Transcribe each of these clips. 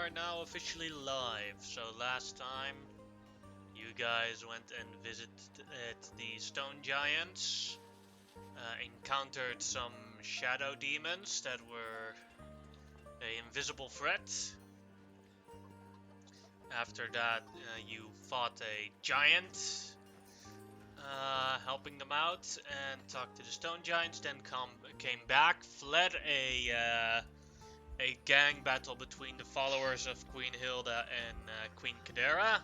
are now officially live. So last time you guys went and visited the stone giants, encountered some shadow demons that were an invisible threat. After that, you fought a giant, helping them out, and talked to the stone giants. Then came back, fled a gang battle between the followers of Queen Hilda and Queen Kadera.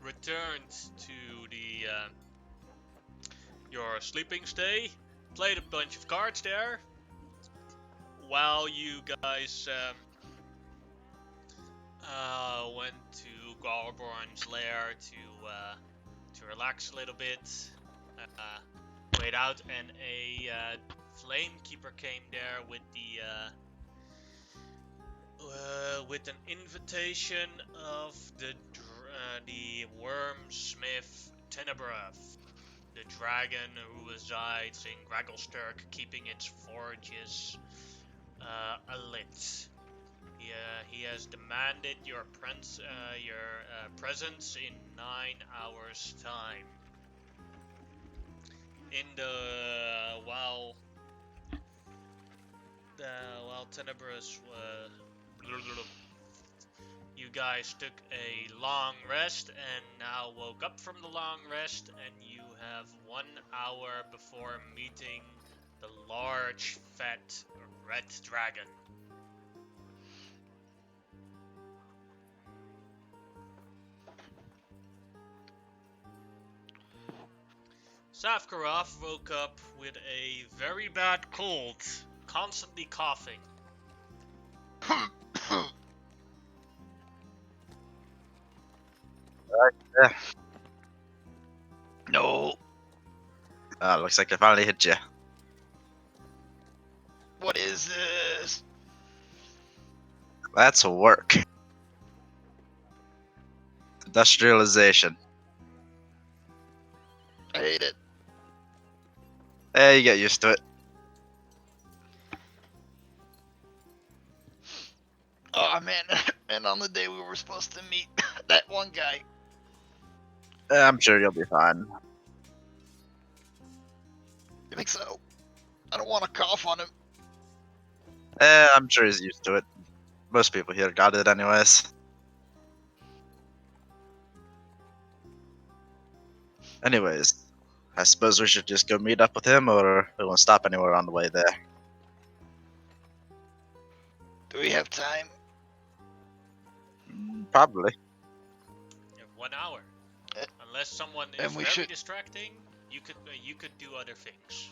Returned to the your sleeping stay. Played a bunch of cards there. While you guys went to Galborn's lair to relax a little bit, wait out, and a flamekeeper came there with with an invitation of the wormsmith Tenebrath, the dragon who resides in Gragglesturk, keeping its forges alit. He has demanded your presence in 9 hours' time. While Tenebrath you guys took a long rest and now woke up from the long rest, and you have 1 hour before meeting the large, fat, red dragon. Savkarov woke up with a very bad cold, constantly coughing. No. Looks like I finally hit you. What is this? That's work. Industrialization. I hate it. Hey, you get used to it. Oh man, and on the day we were supposed to meet that one guy. I'm sure you'll be fine. You think so? I don't want to cough on him. I'm sure he's used to it. Most people here got it anyways. Anyways, I suppose we should just go meet up with him, or we won't stop anywhere on the way there. Do we have time? Probably. You have 1 hour. Unless someone is And we very should- distracting, you could do other things.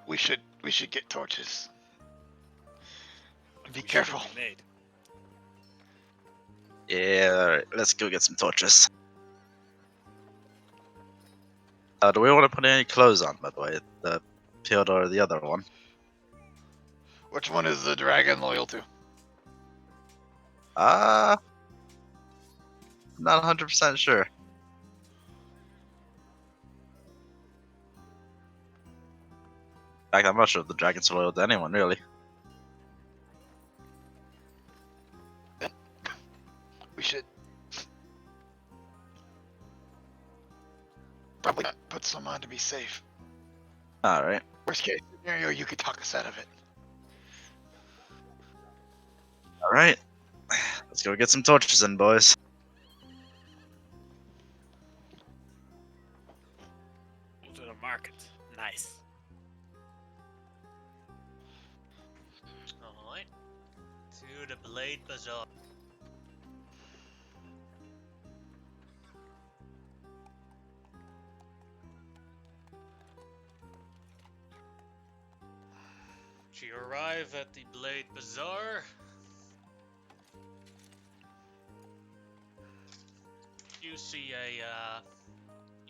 We should get torches. Be We careful. should be made. Yeah, alright, let's go get some torches. Do we want to put any clothes on, by the way? The Theodore or the other one? Which one is the dragon loyal to? Not 100% sure. In fact, I'm not sure if the dragon's loyal to anyone, really. We should probably not put some on to be safe. Alright. Worst case scenario, you could talk us out of it. Alright. Let's go get some torches in, boys. Go to the market. Nice. Alright. To the Blade Bazaar. You arrive at the Blade Bazaar. You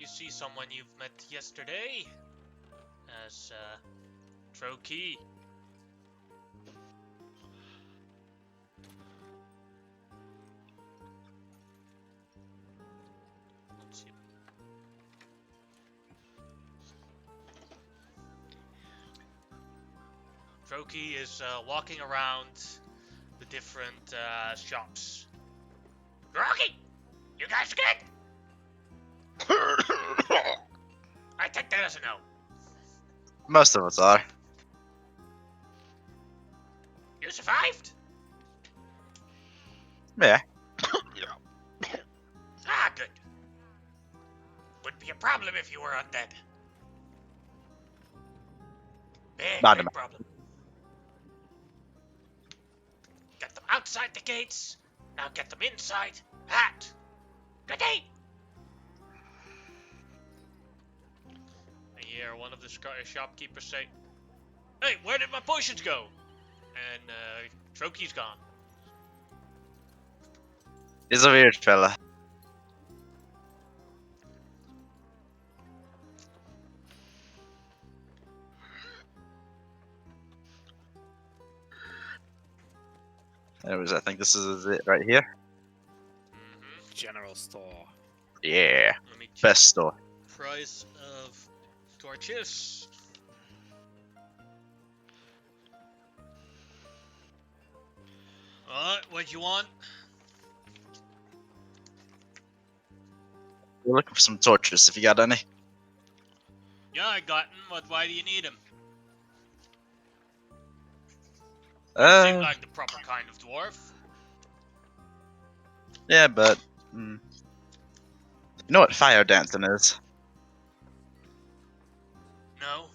see someone you've met yesterday as Troki. Let's see. Troki is walking around the different shops. Rocky, you guys good? I take that as a no. Most of us are. You survived? Yeah. Ah, good. Wouldn't be a problem if you were undead. Not Big a- problem. Get them outside the gates. Now get them inside. Hat. Good day. I hear one of the shopkeepers say, "Hey, where did my potions go?" And Troki's gone. He's a weird fella. Anyways, I think this is it right here. General store. Yeah. Let me check Best store. price of torches. What you want? We're looking for some torches if you got any. Yeah, I got 'em, but why do you need 'em? You seem like the proper kind of dwarf. Yeah, but you know what fire dancing is? No?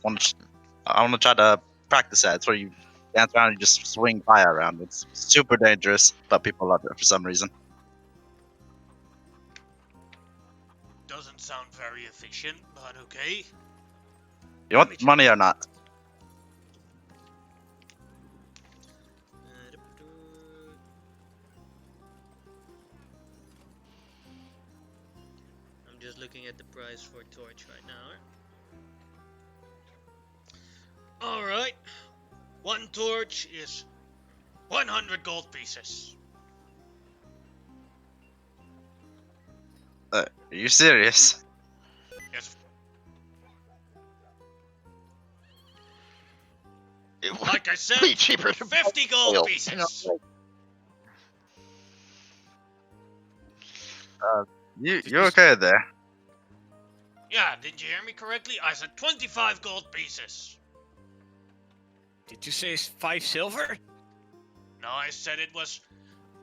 I want to try to practice that. It's where you dance around and you just swing fire around. It's super dangerous, but people love it for some reason. Doesn't sound very efficient, but okay. You want money or not? I'm just looking at the price for a torch right now. Alright. One torch is 100 gold pieces. Are you serious? Yes. It would Like I said, be cheaper to 50 gold pieces. You okay there? Yeah, didn't you hear me correctly? I said 25 gold pieces. Did you say 5 silver? No, I said it was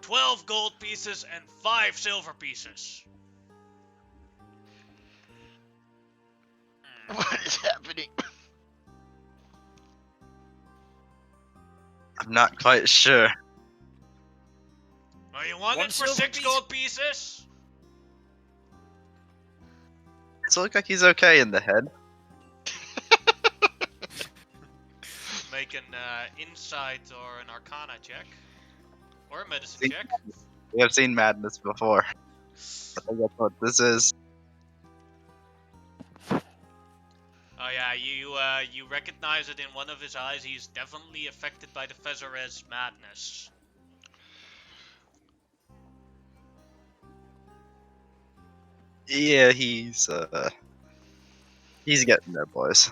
12 gold pieces and 5 silver pieces. What is happening? I'm not quite sure. Oh, you want One it for silver 6 piece? gold pieces? Does it look like he's okay in the head? Make an insight or an arcana check. Or a medicine See? check. We have seen madness before. I think that's what this is. Oh yeah, you recognize it in one of his eyes. He's definitely affected by the Fezarez madness. Yeah, he's getting there, boys.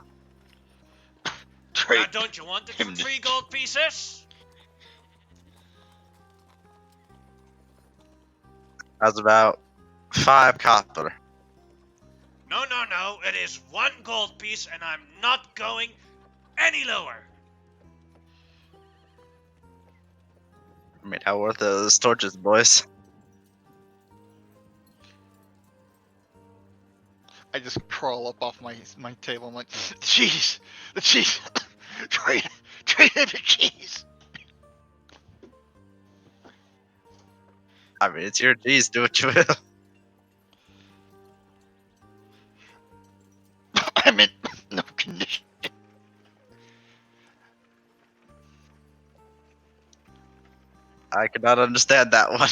Now, Trade. don't you want it him for to- 3 gold pieces? That's about 5 copper. No, no, no. It is 1 gold piece, and I'm not going any lower. I mean, how worth those torches, boys? I just crawl up off my table. I'm like, cheese, the cheese. trade him the cheese. I mean, it's your cheese. Do what you will. I'm in no condition. I cannot understand that one.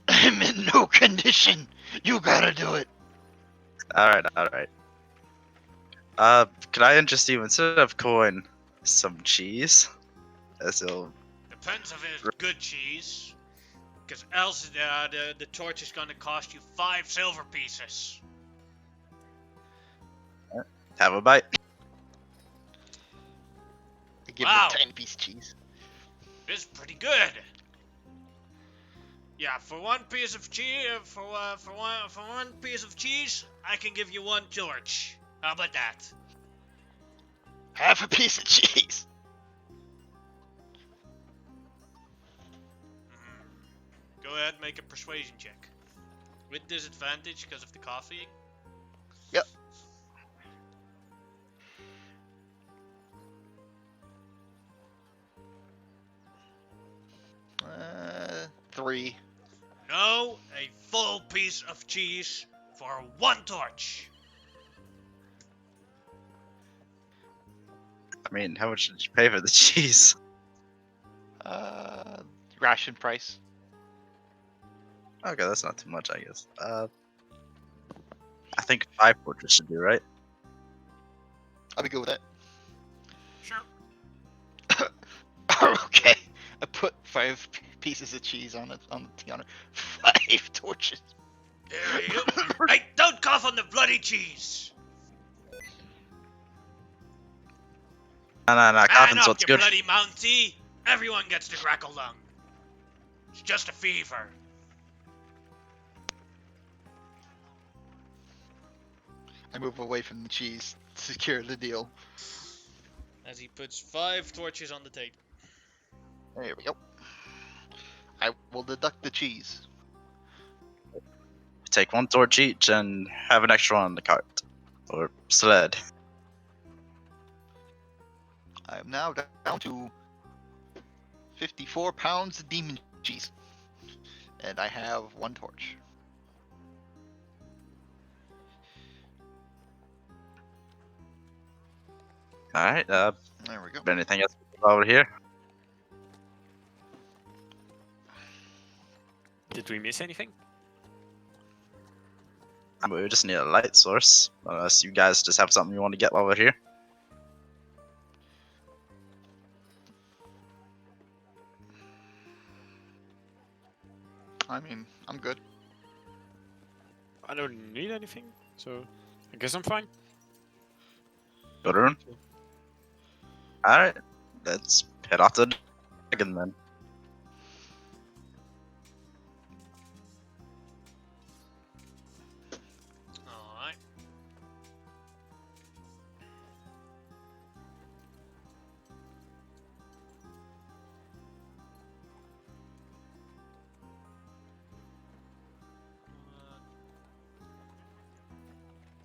I'm in no condition. You gotta do it. Alright, alright. Could I interest you instead of coin some cheese? As it'll Depends if it's good cheese. Because else the torch is gonna cost you 5 silver pieces. have a bite. give Wow. him a tiny piece of cheese. This is pretty good. Yeah, for one piece of cheese, for one piece of cheese, I can give you one torch. How about that? Half a piece of cheese. Go ahead, make a persuasion check. With disadvantage because of the coffee. Yep. Uh, 3. No, a full piece of cheese for one torch. I mean, how much did you pay for the cheese? Ration price. Okay, that's not too much, I guess. I think 5 torches should do, right? I'll be good with that. Sure. Okay. I put 5 pieces of cheese on it on the counter. 5 torches. There you go. Hey, don't cough on the bloody cheese. No, Man coughing's up, what's you good. bloody Mountie. Everyone gets the grackle lung. It's just a fever. I move away from the cheese to secure the deal. As he puts 5 torches on the table. There we go. I will deduct the cheese. Take 1 torch each and have an extra one on the cart. Or sled. I am now down to 54 pounds of demon cheese. And I have 1 torch. Alright, There we go. anything else over here? Did we miss anything? We just need a light source. Unless you guys just have something you want to get while we're here. I mean, I'm good. I don't need anything, so I guess I'm fine. Go to room. Alright, let's head off to the dragon then. Alright.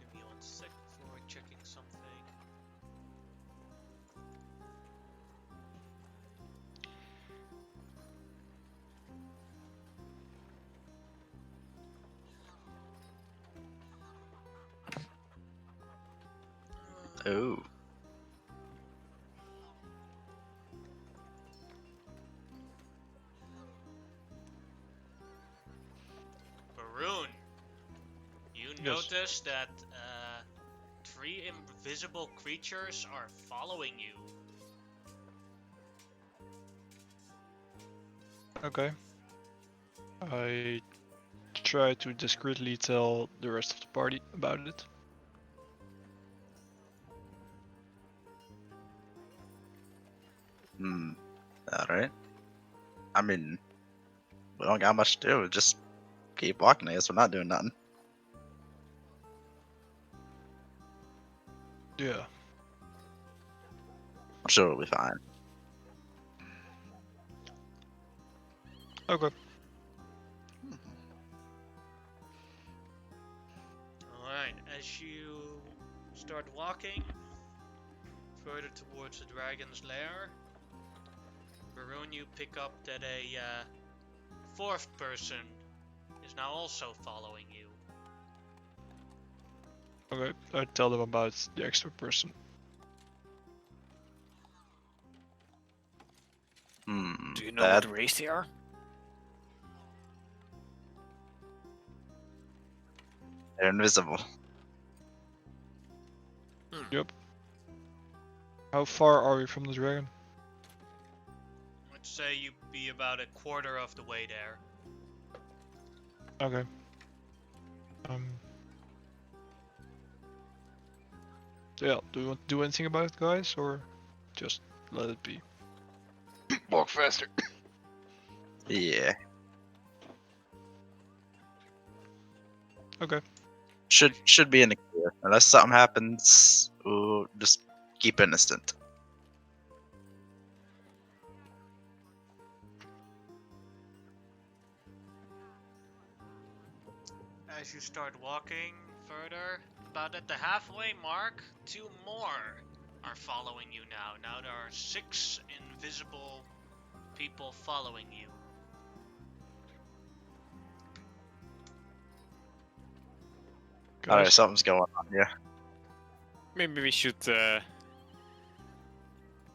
Give me 1 sec before checking something. Ooh. Baroon, you notice that 3 invisible creatures are following you. Okay. I try to discreetly tell the rest of the party about it. Alright. I mean, we don't got much to do. Just keep walking. I guess we're not doing nothing. Yeah. I'm sure we'll be fine. Okay. Alright, as you start walking further towards the dragon's lair, Baroon, you pick up that a 4th person is now also following you. Okay. I tell them about the extra person. Do you know That, what race they are? they're invisible. Yep. How far are we from the dragon? Let's say you be about a quarter of the way there. Okay. Yeah, do you want to do anything about it, guys, or just let it be. Walk faster. Yeah. Okay. Should be in the clear. Unless something happens, we'll just keep it instant. As you start walking further, about at the halfway mark, 2 more are following you now. Now there are 6 invisible people following you. Alright, Guys, something's going on here. Maybe we should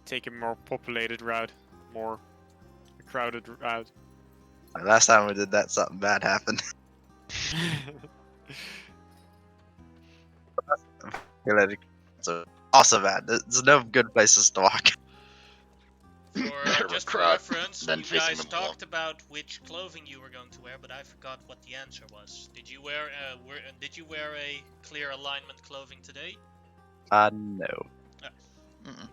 take a more populated route, more crowded route. Last time we did that, something bad happened. So also bad. There's no good places to walk. For just for Crowd, reference, then you facing guys them alone. talked about which clothing you were going to wear, but I forgot what the answer was. Did you wear a clear alignment clothing today? No. Mm-mm.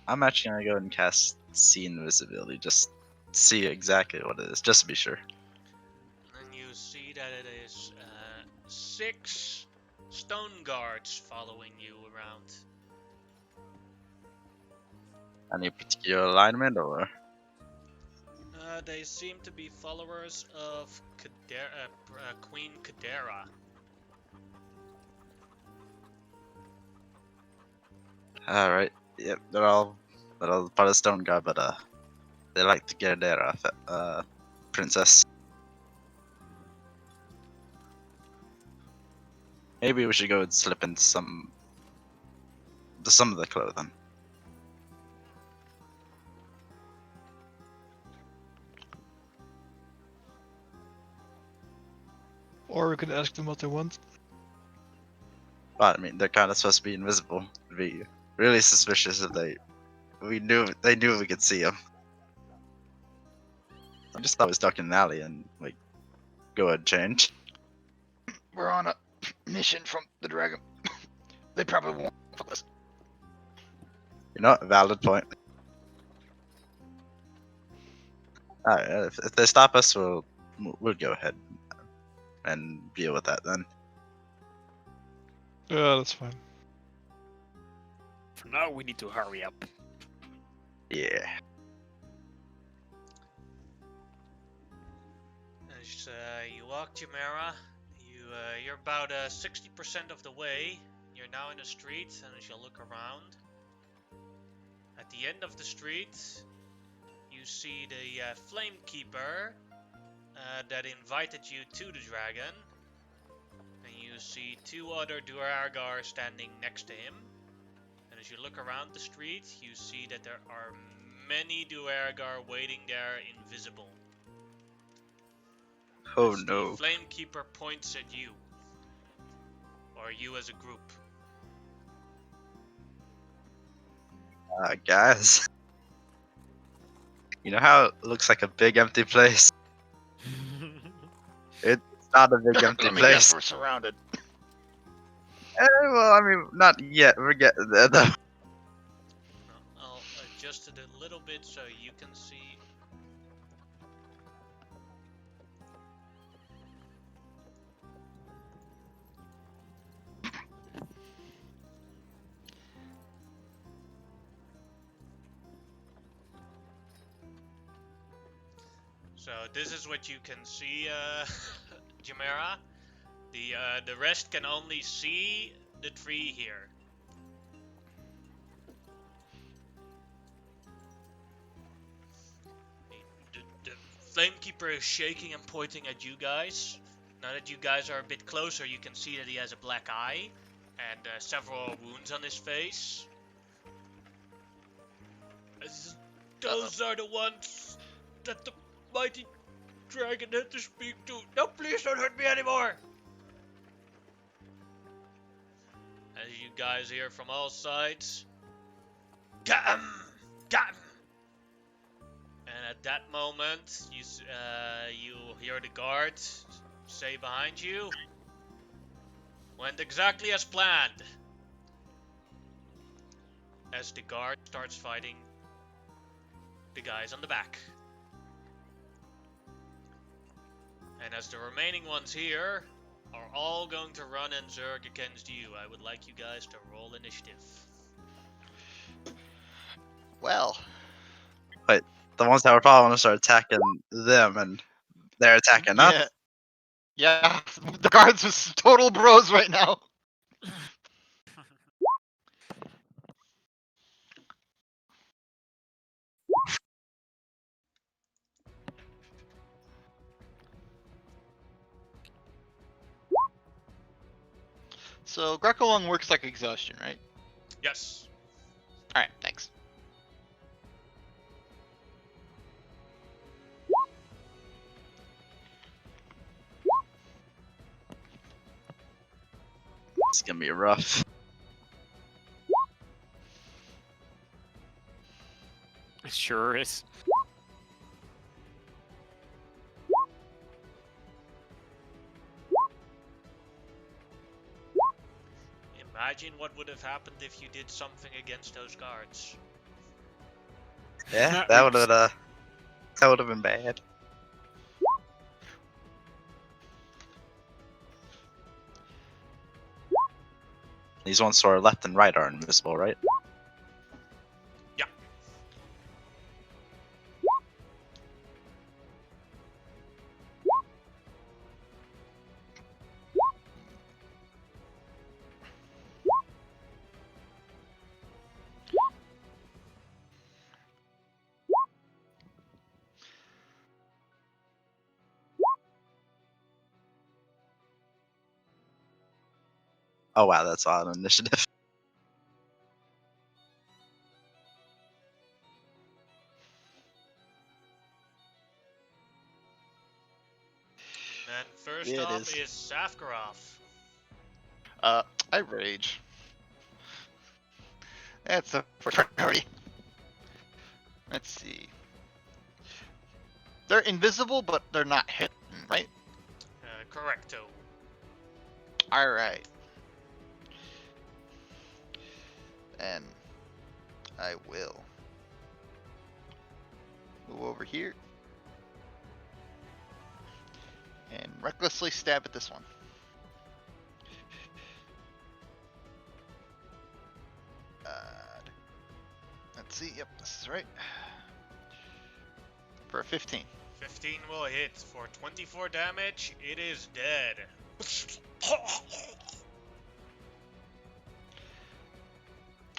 I'm actually gonna go ahead and cast See Invisibility, just see exactly what it is, just to be sure. And then you see that it is 6 stone guards following you around. Any particular alignment or? They seem to be followers of Queen Kadera. Alright, yep, they're all part of the Stone God, but they like to get their princess. Maybe we should go and slip in some of the clothing. or we can ask them what they want. But I mean, they're kind of supposed to be invisible. It'd be really suspicious if they knew we could see them. I just thought it was stuck in an alley and like go ahead and change. We're on a mission from the dragon. They probably won't follow us. You know, a valid point. Alright, if they stop us, we'll go ahead and deal with that then. Yeah, that's fine. For now, we need to hurry up. Yeah. As you walk Chimera, you're about 60% of the way. You're now in the street, and as you look around, at the end of the street, you see the Flamekeeper that invited you to the dragon, and you see 2 other Duergar standing next to him. And as you look around the street, you see that there are many Duergar waiting there, invisible. Oh As no. The Flamekeeper points at you, or you as a group. Guys. You know how it looks like a big empty place? It's not a big empty Let me guess, place. we're surrounded. Well, I mean, not yet. We're getting there though. I'll adjust it a little bit so you can see. So this is what you can see, Jamera. The rest can only see the tree here. The Flamekeeper is shaking and pointing at you guys. Now that you guys are a bit closer, you can see that he has a black eye and several wounds on his face. Those are the ones that the mighty dragon had to speak to. No, please don't hurt me anymore! As you guys hear from all sides, "Got him! Got him!" And at that moment, you hear the guard say behind you, Went exactly as planned. As the guard starts fighting the guys on the back. And as the remaining ones here are all going to run and zerg against you, I would like you guys to roll initiative. Well, The ones that were probably gonna start attacking them, and they're attacking us. yeah. Yeah, the guards was total bros right now. So Greco Long works like exhaustion, right? Yes. Alright, thanks. It's gonna be rough. It sure is. Imagine what would have happened if you did something against those guards. Yeah, that would have been bad. These ones to our left and right are invisible, right? Yeah. Oh wow, that's on initiative. And first Yeah, it up is. is Safkarov. I rage. That's a priority. Let's see. They're invisible, but they're not hidden, right? Correcto. Alright. And I will move over here and recklessly stab at this one. Let's see. Yep, this is right. For a 15. 15 will hit for 24 damage. It is dead.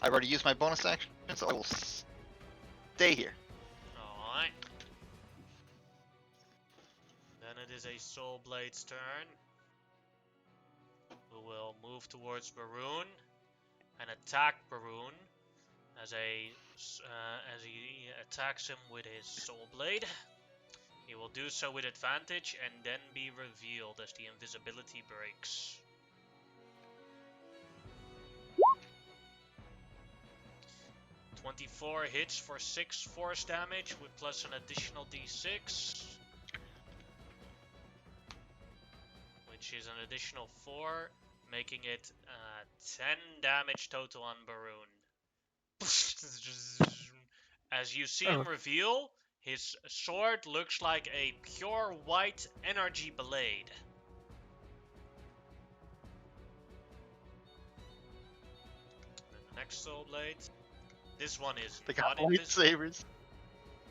I've already used my bonus action, so I will stay here. Alright. Then it is a Soul Blade's turn. Who will move towards Baroon and attack Baroon as he attacks him with his Soul Blade. He will do so with advantage and then be revealed as the invisibility breaks. "24 hits for 6 force damage with plus an additional d6, which is an additional 4, making it 10 damage total on Baroon. As you see him reveal, his sword looks like a pure white energy blade. And the next Soul Blade. This one is They not got invisible. lightsabers.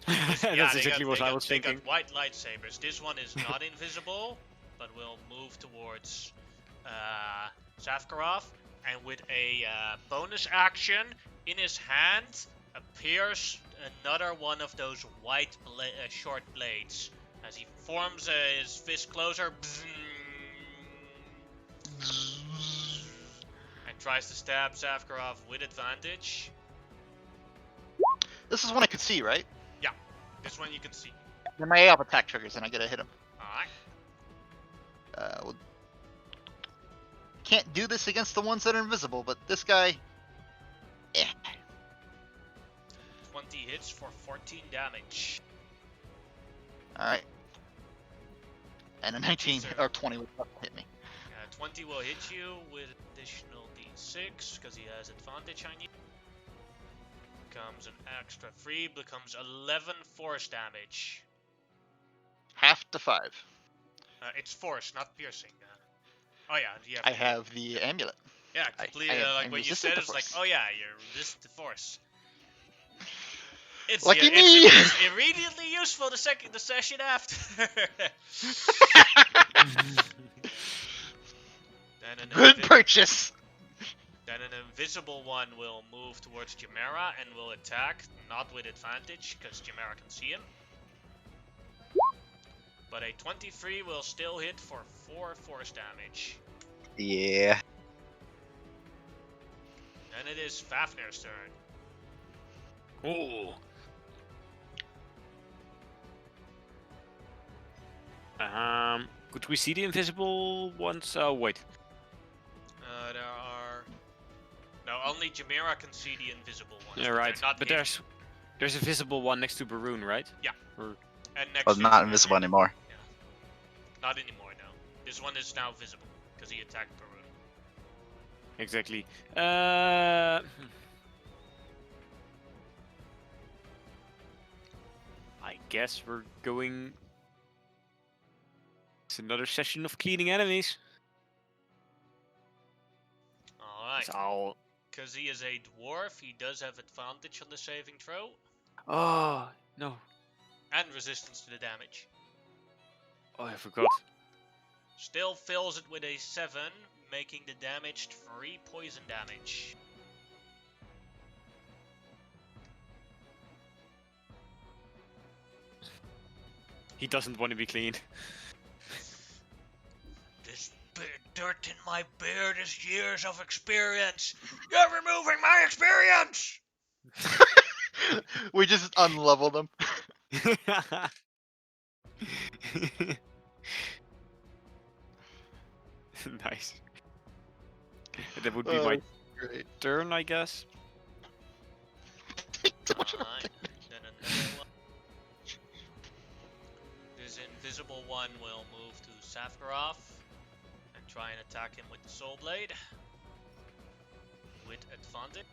That's exactly what I was They thinking. got white lightsabers. This one is not invisible, but will move towards Safkarov, and with a bonus action in his hand appears another one of those white short blades. As he forms his fist closer and tries to stab Safkarov with advantage. This is one I could see, right? Yeah, this one you can see. Then my AOP attack triggers and I get to hit him. Alright. Well, can't do this against the ones that are invisible, but this guy, 20 hits for 14 damage. Alright. And a 19 or 20 would hit me. 20 will hit you with additional d6 because he has advantage on you. Becomes an extra 3, becomes 11 force damage. Half to 5. It's force, not piercing. Oh yeah, you I the- have the amulet. Yeah, I completely. am Like when you resistant said, to it's like, force. oh yeah, you're resistant to force. It's Lucky it's, me! it's immediately useful the session after. Then an Good purchase. Then an invisible one will move towards Chimera and will attack, not with advantage, because Chimera can see him. But a 23 will still hit for 4 force damage. Yeah. Then it is Fafnir's turn. Oh. Could we see the invisible ones? Oh wait. There are... No, only Chimera can see the invisible ones. Yeah, but right. they're not But hidden. there's a visible one next to Baroon, right? Yeah. Or... And next But to not Chimera. invisible anymore. Not anymore, no. This one is now visible, because he attacked Baroon. Exactly. I guess we're going. It's another session of cleaning enemies. Alright. It's all. Because he is a dwarf, he does have advantage on the saving throw. Oh no! And resistance to the damage. Oh, I forgot. Still fills it with a 7, making the damage 3 poison damage. He doesn't want to be cleaned. This dirt in my beard is years of experience. You're removing my experience! We just unleveled them. Nice. That would be my Great. turn, I guess. Alright, then another one. This invisible one will move to Savkarov and try and attack him with the Soul Blade. With advantage.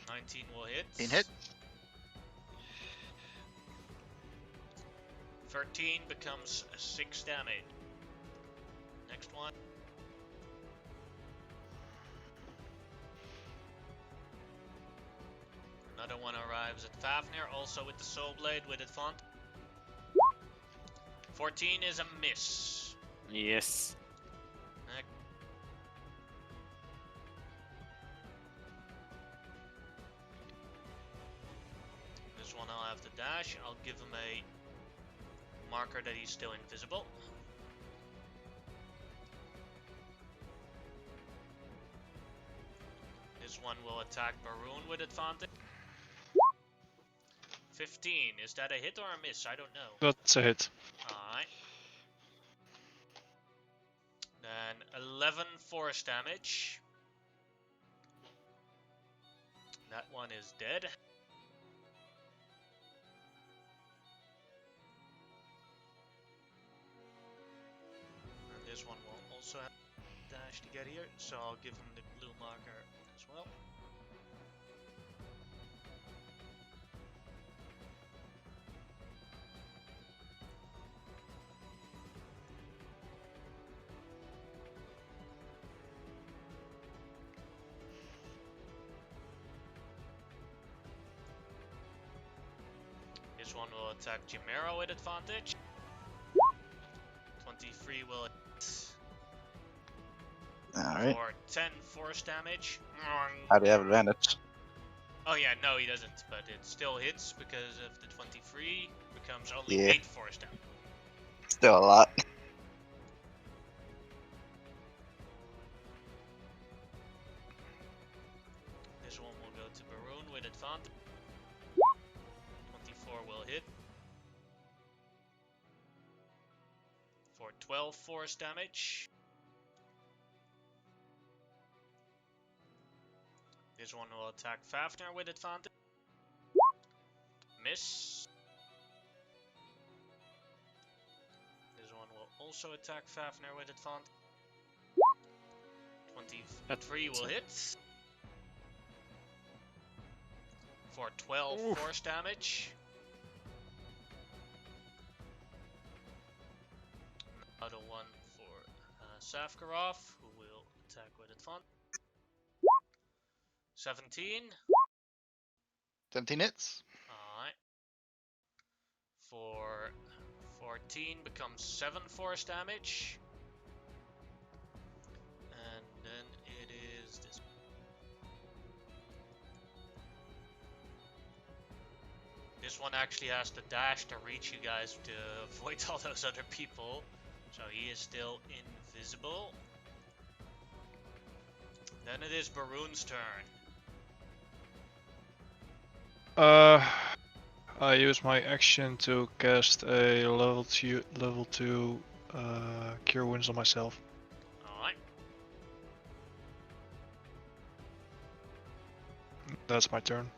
19 will hit. 18 hit. 13 becomes 6 damage. Next one. Another one arrives at Fafnir, also with the Soul Blade with advantage. 14 is a miss. Yes. This one I'll have to dash. I'll give him a marker that he's still invisible. This one will attack Baroon with advantage. 15, is that a hit or a miss? I don't know. That's a hit. Alright. Then 11 force damage. That one is dead. And this one will also have dash to get here, so I'll give him the blue marker as well. This one will attack Chimera with advantage. 23 will hit Alright. for 10 force damage. How do you have advantage? Oh yeah, no he doesn't, but it still hits because of the 23. Becomes only Yeah. 8 force damage. Still a lot. This one will go to Baroon with advantage. 24 will hit. For 12 force damage. This one will attack Fafnir with advantage. Miss. This one will also attack Fafnir with advantage. 23 will hit. For 12 Oof. force damage. Another one for Savkarov, who will attack with advantage. 17. 17 hits. Alright. For 14 becomes 7 force damage. And then it is this. This one actually has to dash to reach you guys to avoid all those other people. So he is still invisible. Then it is Baroon's turn. I use my action to cast a level 2 Cure Wounds on myself. Alright. That's my turn.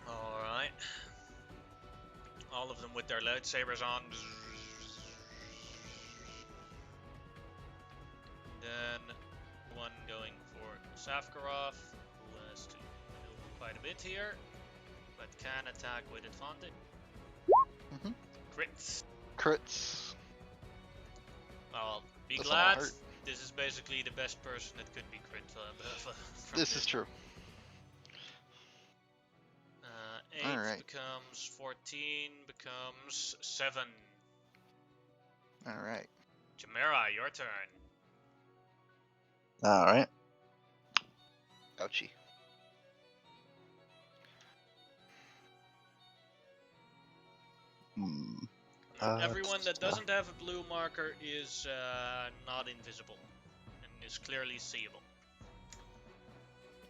Alright. All of them with their lightsabers on. Then one going for Savkarov, who has to maneuver quite a bit here, but can attack with advantage. Mhm. Crits. Crits. Well, be Doesn't glad. hurt. This is basically the best person that could be crit. From This is true. 8 Alright. becomes 14, becomes 7. Alright. Chimera, your turn. All right. Ouchie. Hmm. Everyone that doesn't have a blue marker is not invisible and is clearly seeable.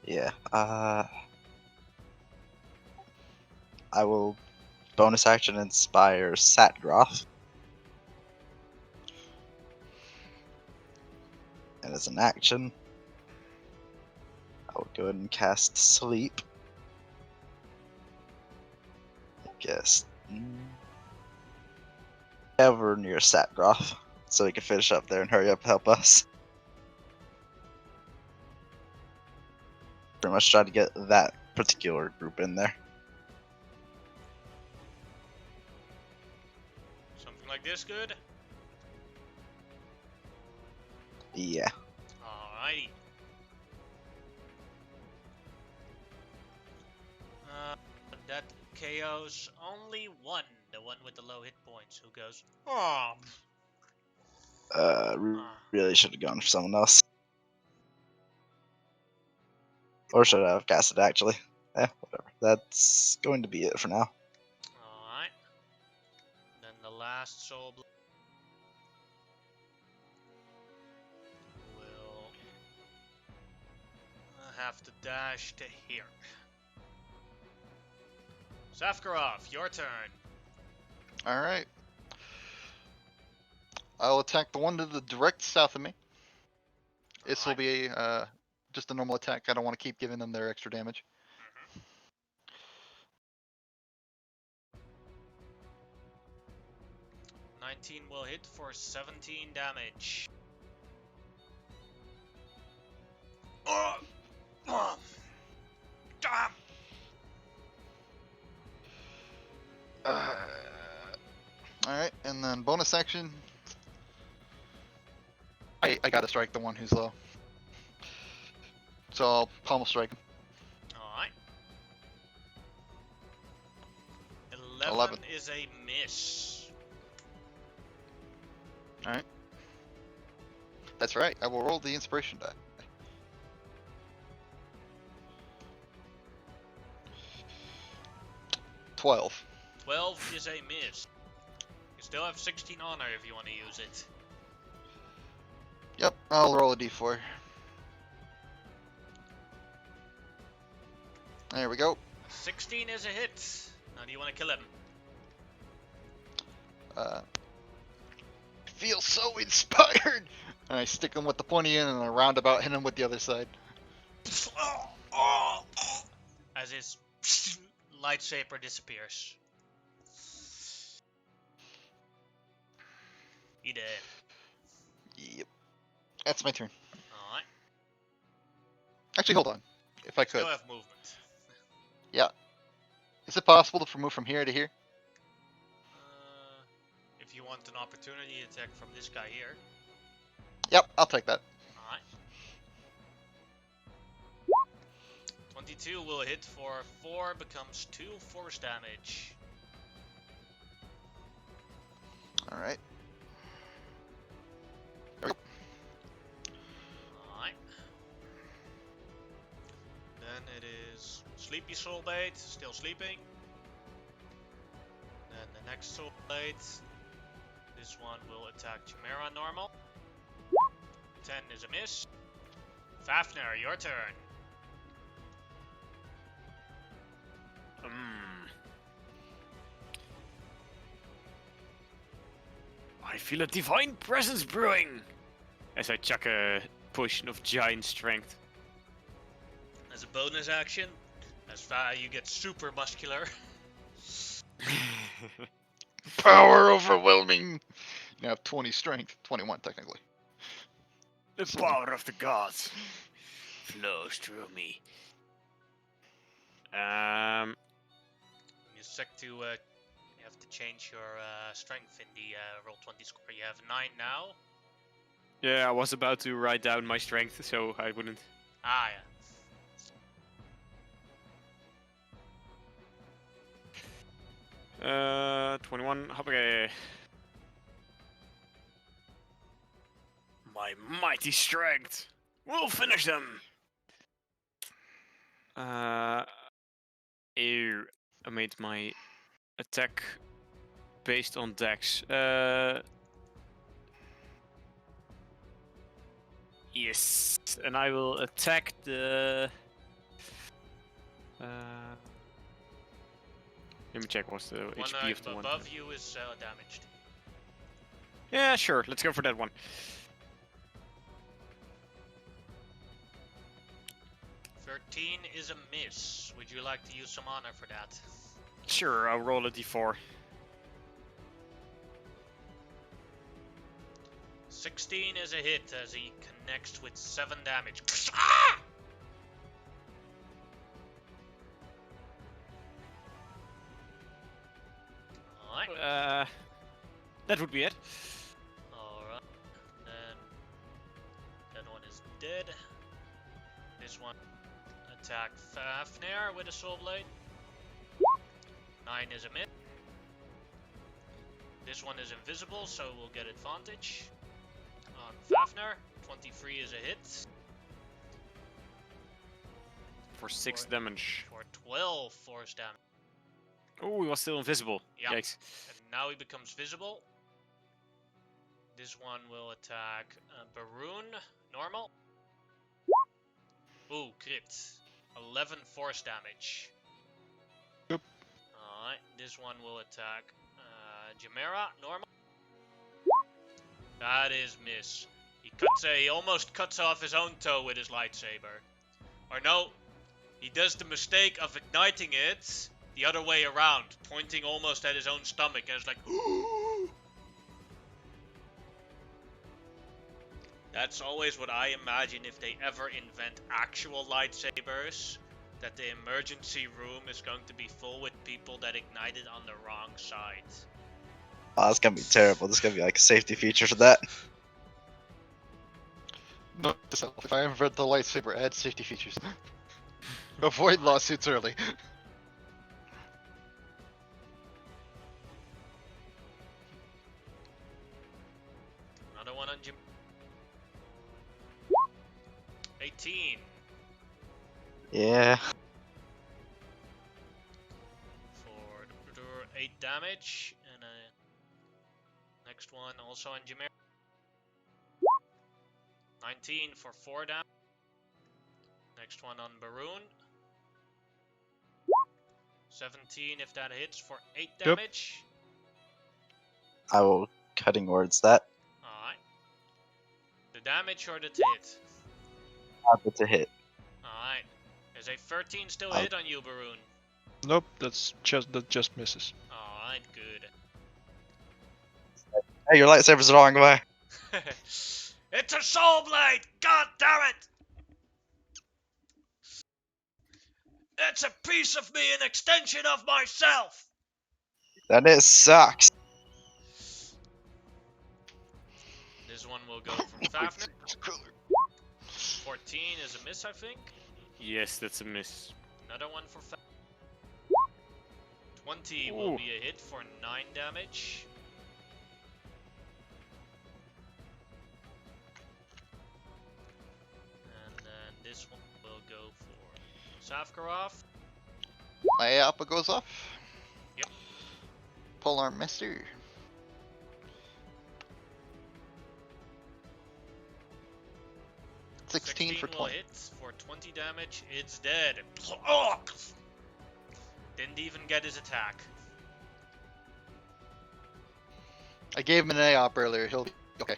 Yeah. I will bonus action inspire Satgroth. And as an action, I will go ahead and cast Sleep. I guess. Ever near Satgroth, so he can finish up there and hurry up and help us. Pretty much try to get that particular group in there. Something like this good? Yeah. Alrighty. That KOs only one, the one with the low hit points, who goes, oh. Really should have gone for someone else. Or should I have cast it actually? Whatever. That's going to be it for now. Alright. Then the last soul blade will have to dash to here. Savkarov, your turn. Alright. I'll attack the one to the direct south of me. This will be just a normal attack. I don't want to keep giving them their extra damage. 19 will hit for 17 damage. Damn! Alright, and then bonus action. I gotta strike the one who's low. So I'll pommel strike him. Alright. 11 11. is a miss. Alright. That's right, I will roll the inspiration die. $12. 12 is a miss. You still have 16 honor if you want to use it. Yep, I'll roll a d4. There we go. 16 is a hit. Now do you want to kill him? I feel so inspired! And I stick him with the pointy end and a roundabout hit him with the other side. As his lightsaber disappears. He dead. Yep. That's my turn. Alright. Actually, hold on. If I could. Still have movement. Is it possible to move from here to here? If you want an opportunity attack from this guy here. Yep, I'll take that. Alright. 22 will hit for 4, becomes 2 force damage. Alright. Alright. Then it is Sleepy Soulbait, still sleeping. Then the next Soulbait. This one will attack Chimera normal. 10 is a miss. Fafnir, your turn. I feel a divine presence brewing! As I chuck a potion of giant strength. As a bonus action, you get super muscular. Power overwhelming! You have 20 strength. 21, technically. The power of the gods flows through me. You have to change your strength in the Roll20 score. You have 9 now. Yeah, I was about to write down my strength, so I wouldn't. Ah, yeah. 21. Okay. My mighty strength will finish them. Ew. I made my attack based on dex. Yes, and I will attack the. Let me check what's the One HP of the one. above you is damaged. Yeah, sure. Let's go for that one. 13 is a miss. Would you like to use some honor for that? Sure, I'll roll a d4. 16 is a hit as he connects with 7 damage. Ah! Alright. That would be it. Alright. Then that one is dead. This one attack Fafnir with a soul blade. 9 is a miss. This one is invisible, so we'll get advantage. On Fafnir, 23 is a hit. For 6 damage. For 12 force damage. Oh, he was still invisible. Yeah. Yikes. And now he becomes visible. This one will attack Baroon, normal. Ooh, crit. 11 force damage. Yep. Alright, this one will attack Chimera, normal. That is miss. He almost cuts off his own toe with his lightsaber. Or no, he does the mistake of igniting it the other way around, pointing almost at his own stomach, and it's like, That's always what I imagine if they ever invent actual lightsabers, that the emergency room is going to be full with people that ignited on the wrong side. Oh, that's gonna be terrible. There's gonna be like a safety feature for that. Note to self, if I invert the lightsaber, add safety features. Avoid lawsuits early. Another one on Jim. 18 Yeah. for 8 damage, and next one also on Jimmer. 19 for 4 damage. Next one on Baroon. 17 if that hits for 8 damage. I will cutting words that. Alright. The damage or the hit? Happy to hit. Alright. Is a 13 still I'll- hit on you, Baroon? Nope, that just misses. Alright, good. Hey, your lightsaber's the wrong way. It's a soul blade! God damn it! It's a piece of me, an extension of myself! Then it sucks. This one will go from Fafnir. 14 is a miss, I think. Yes, that's a miss. Another one for Fafnir. 20 Ooh. will be a hit for 9 damage. And then this one will go for Savkarov. My Appa goes off. Yep. Polearm Mister. Sixteen for will 20. hit for 20 damage. It's dead. Oh! Didn't even get his attack. I gave him an AOP earlier. He'll be okay.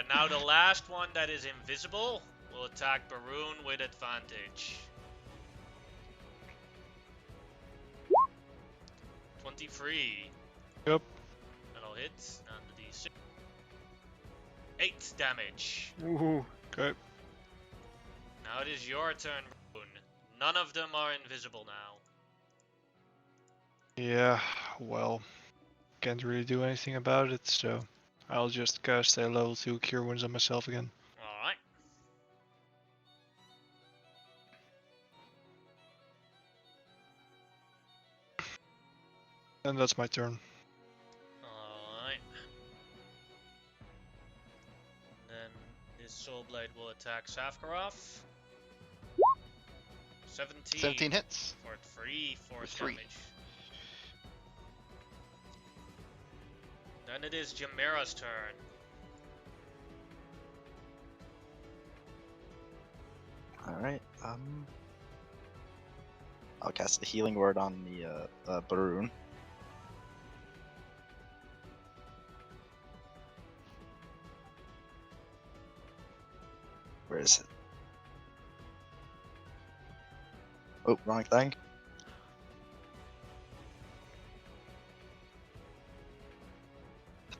Now the last one that is invisible will attack Baroon with advantage. 23. Yep. That'll hit. And the D6. 8 damage. Ooh. Okay. Now it is your turn, Baroon. None of them are invisible now. Yeah, well, can't really do anything about it, so I'll just cast a level 2 Cure Wounds on myself again. Alright. And that's my turn. Alright. Then this Soul Blade will attack Savkarov. 17. 17 hits. For 3 force Three. damage. Then it is Jamira's turn. Alright, I'll cast a healing word on the Baroon. Where is it? Oh, wrong thing.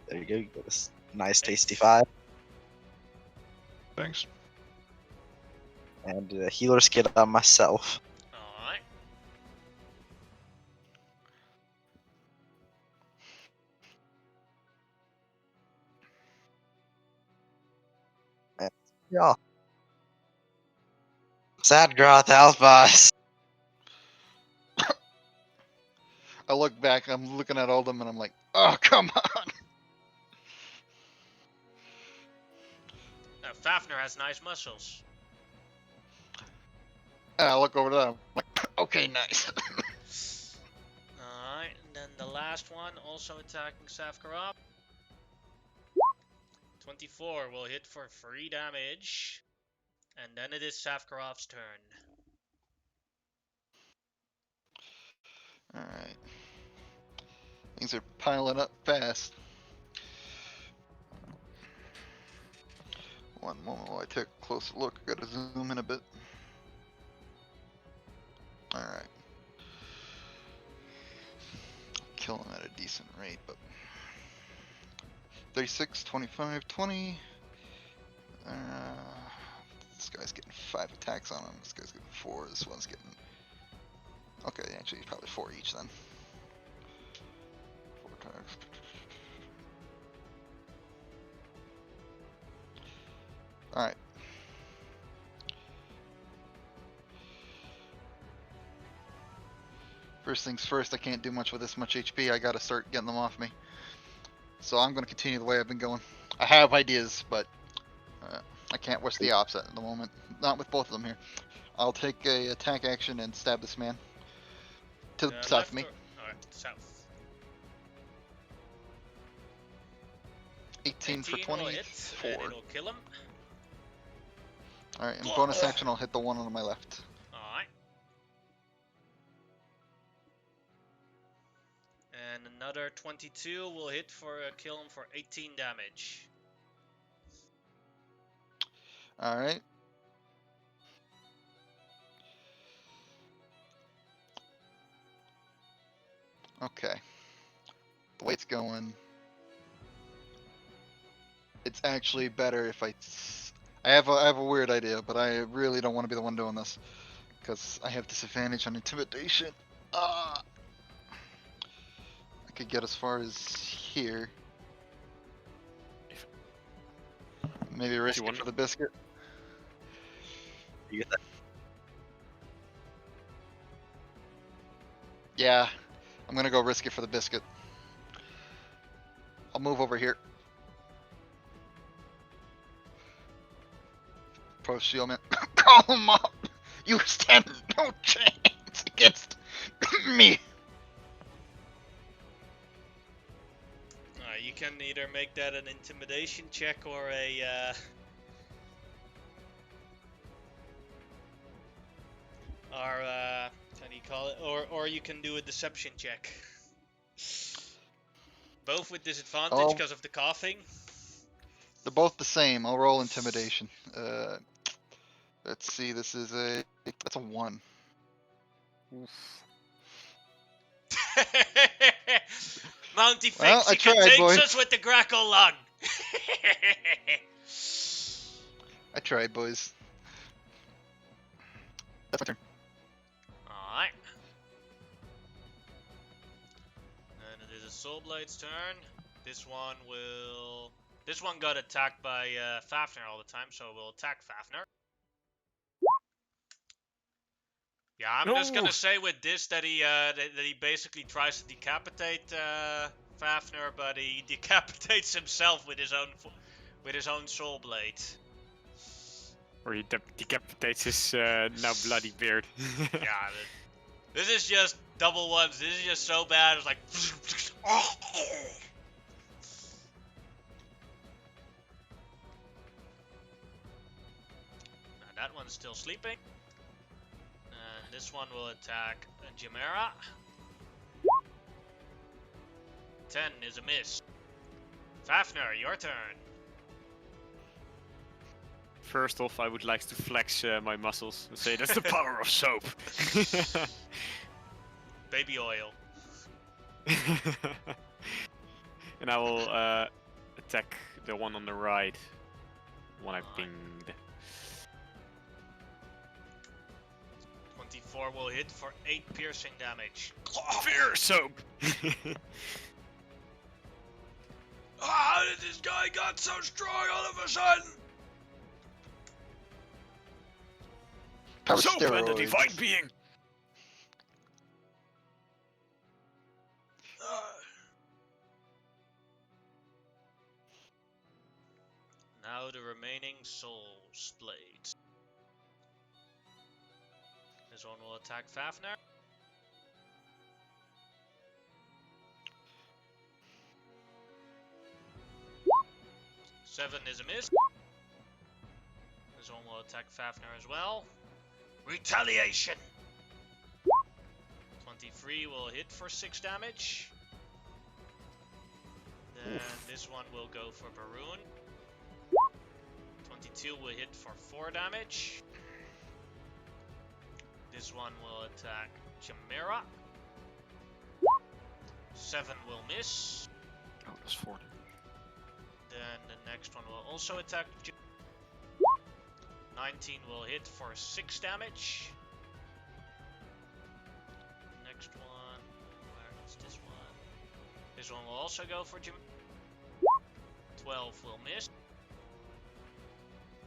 There you go, you get this nice tasty 5. Thanks. And a healer's kit on myself. Alright. Yeah. Sad Groth health boss. I look back, I'm looking at all of them, and I'm like, oh, come on. Fafnir has nice muscles. And I look over to them, I'm like, okay, nice. Alright, and then the last one also attacking Savkarov. 24 will hit for 3 damage. And then it is Savkarov's turn. Alright. Things are piling up fast. One moment while I take a closer look. I gotta zoom in a bit. Alright. Killing at a decent rate, but 36, 25, 20. This guy's getting 5 attacks on him. This guy's getting 4. This one's getting. Okay, actually, probably 4 each then. 4 attacks. Alright. First things first, I can't do much with this much HP. I gotta start getting them off me. So I'm gonna continue the way I've been going. I have ideas, but I can't wish the opposite at the moment. Not with both of them here. I'll take a attack action and stab this man. To the south of me. Alright, south. 18 for 18 will hit, 24. and it'll kill him. Alright, and bonus action, I'll hit the one on my left. Alright. And another 22 will hit for kill him for 18 damage. Alright. Okay. the way it's going, it's actually better if I have a weird idea, but I really don't want to be the one doing this because I have disadvantage on intimidation. I could get as far as here. Maybe risk it want- for the biscuit. You get that? Yeah, I'm gonna go risk it for the biscuit. I'll move over here. Pro Shielman, call him up. You stand no chance against me. You can either make that an intimidation check or a how do you call it? Or you can do a deception check. Both with disadvantage Oh. because of the coughing. They're both the same. I'll roll intimidation. Let's see. That's a 1. Mounty Well, thinks I he can tried, take boys. us with the grackle lung. I tried, boys. That's my turn. Alright. And it is a Soul Blade's turn. This one got attacked by Fafnir all the time, so we'll attack Fafnir. Yeah, I'm just gonna say with this that he basically tries to decapitate Fafnir, but he decapitates himself with his own Soul Blade. Or he decapitates his now bloody beard. Yeah, this is just double ones. This is just so bad. It's like. Now that one's still sleeping. And this one will attack Chimera. 10 is a miss. Fafnir, your turn. First off, I would like to flex my muscles and say that's the power of soap. Baby oil. And I will attack the one on the right. One I pinged. 24 will hit for 8 piercing damage. Fear soap! How did this guy got so strong all of a sudden? Power Soap and the steroids. divine being! Now the remaining Soul's Blade. This one will attack Fafnir. Seven is a miss. This one will attack Fafnir as well. Retaliation! 23 will hit for 6 damage. Then this one will go for Baroon. 22 will hit for 4 damage. This one will attack Chimera. 7 will miss. Oh, that's 4. Then the next one will also attack Chimera. 19 will hit for 6 damage. Next one, where is this one? This one will also go for Chimera. 12 will miss.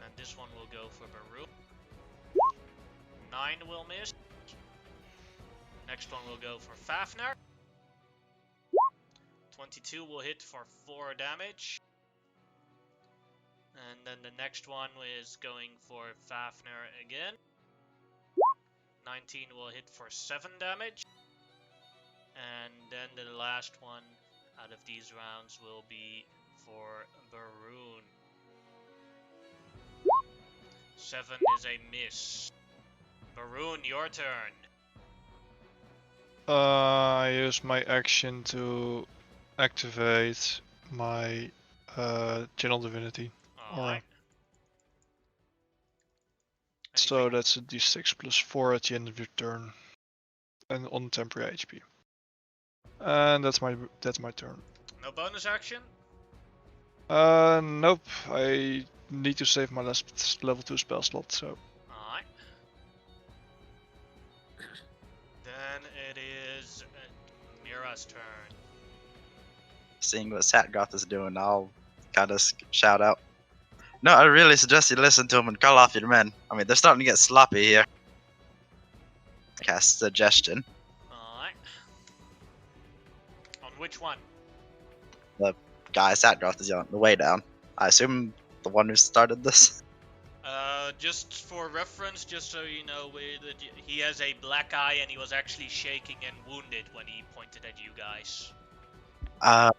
And this one will go for Baru. 9 will miss. Next one will go for Fafnir. 22 will hit for 4 damage. And then the next one is going for Fafnir again. 19 will hit for 7 damage. And then the last one out of these rounds will be for Baroon. 7 is a miss. Baroon, your turn. I use my action to activate my Channel Divinity. Alright. So that's a d6 plus 4 at the end of your turn. And on temporary HP. And that's my turn. No bonus action? Nope. I need to save my last level 2 spell slot, so. Alright. Then it is Mira's turn. Seeing what Satgoth is doing, I'll kind of shout out. No, I really suggest you listen to him and call off your men. I mean, they're starting to get sloppy here. Cast suggestion. Alright. On which one? Guy Satgoth is yelling the way down. I assume the one who started this. Just for reference, just so you know, he has a black eye and he was actually shaking and wounded when he pointed at you guys. Oh,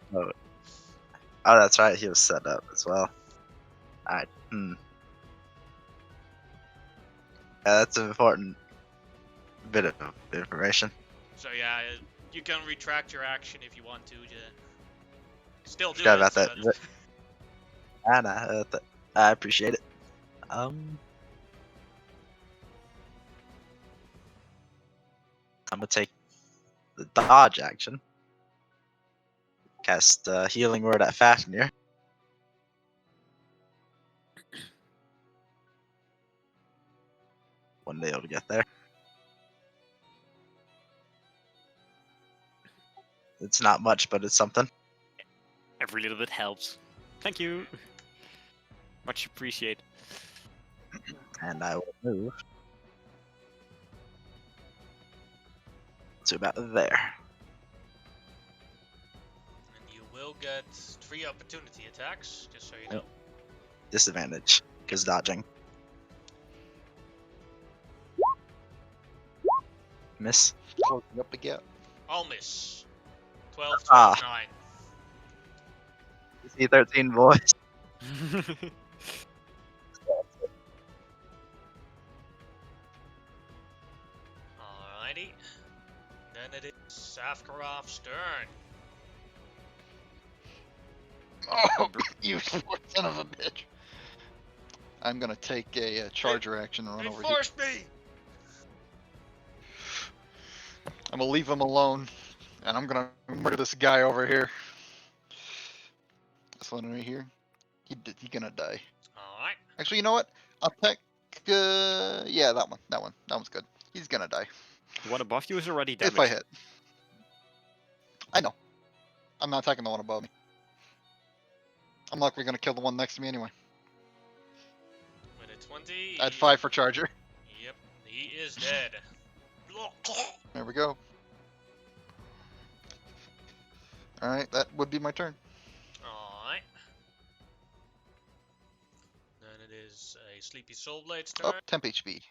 that's right. He was set up as well. Alright. Yeah, that's an important bit of information. So yeah, you can retract your action if you want to. Still do Forgot it. about that. but- Nah, I appreciate it. I'm gonna take the dodge action. Cast healing word at Fafnir. One day able to get there. It's not much, but it's something. Every little bit helps. Thank you. Much appreciated. And I will move to about there. And you will get 3 opportunity attacks, just so you know. Disadvantage, because dodging. Miss. Closing up the gap. I'll miss. 12, 12, Ah. 9. DC-13 boys. Alrighty. Then it is Safkarov's turn. Oh, you poor son of a bitch. I'm gonna take a charger action and run They over here. forced me! I'm gonna leave him alone, and I'm gonna murder this guy over here. This one right here. He gonna die. Alright. Actually, you know what? I'll take. Yeah, that one. That one's good. He's gonna die The one above you is already damaged. if I hit. I know. I'm not attacking the one above me. I'm likely gonna kill the one next to me anyway. With a 20. I had 5 for charger. Yep, he is dead. There we go. Alright, that would be my turn. Alright. Then it is a Sleepy Soulblade's turn. Oh, temp HP.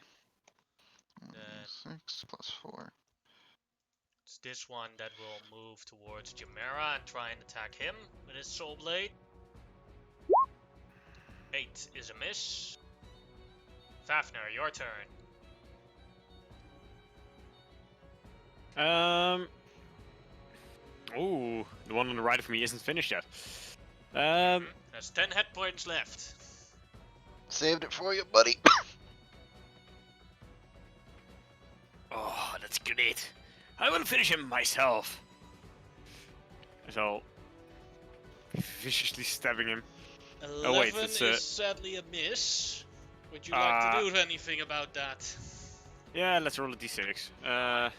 Then 6 plus 4. it's this one that will move towards Jamera and try and attack him with his Soul Blade. 8 is a miss. Fafnir, your turn. Ooh, the one on the right of me isn't finished yet. There's 10 hit points left. Saved it for you, buddy. Oh, that's great. I will finish him myself. So, viciously stabbing him. 11 Oh, wait, it's, is sadly a miss. Would you like to do anything about that? Yeah, let's roll a d6.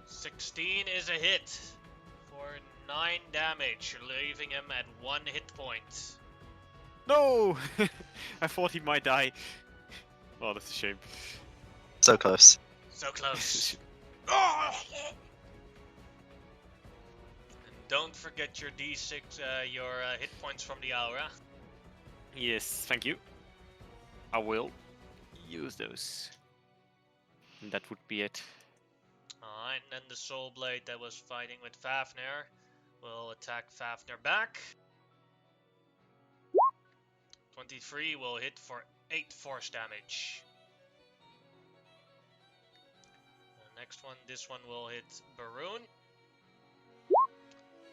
16 is a hit for 9 damage, leaving him at 1 hit point. No! I thought he might die. Oh, that's a shame. So close. So close. And don't forget your d6, your hit points from the aura. Yes, thank you. I will use those. And that would be it. Alright, and then the Soul Blade that was fighting with Fafnir will attack Fafnir back. 23 will hit for 8 force damage. The next one, this one will hit Baroon.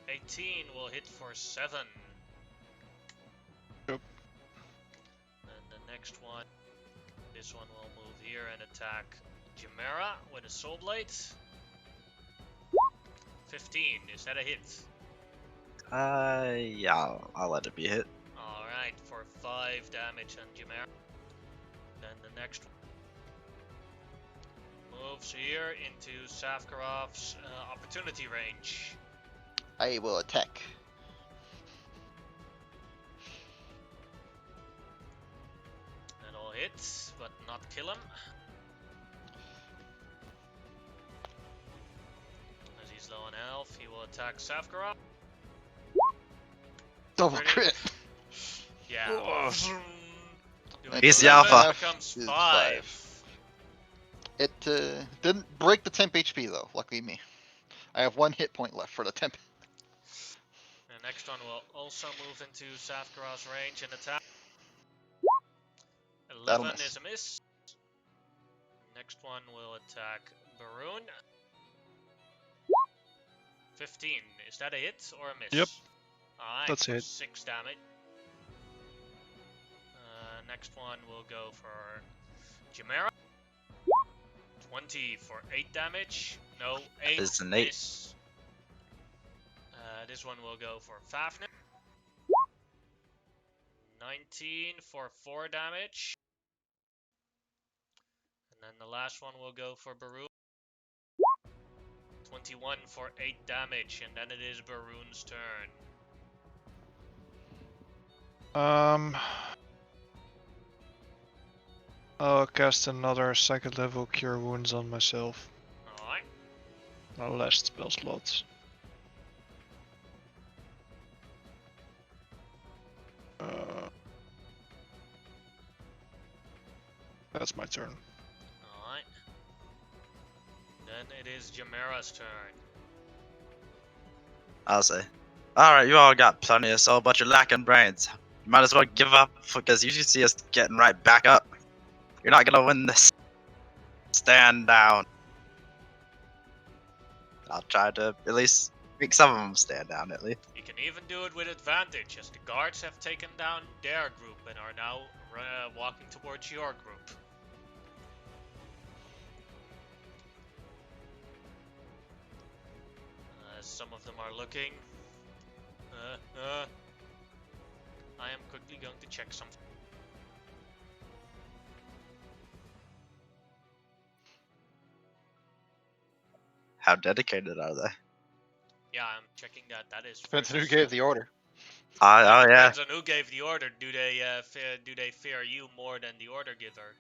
18 will hit for 7. Yep. And the next one, this one will move here and attack Chimera with a Soul Blade. 15, is that a hit? Yeah, I'll let it be hit. Alright, for 5 damage on Chimera. Then the next one moves here into Savkarov's opportunity range. I will attack. That'll hit, but not kill him. As he's low on health, he will attack Savkarov. Double Pretty- crit. Yeah. Oh. Doing He's the 11 alpha. becomes Is 5. It didn't break the temp HP though. Lucky me. I have 1 hit point left for the temp. The next one will also move into Savkarov's range and attack. That'll 11 miss. is a miss. Next one will attack Baroon. 15. Is that a hit or a miss? Yep. Alright, That's for it. 6 damage. Next one will go for Chimera. 20 for 8 damage. No, 8 It's an 8. miss. This one will go for Fafnir. 19 for 4 damage. And then the last one will go for Baroon. 21 for 8 damage, and then it is Baroon's turn. I'll cast another 2nd level Cure Wounds on myself. Alright. My last spell slot. That's my turn. Alright. Then it is Jamera's turn. I'll say. Alright, you all got plenty of soul, but you're lacking brains. You might as well give up, because you should see us getting right back up. You're not gonna win this. Stand down. I'll try to at least make some of them stand down, at least. You can even do it with advantage, as the guards have taken down their group and are now walking towards your group. Some of them are looking. I am quickly going to check something. How dedicated are they? Yeah, I'm checking that. That is. Depends on who versus- gave the order. Oh yeah. Depends on who gave the order. Do they fear you more than the order giver?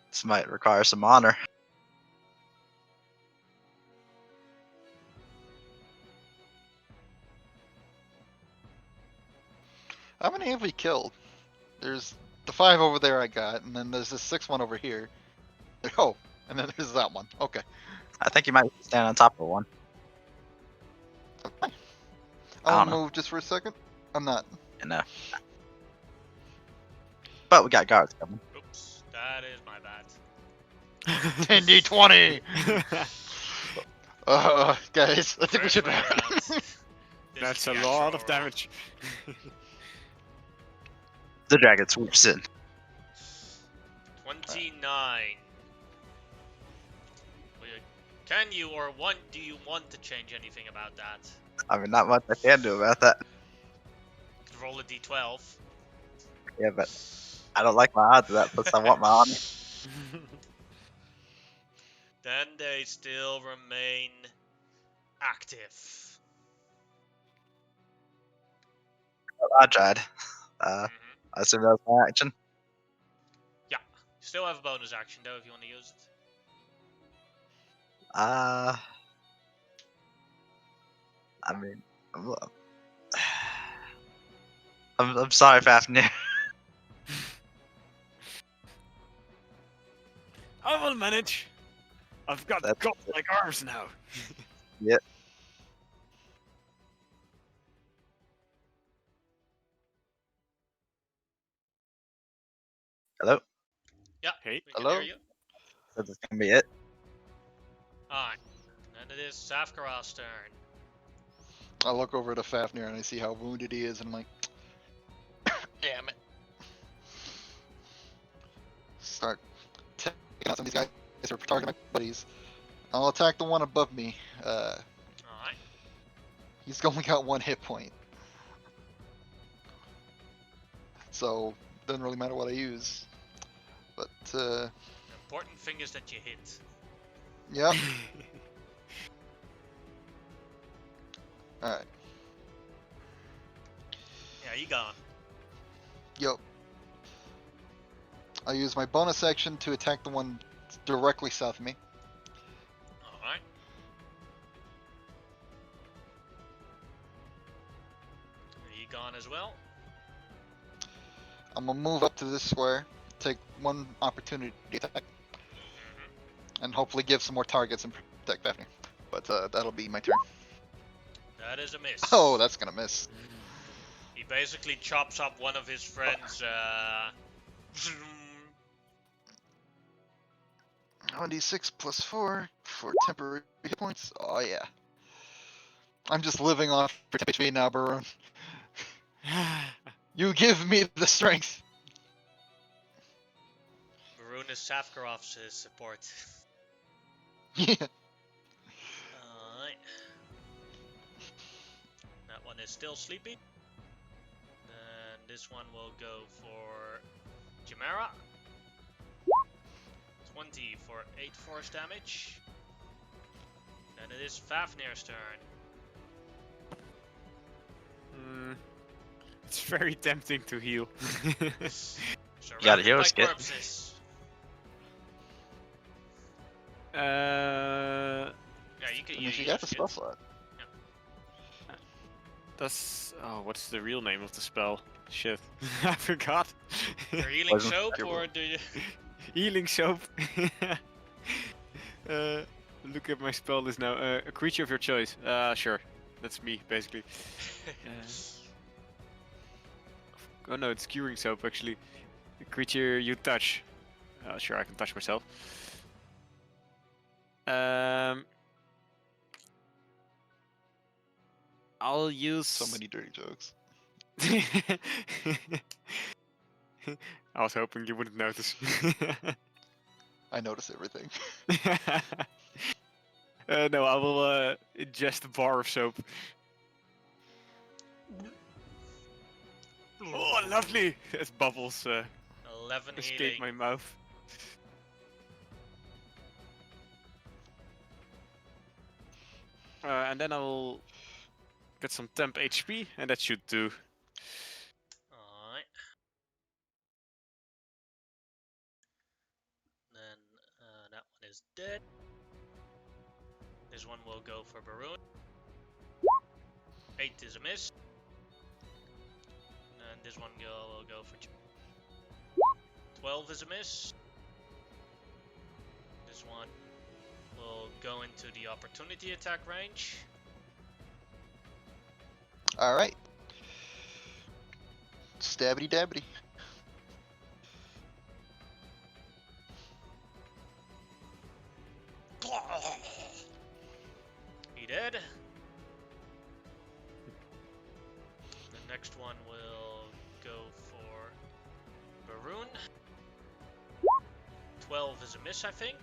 This might require some honor. How many have we killed? There's the 5 over there I got, and then there's this 6th one over here. Oh, and then there's that one. Okay. I think you might stand on top of one. Okay. I I'll don't know. move just for a second. I'm not. You know. But we got guards coming. Oops, that is my bad. 10d20! Guys, I think we should Correct way wrap. around. This That's is a the lot actual of damage. The dragon swoops in. 29. Can you or do you want to change anything about that? I mean, not much I can do about that. You could roll a d12. Yeah, but I don't like my odds of that, plus I want my honor. Then they still remain active. I tried. Mhm. I assume that was my action. You still have a bonus action though if you want to use it. I mean, I'm sorry, Fafnir. I will manage. I've got That's- godlike arms now. Hello? Yeah, Hey. we can Hello? hear you. That's gonna be it. Alright. Then it is Safkarov's turn. I look over to Fafnir and I see how wounded he is, and I'm like, damn it. start taking out some of these guys who are targeting my buddies. I'll attack the one above me. Alright. He's only got 1 hit point. So, doesn't really matter what I use. But, The important thing is that you hit. yep. Alright, Yeah, you gone. yep. I use my bonus action to attack the one directly south of me. Alright. You gone as well. I'm gonna move up to this square, take 1 opportunity attack, and hopefully give some more targets and protect Fafnir. But that'll be my turn. That is a miss. Oh, that's gonna miss. He basically chops up one of his friends. 1d6 plus 4 for temporary hit points. Oh yeah. I'm just living off for HP now, Baron. You give me the strength. Varun is Safkarov's support. Yeah. Alright. That one is still sleepy. Then this one will go for Chimera. 20 for 8 force damage. And it is Fafnir's turn. It's very tempting to heal. Surrounded hero by skit. corpses. uh, Yeah, you can I mean, use you got the spell slot. what's the real name of the spell? Shit, I forgot. Your healing Wasn't soap, sure. or do you? Healing soap. Look at my spell list now. A creature of your choice. Sure, that's me basically. Oh no, it's curing soap actually. A creature you touch. Sure, I can touch myself. I'll use. So many dirty jokes. I was hoping you wouldn't notice. I notice everything. No, I will ingest a bar of soap. Oh, lovely! As bubbles 11 escape healing. my mouth. And then I'll get some temp HP, and that should do. Alright. Then that one is dead. This one will go for Baroon. 8 is a miss. And this one will go for 12 is a miss. This one will go into the opportunity attack range. Alright. Stabbity dabbity. He dead. The next one will go for Baroon. 12 is a miss, I think.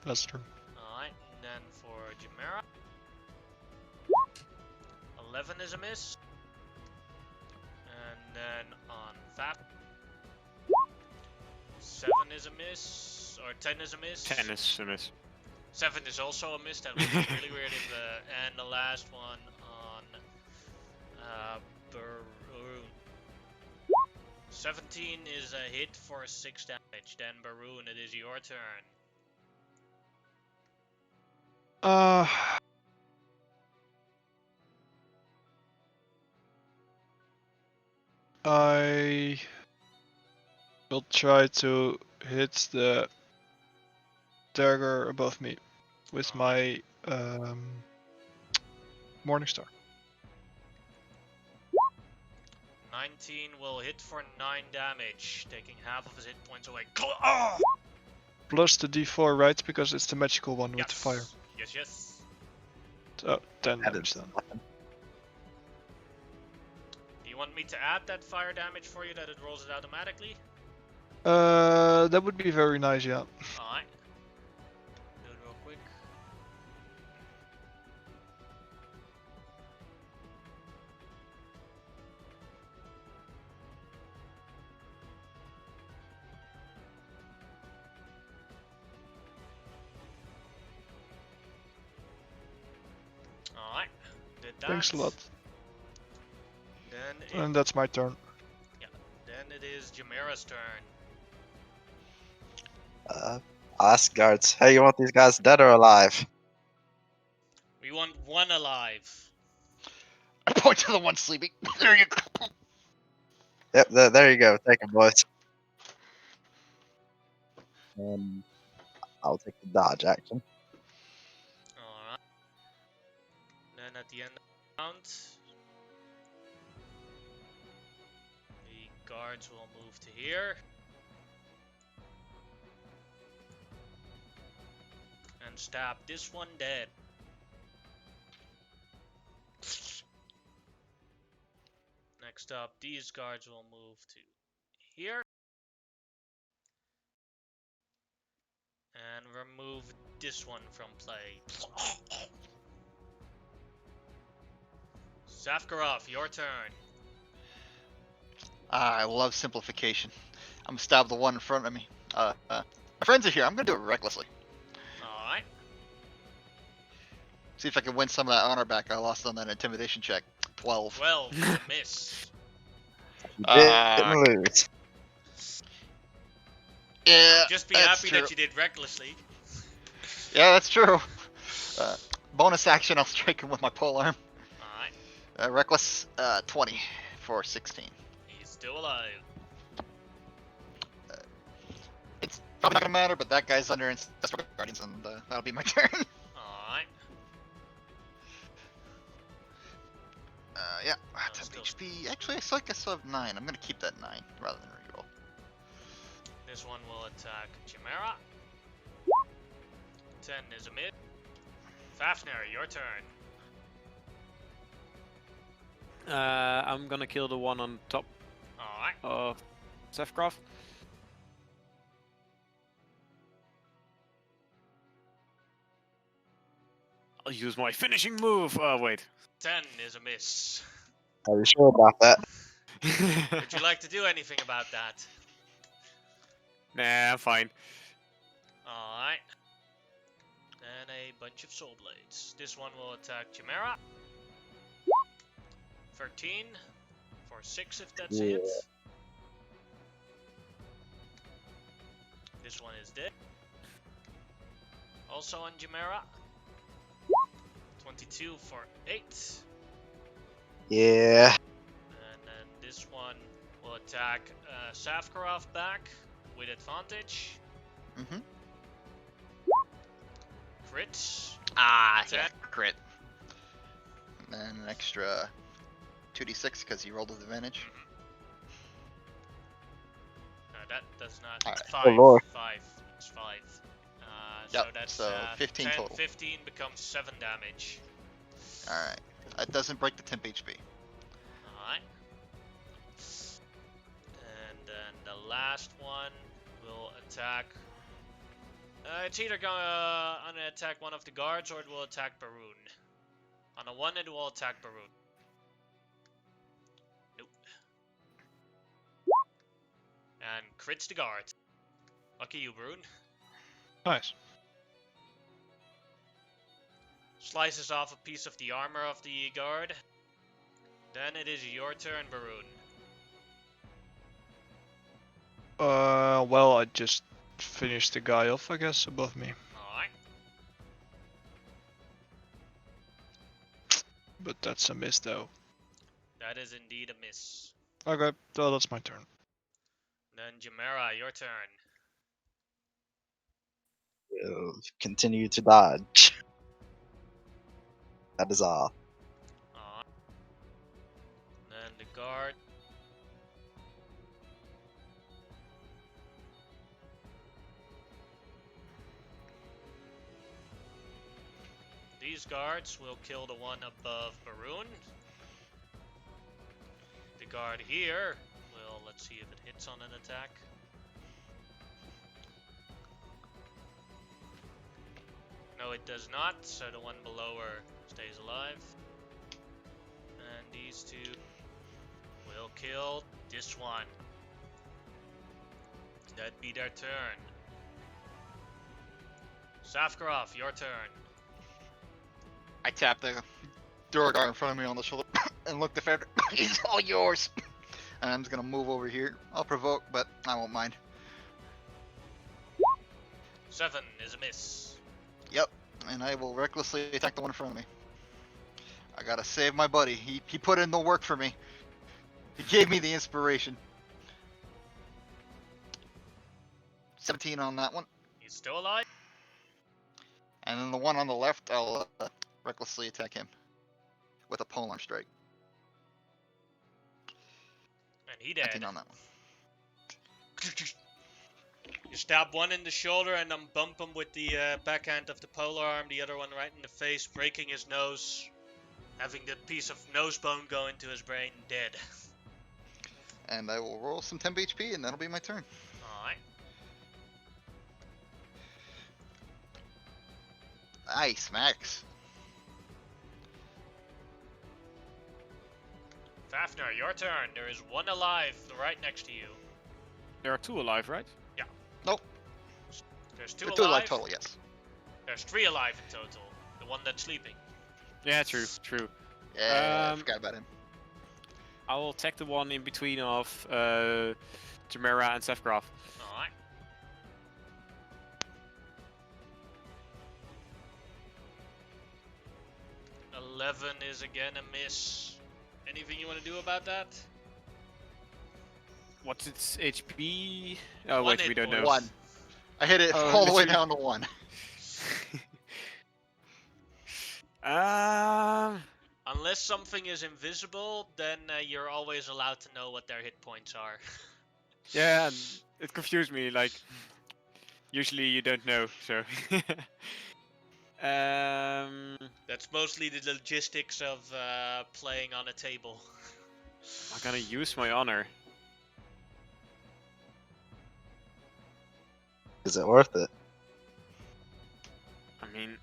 That's true. Alright, and then for Chimera. 11 is a miss. And then on Fat. 7 is a miss. Or 10 is a miss. 10 is a miss. 7 is also a miss. That would be really weird if and the last one on Baroon. 17 is a hit for 6 damage. Then Baroon, it is your turn. I will try to hit the dagger above me with my Morningstar. 19 will hit for 9 damage, taking half of his hit points away. Oh! Plus the d4, right? Because it's the magical one with the fire. Yes, yes. Oh, 10 That damage is then. Do you want me to add that fire damage for you, that it rolls it automatically? That would be very nice, yeah. Alright. Do it real quick. Alright. Did that. Thanks a lot. Then And that's my turn. Then it is Jamera's turn. Ask guards, hey, you want these guys dead or alive? We want one alive. I point to the one sleeping. There you go. Yep, there you go. Take them, boys. I'll take the dodge action. Alright. Then at the end of the round, the guards will move to here. And stab this one dead. Next up, these guards will move to here. And remove this one from play. Safkarov, your turn. I love simplification. I'm gonna stab the one in front of me. My friends are here. I'm gonna do it recklessly. Alright. See if I can win some of that honor back I lost on that intimidation check. 12. 12 is a miss. You Ah, didn't lose. Yeah, Just be that's happy true. that you did recklessly. Yeah, that's true. Bonus action, I'll strike him with my polearm. Alright. Reckless, 20 for 16. He's still alive. It's probably not gonna matter, but that guy's under Ancestral Guardians, and that'll be my turn. Alright. Yeah, still- 10 HP. Actually, I still have 9. I'm gonna keep that 9 rather than reroll. This one will attack Chimera. 10 is a mid. Fafnir, your turn. I'm gonna kill the one on top Alright. of Sefgraf. I'll use my finishing move. Oh wait. 10 is a miss. Are you sure about that? Would you like to do anything about that? Nah, I'm fine. Alright. And a bunch of soul blades. This one will attack Chimera. 13 for 6 if that's a hit. This one is dead. Also on Chimera. 22 for 8. Yeah. And then this one will attack Safkarov back with advantage. Mm-hmm. Crits. Ah, yeah, 10. crit. And then an extra 2d6 because he rolled with advantage. No, that does not. Alright. 5. Oh, Lord. 5. It's 5. So Yep, that's so 15 10, total. 15 becomes 7 damage. Alright. That doesn't break the temp HP. Alright. And then the last one will attack. It's either gonna attack one of the guards or it will attack Baroon. On a 1, it will attack Baroon. Nope. And crits the guard. Lucky you, Baroon. Nice. Slices off a piece of the armor of the guard. Then it is your turn, Baroon. Well, I just finished the guy off, I guess, above me. Alright. But that's a miss, though. That is indeed a miss. Okay, well, that's my turn. Then Jamera, your turn. We'll continue to dodge. That is all. Alright. Then the guard. These guards will kill the one above Baroon. The guard here will, let's see if it hits on an attack. No, it does not, so the one below her stays alive. And these two will kill this one. That'd be their turn. Safkarov, your turn. I tap the Duergar in front of me on the shoulder and look the Fed. He's all yours. And I'm just gonna move over here. I'll provoke, but I won't mind. 7 is a miss. Yep. And I will recklessly attack the one in front of me. I gotta save my buddy. He put in the work for me. He gave me the inspiration. 17 on that one. He's still alive. And then the one on the left, I'll recklessly attack him with a polearm strike. And he dead. 19 on that one. You stab one in the shoulder and then bump him with the backhand of the polar arm, the other one right in the face, breaking his nose, having the piece of nose bone go into his brain, dead. And I will roll some temp HP, and that'll be my turn. Alright. Nice, Max. Fafnir, your turn. There is one alive right next to you. There are 2 alive, right? Nope. There's 2 Two alive. alive total, yes. There's 3 alive in total. The one that's sleeping. Yeah, true, true. Yeah, I forgot about him. I will attack the one in between of Jamera and Sefgraf. Alright. "11 is again a miss. Anything you want to do about that? What's its HP? Oh, One wait, hit we don't know. points. 1. I hit it Oh, all the way literally. down to 1. Unless something is invisible, then you're always allowed to know what their hit points are. Yeah, it confused me. Like, usually you don't know, so. That's mostly the logistics of playing on a table. I'm gonna use my honor. Is it worth it? I mean,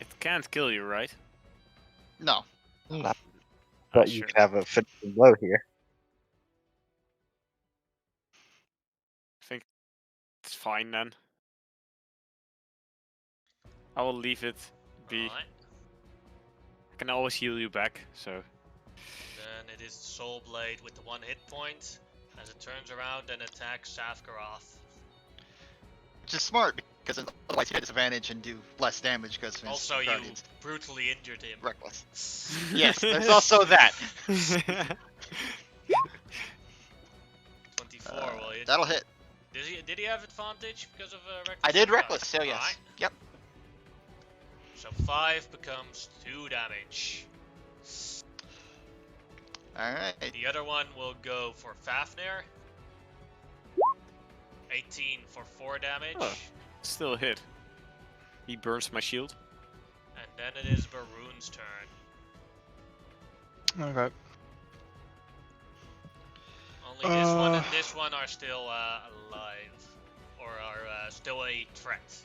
it can't kill you, right? No. No. But you Sure. could have a finishing blow here. I think it's fine then. I will leave it be. Alright. I can always heal you back, so. Then it is Soul Blade with the 1 hit point as it turns around and attacks Safkaroth. Which is smart, because otherwise you get disadvantage and do less damage because of his Also, you guardians. brutally injured him. Reckless. Yes, there's also that. 24 will hit. That'll hit. Did he have advantage because of reckless? I did or not? reckless, so yes. Alright. Yep. So 5 becomes 2 damage. Alright. The other one will go for Fafnir. 18 for 4 damage. Oh. Still a hit. He burns my shield. And then it is Baroon's turn. Okay. Only this one and this one are still alive. Or are still a threat.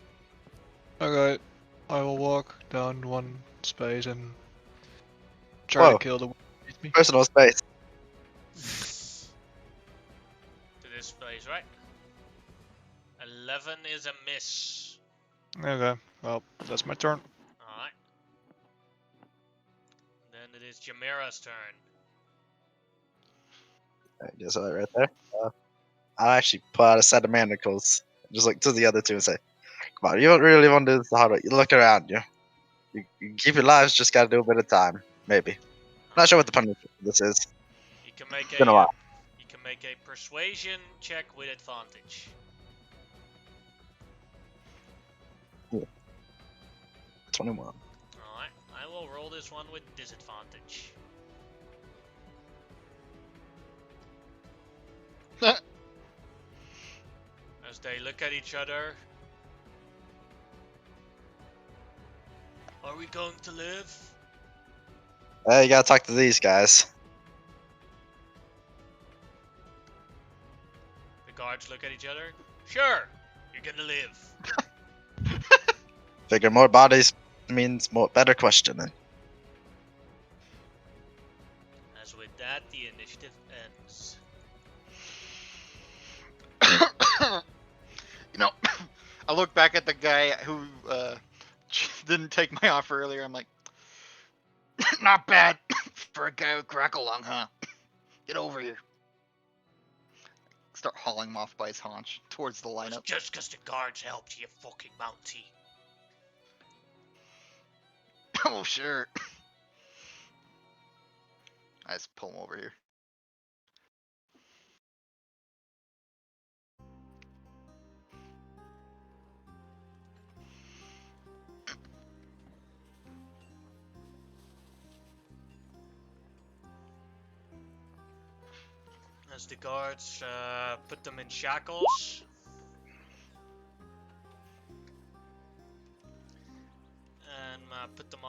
Okay. I will walk down one space and try Whoa. to kill the one beneath me. Personal space. To this place, right? 11 is a miss. Okay. Well, that's my turn. Alright. Then it is Jamera's turn. Alright, just right there. I'll actually pull out a set of manacles. Just look to the other two and say, "Come on, you don't really want to do this the hard way. You look around you. You keep your lives, just gotta do a bit of time. Maybe. Not sure what the punishment for this is. You can make Been a while. you can make a persuasion check with advantage. 21. Alright, I will roll this one with disadvantage. As they look at each other. Are we going to live? Hey, you gotta talk to these guys. The guards look at each other. Sure, you're gonna live. Figure more bodies means more better questioning. As with that, the initiative ends. You know, I look back at the guy who didn't take my offer earlier. I'm like, not bad for a guy with crackle lung, huh? Get over here. Start hauling him off by his haunch towards the It's lineup. just because the guards helped you, fucking Mountie. Oh, sure. I just pull him over here. As the guards put them in shackles. And put them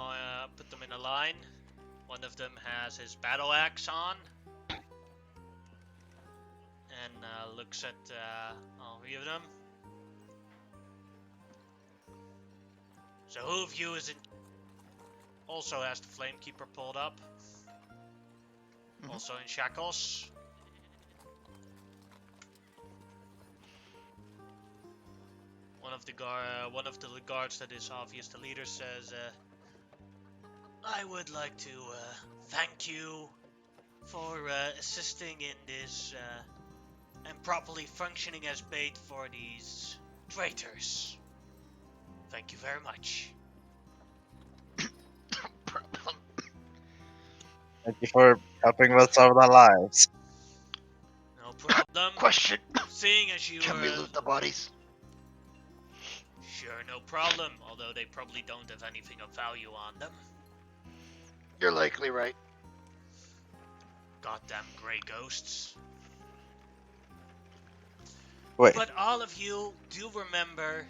in a line. One of them has his battle axe on. And looks at all three of them. So who of you is in... Also has the Flamekeeper pulled up. Mhm. Also in shackles. One of the guards that is obvious the leader says, I would like to thank you for assisting in this and properly functioning as bait for these traitors. Thank you very much. Problem. Thank you for helping us save our lives. No problem. Question. Seeing as you Can we loot the bodies? Sure, no problem. Although they probably don't have anything of value on them. You're likely right. Goddamn grey ghosts. Wait, But all of you do remember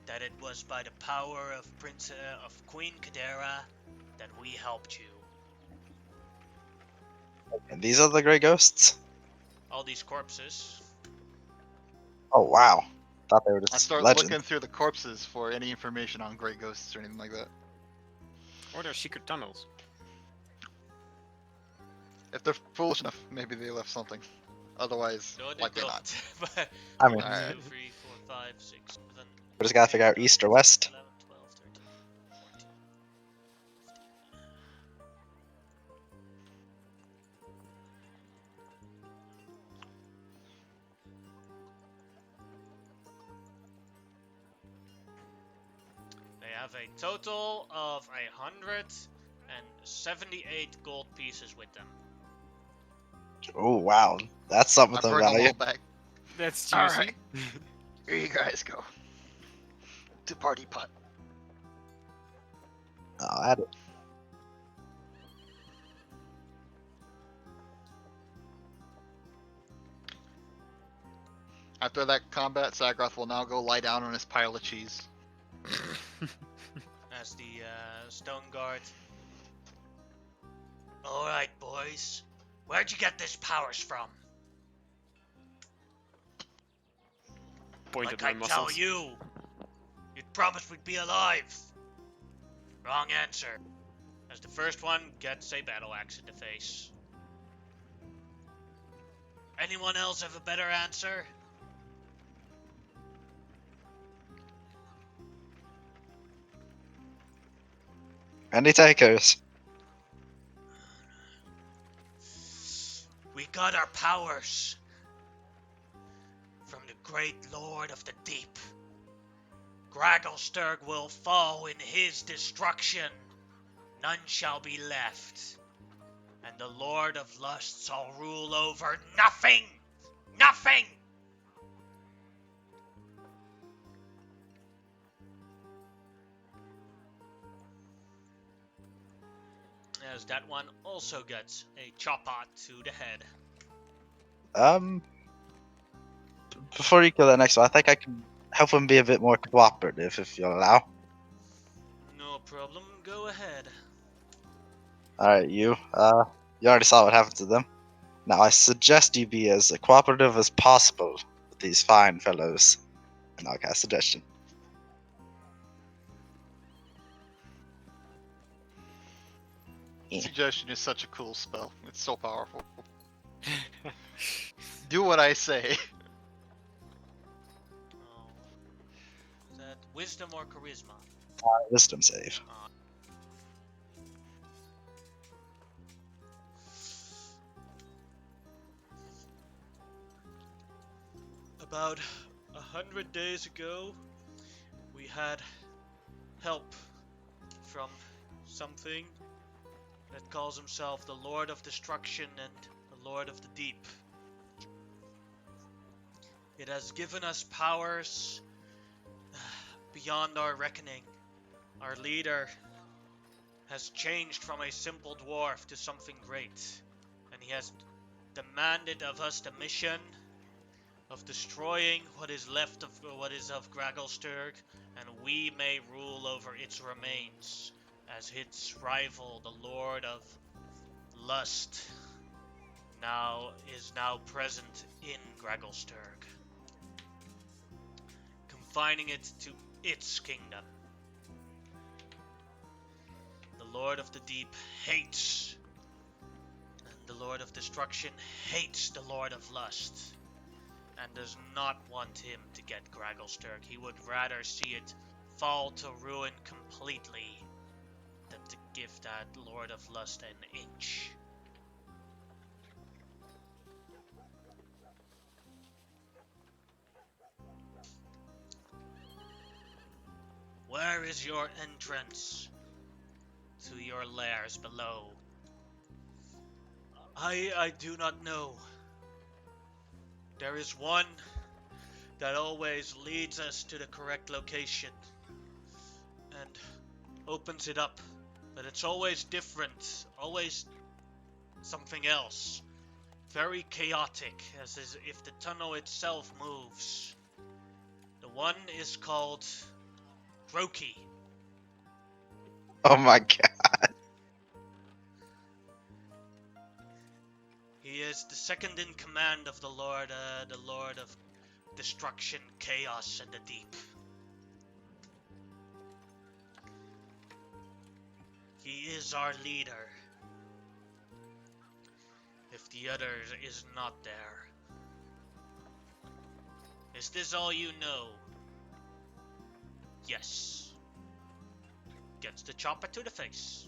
that it was by the power of Queen Kadera that we helped you. and these are the Grey Ghosts? All these corpses. Oh, wow. Thought they were I just start legends. looking through the corpses for any information on great ghosts or anything like that. Or their secret tunnels. If they're foolish enough, maybe they left something. Otherwise, No, they likely don't. not. But I mean, 1, Alright. 2, 3, 4, 5, 6, 7. we just gotta figure out east or west. 11, 12, 13, 14. They have a total of 178 gold pieces with them. Oh, wow. That's something I to bring them value. all back. That's All juicy. right. Here you guys go. To party pot. I'll add it. After that combat, Sagroth will now go lie down on his pile of cheese. As the stone guard. Alright, boys. Where'd you get this powers from? Point Like at my I muscles. tell you, you'd promised we'd be alive. Wrong answer. As the first one gets a battle axe in the face. Anyone else have a better answer? Any takers? We got our powers from the great lord of the deep. Gragglesturg will fall in his destruction. None shall be left. And the Lord of Lusts shall rule over nothing! Nothing! As that one also gets a chop-out to the head. Before you kill that next one, I think I can help him be a bit more cooperative, if you'll allow. No problem, go ahead. Alright, you already saw what happened to them. Now I suggest you be as cooperative as possible with these fine fellows. And I'll cast suggestion. Suggestion is such a cool spell. It's so powerful. Do what I say. Oh. Is that wisdom or charisma? Wisdom save. About 100 days ago, we had help from something that calls himself the Lord of Destruction and the Lord of the Deep. It has given us powers beyond our reckoning. Our leader has changed from a simple dwarf to something great, and he has demanded of us the mission of destroying what is left of what is of Gragglesturg, and we may rule over its remains as its rival, the Lord of Lust, is now present in Gragglesturg, confining it to its kingdom. The Lord of the Deep hates, and the Lord of Destruction hates the Lord of Lust, and does not want him to get Gragglesturg. He would rather see it fall to ruin completely than to give that Lord of Lust an inch. Where is your entrance to your lairs below? I do not know. There is one that always leads us to the correct location and opens it up, but it's always different, always something else. Very chaotic, as if the tunnel itself moves. The one is called Roki. Oh my god. He is the second in command of the Lord of Destruction, Chaos, and the Deep. He is our leader. If the other is not there. Is this all you know? Yes. Gets the chopper to the face.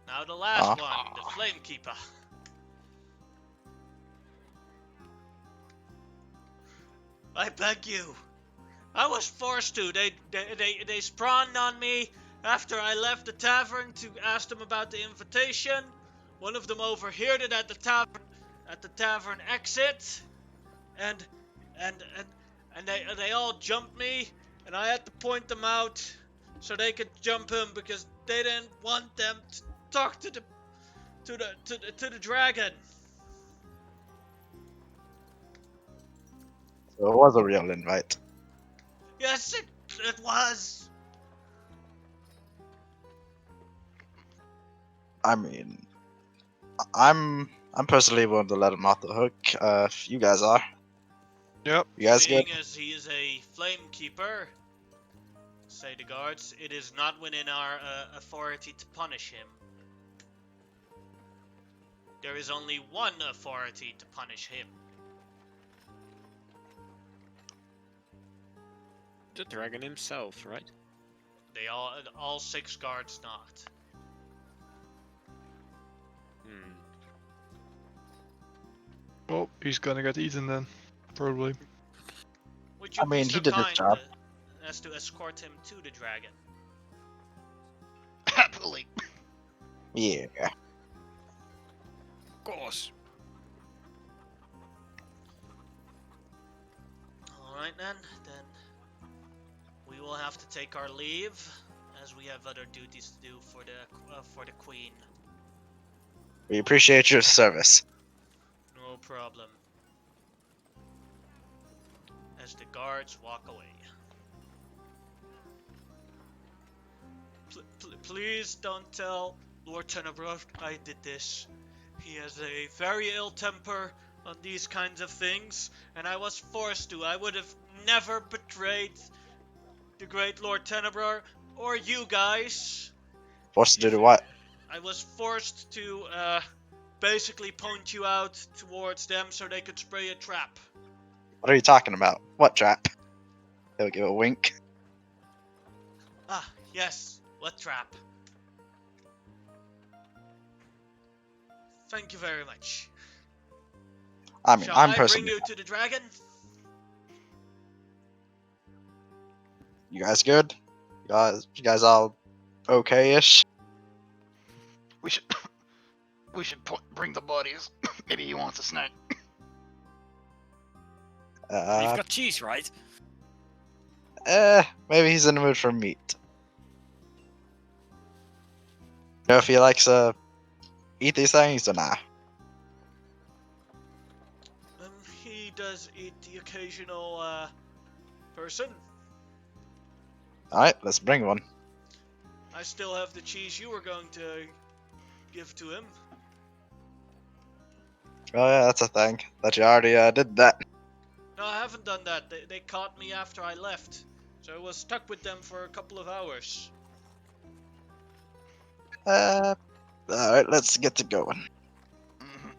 Now the last one, the Flamekeeper. I beg you. I was forced to. They spawned on me after I left the tavern to ask them about the invitation. One of them overheard it at the tavern exit, and they all jumped me, and I had to point them out so they could jump him because they didn't want them to talk to the dragon. So it was a real invite. Yes, it was. I mean, I'm personally willing to let him off the hook. If you guys are. Yep. You guys Seeing good? as he is a Flamekeeper, say the guards, it is not within our authority to punish him. There is only one authority to punish him. The dragon himself, right? They all 6 guards not. Hmm. Well, he's gonna get eaten then, probably. Would you I mean, be so he did his kind job. as to escort him to the dragon? Happily. Yeah. Of course. Alright then we will have to take our leave, as we have other duties to do for the queen. We appreciate your service. No problem. As the guards walk away. Please don't tell Lord Tenebrough I did this. He has a very ill temper on these kinds of things, and I was forced to. I would have never betrayed the great Lord Tenebrough or you guys Forced to do what? I was forced to basically point you out towards them so they could spray a trap. What are you talking about? What trap? He'll give a wink. Ah, yes. What trap? Thank you very much. I mean, Shall I'm I bring personally. you to the dragon? You guys good? You guys all okay-ish? We should bring the bodies. Maybe he wants a snack. You've Uh, got cheese, right? maybe he's in the mood for meat. You know if he likes eat these things or nah? He does eat the occasional person. All right, let's bring one. I still have the cheese you were going to give to him. Oh yeah, that's a thing. That you already did that. No, I haven't done that. They caught me after I left. So I was stuck with them for a couple of hours. All right, let's get to going. Mhm.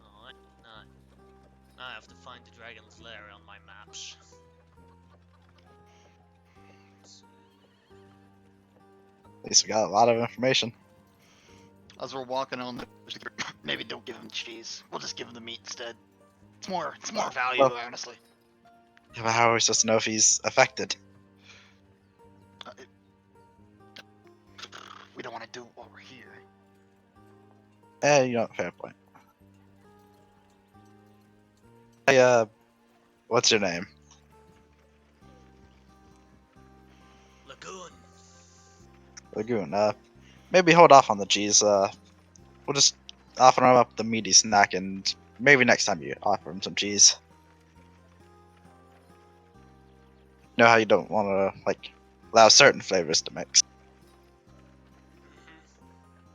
Alright, now I have to find the dragon's lair on my maps. At least we got a lot of information. As we're walking on the, maybe don't give him cheese. We'll just give him the meat instead. It's more value, Well- honestly. How are we supposed to know if he's affected? We don't want to do it while we're here. You know, fair point. Hey, what's your name? Lagoon. Lagoon. Maybe hold off on the cheese. We'll just offer him up the meaty snack, and maybe next time you offer him some cheese. You know how you don't want to like allow certain flavors to mix.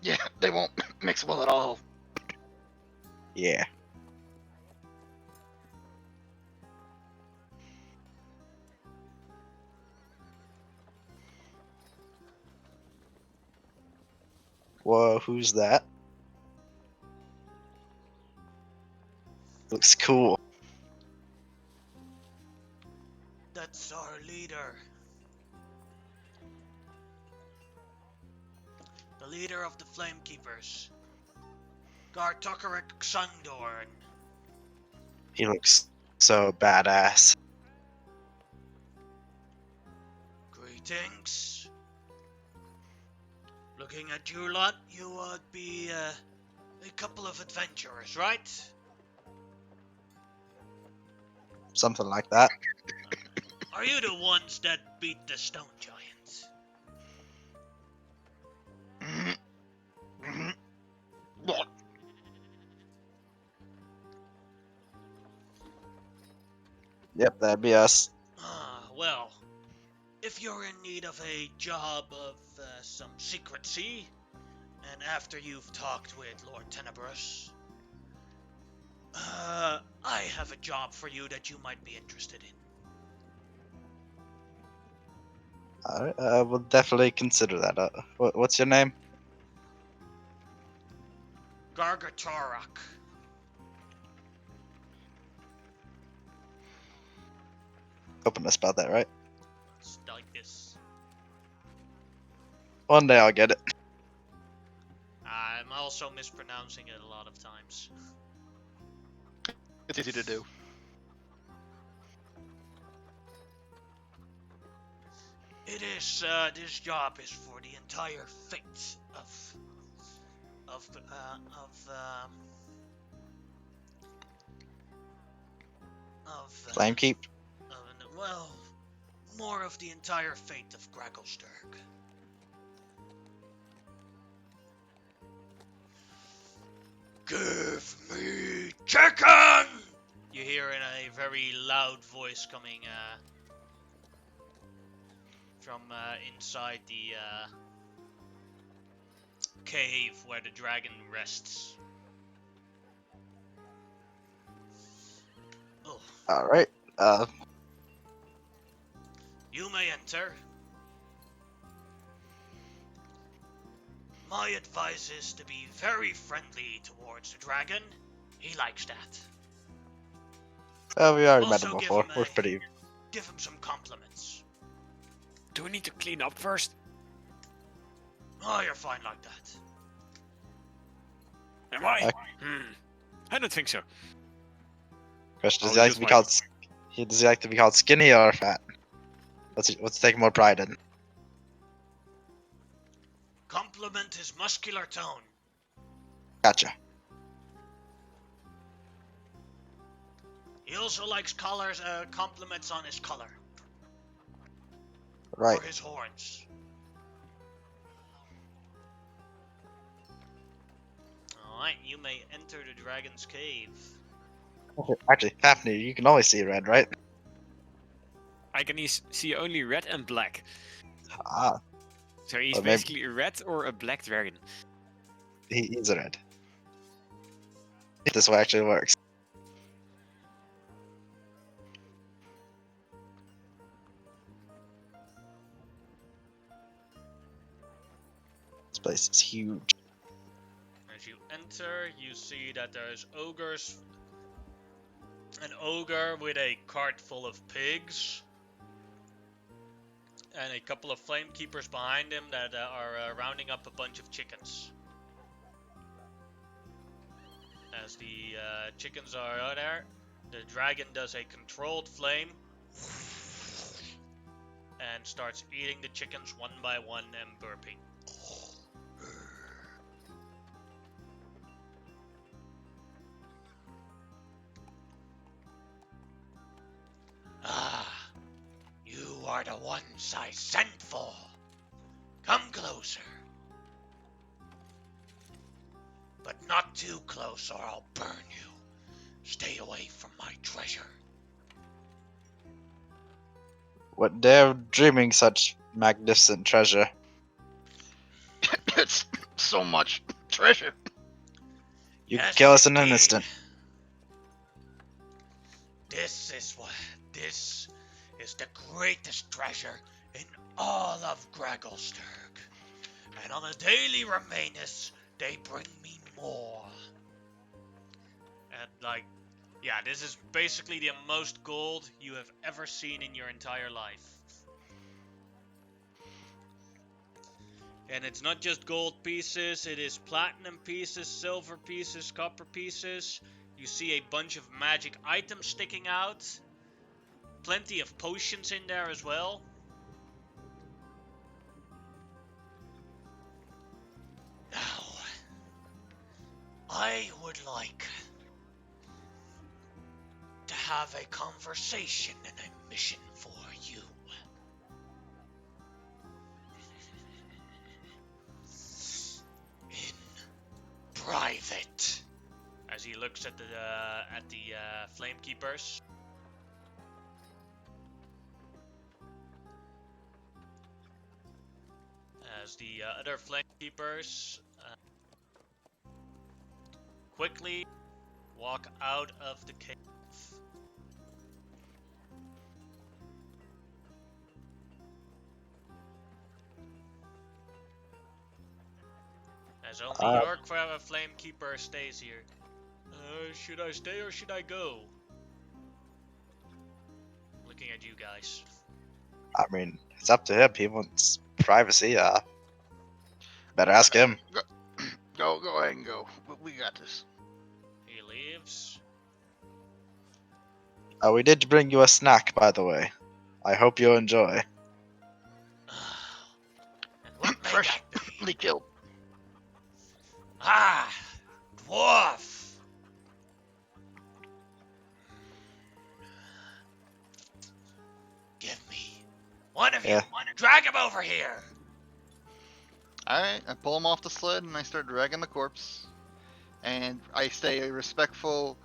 Yeah, they won't mix well at all. Yeah. Whoa, who's that? Looks cool. That's our leader. The leader of the Flamekeepers. Gartokarik Sundorn. He looks so badass. Greetings. Looking at you lot, you would be a couple of adventurers, right? Something like that. Are you the ones that beat the stone giants? Mhm. Mhm. Look, Yep, that'd be us. Ah, well, if you're in need of a job of some secrecy, and after you've talked with Lord Tenebrous, I have a job for you that you might be interested in. Alright, we'll definitely consider that. What's your name? Gargatorak. Hoping I spelled that right. It's like this. One day I'll get it. I'm also mispronouncing it a lot of times. it's easy to do. It is, this job is for the entire fate of Flamekeep. well, more of the entire fate of Gragglesturg. Give me chicken! You hear in a very loud voice coming from inside the cave where the dragon rests. Oh, Alright. You may enter. My advice is to be very friendly towards the dragon. He likes that. Well, we already met Also him give before. him We're pretty. give him some compliments. Do we need to clean up first? Oh, you're fine like that. Am I? Uh, I don't think so. Question: Does I'll he like use to be my- called? Does he like to be called skinny or fat? What's he taking more pride in? Compliment his muscular tone. Gotcha. He also likes compliments on his color. Right. Or his horns. Alright, you may enter the dragon's cave. Actually, Fafnir, you can always see red, right? I can see only red and black. Ah, So he's Or maybe- basically a red or a black dragon. he's a red. This way actually works. This place is huge. As you enter, you see that there's ogres. An ogre with a cart full of pigs. And a couple of flame keepers behind him that are rounding up a bunch of chickens. As the chickens are out there, the dragon does a controlled flame and starts eating the chickens one by one and burping. Ah, you are the ones I sent for. Come closer. But not too close or I'll burn you. Stay away from my treasure. What dare dreaming such magnificent treasure? It's so much treasure. You Yes, can kill us in an indeed. instant. This is the greatest treasure in all of Gragglesturg. And on a daily remainus, they bring me more. And yeah, this is basically the most gold you have ever seen in your entire life. And it's not just gold pieces, it is platinum pieces, silver pieces, copper pieces. You see a bunch of magic items sticking out. Plenty of potions in there as well. Now, I would like to have a conversation and a mission for you. In private. As he looks at the flame keepers. As the other flame keepers quickly walk out of the cave. As only your flame keeper stays here. Should I stay or should I go? Looking at you guys. I mean, it's up to him. He wants privacy. Better ask him. Go ahead and go. We got this. He leaves. We did bring you a snack, by the way. I hope you enjoy. And what may that be? Freshly killed. Ah, dwarf. Give me one of you. Yeah. Drag him over here. Alright, I pull him off the sled and I start dragging the corpse. And I stay a respectful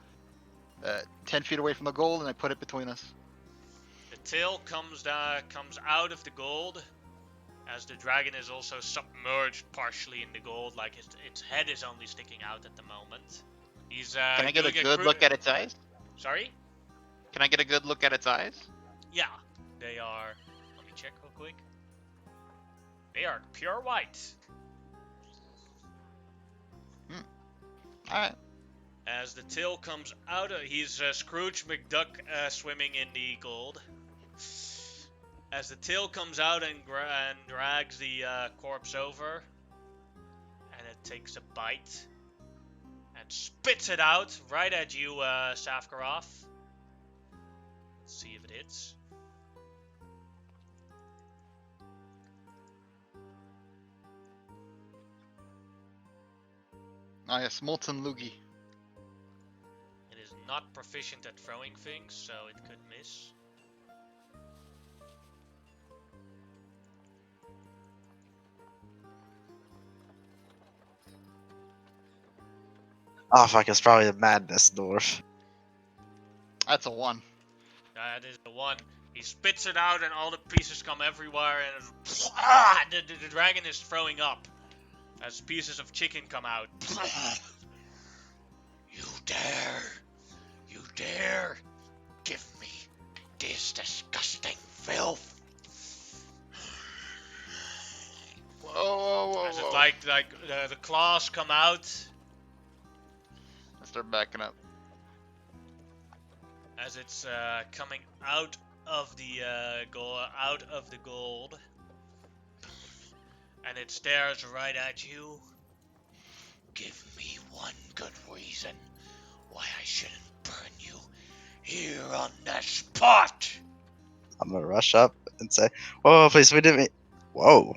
10 feet away from the gold and I put it between us. The tail comes out of the gold, as the dragon is also submerged partially in the gold, like its head is only sticking out at the moment. He's Can I get a doing good look at its eyes? Sorry? Can I get a good look at its eyes? Yeah, they are on check real quick. They are pure white. Alright. As the tail comes out of... He's Scrooge McDuck swimming in the gold. As the tail comes out and drags the corpse over, and it takes a bite, and spits it out right at you, Safkarov. Let's see if it hits. Ah, yes, Molten Loogie. It is not proficient at throwing things, so it could miss. Oh fuck, it's probably a madness dwarf. That's a 1. That is the one. He spits it out and all the pieces come everywhere and the dragon is throwing up as pieces of chicken come out. You dare give me this disgusting filth. Whoa. As it the claws come out. I start backing up. As it's coming out of the gold, and it stares right at you. Give me one good reason why I shouldn't burn you here on the spot. I'm gonna rush up and say, "Whoa, please, we didn't." Whoa,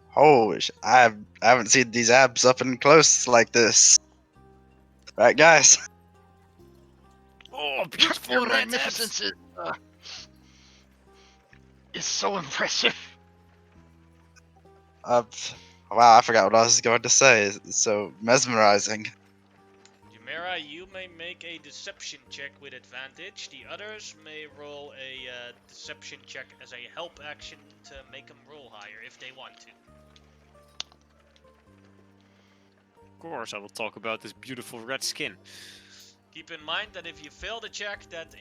holy! I haven't seen these abs up and close like this. Right, guys? Oh, beautiful Your red magnificence is so impressive. Wow, I forgot what I was going to say. It's so mesmerizing. Jumera, you may make a deception check with advantage. The others may roll a deception check as a help action to make them roll higher if they want to. Of course, I will talk about this beautiful red skin. Keep in mind that if you fail the check, that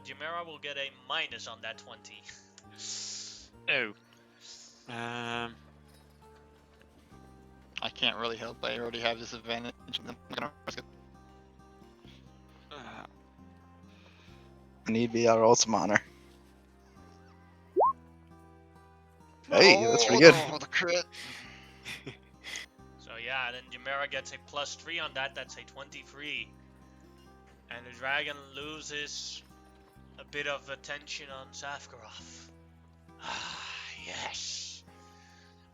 Jumera will get a minus on that 20. Oh. I can't really help. I already have this advantage. I'm gonna risk it. Need be our ultimate honor. Hey, that's pretty good. Oh, the crit. So yeah, then Jumera gets a +3 on that. That's a 23. And the dragon loses a bit of attention on Safkarov. Ah, yes.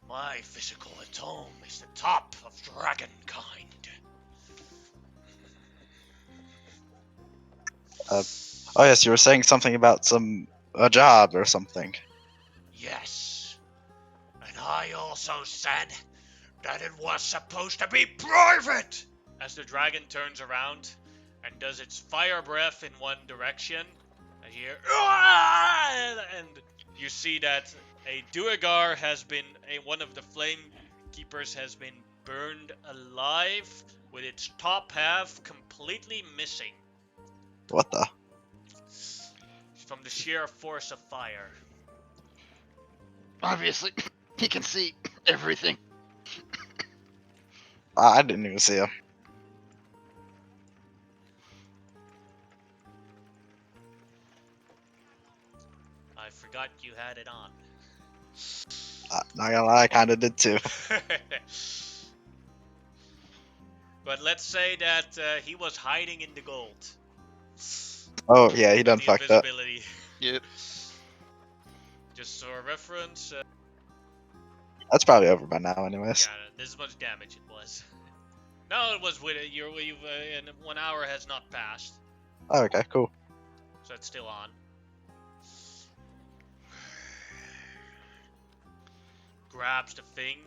My physical atome is the top of dragonkind. Oh yes, you were saying something about a job or something. Yes. And I also said that it was supposed to be private! As the dragon turns around and does its fire breath in one direction, and you hear, "Ah!" and you see that a Duergar has been, one of the flame keepers has been burned alive with its top half completely missing What the? from the sheer force of fire. Obviously, he can see everything. I didn't even see him. I forgot you had it on. Not gonna lie, I kind of did too. But let's say that he was hiding in the gold. Oh yeah, he done The fucked up. invisibility. Yep. Just for reference, That's probably over by now, anyways. yeah, this much damage it was. No, it was with and 1 hour has not passed, Oh, okay, cool. so it's still on. Grabs the thing,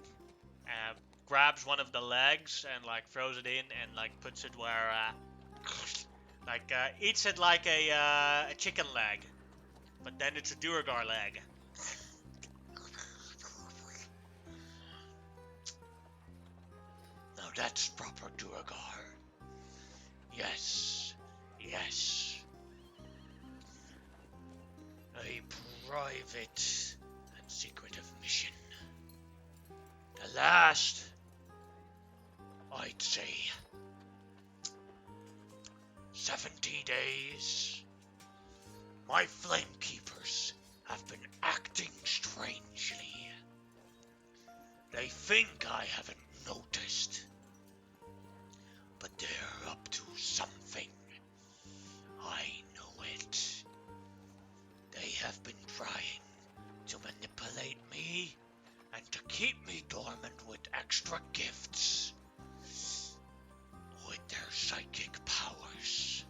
grabs one of the legs and like throws it in and like puts it where, eats it like a chicken leg, but then it's a Duergar leg. Now that's proper Duergar. Yes, yes. A private secretive mission. The last, I'd say, 70 days, my flame keepers have been acting strangely. They think I haven't noticed, but they're up to something. I know it. They have been trying to manipulate me and to keep me dormant with extra gifts. With their psychic powers.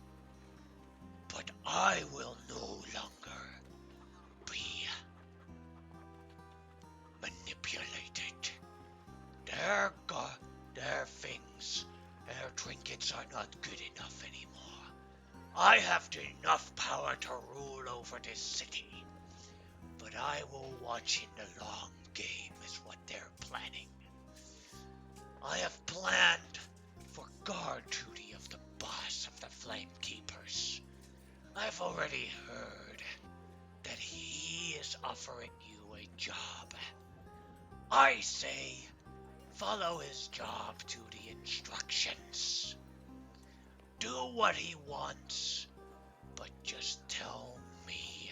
But I will no longer be manipulated. Their things, their trinkets are not good enough anymore. I have enough power to rule over this city. But I will watch in the long game is what they're planning. I have planned for guard duty of the boss of the Flame Keepers. I've already heard that he is offering you a job. I say, follow his job duty instructions. Do what he wants, but just tell me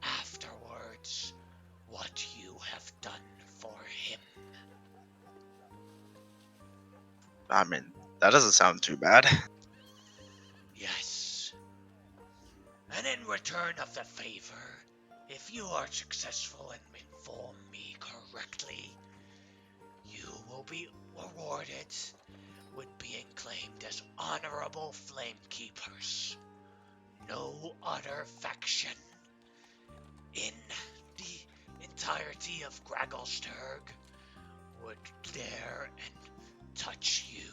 afterwards what you have done for him. I mean, that doesn't sound too bad. Yes. And in return of the favor, if you are successful and inform me correctly, you will be rewarded with being claimed as honorable flame keepers. No other faction in the entirety of Gragglesturg would dare and touch you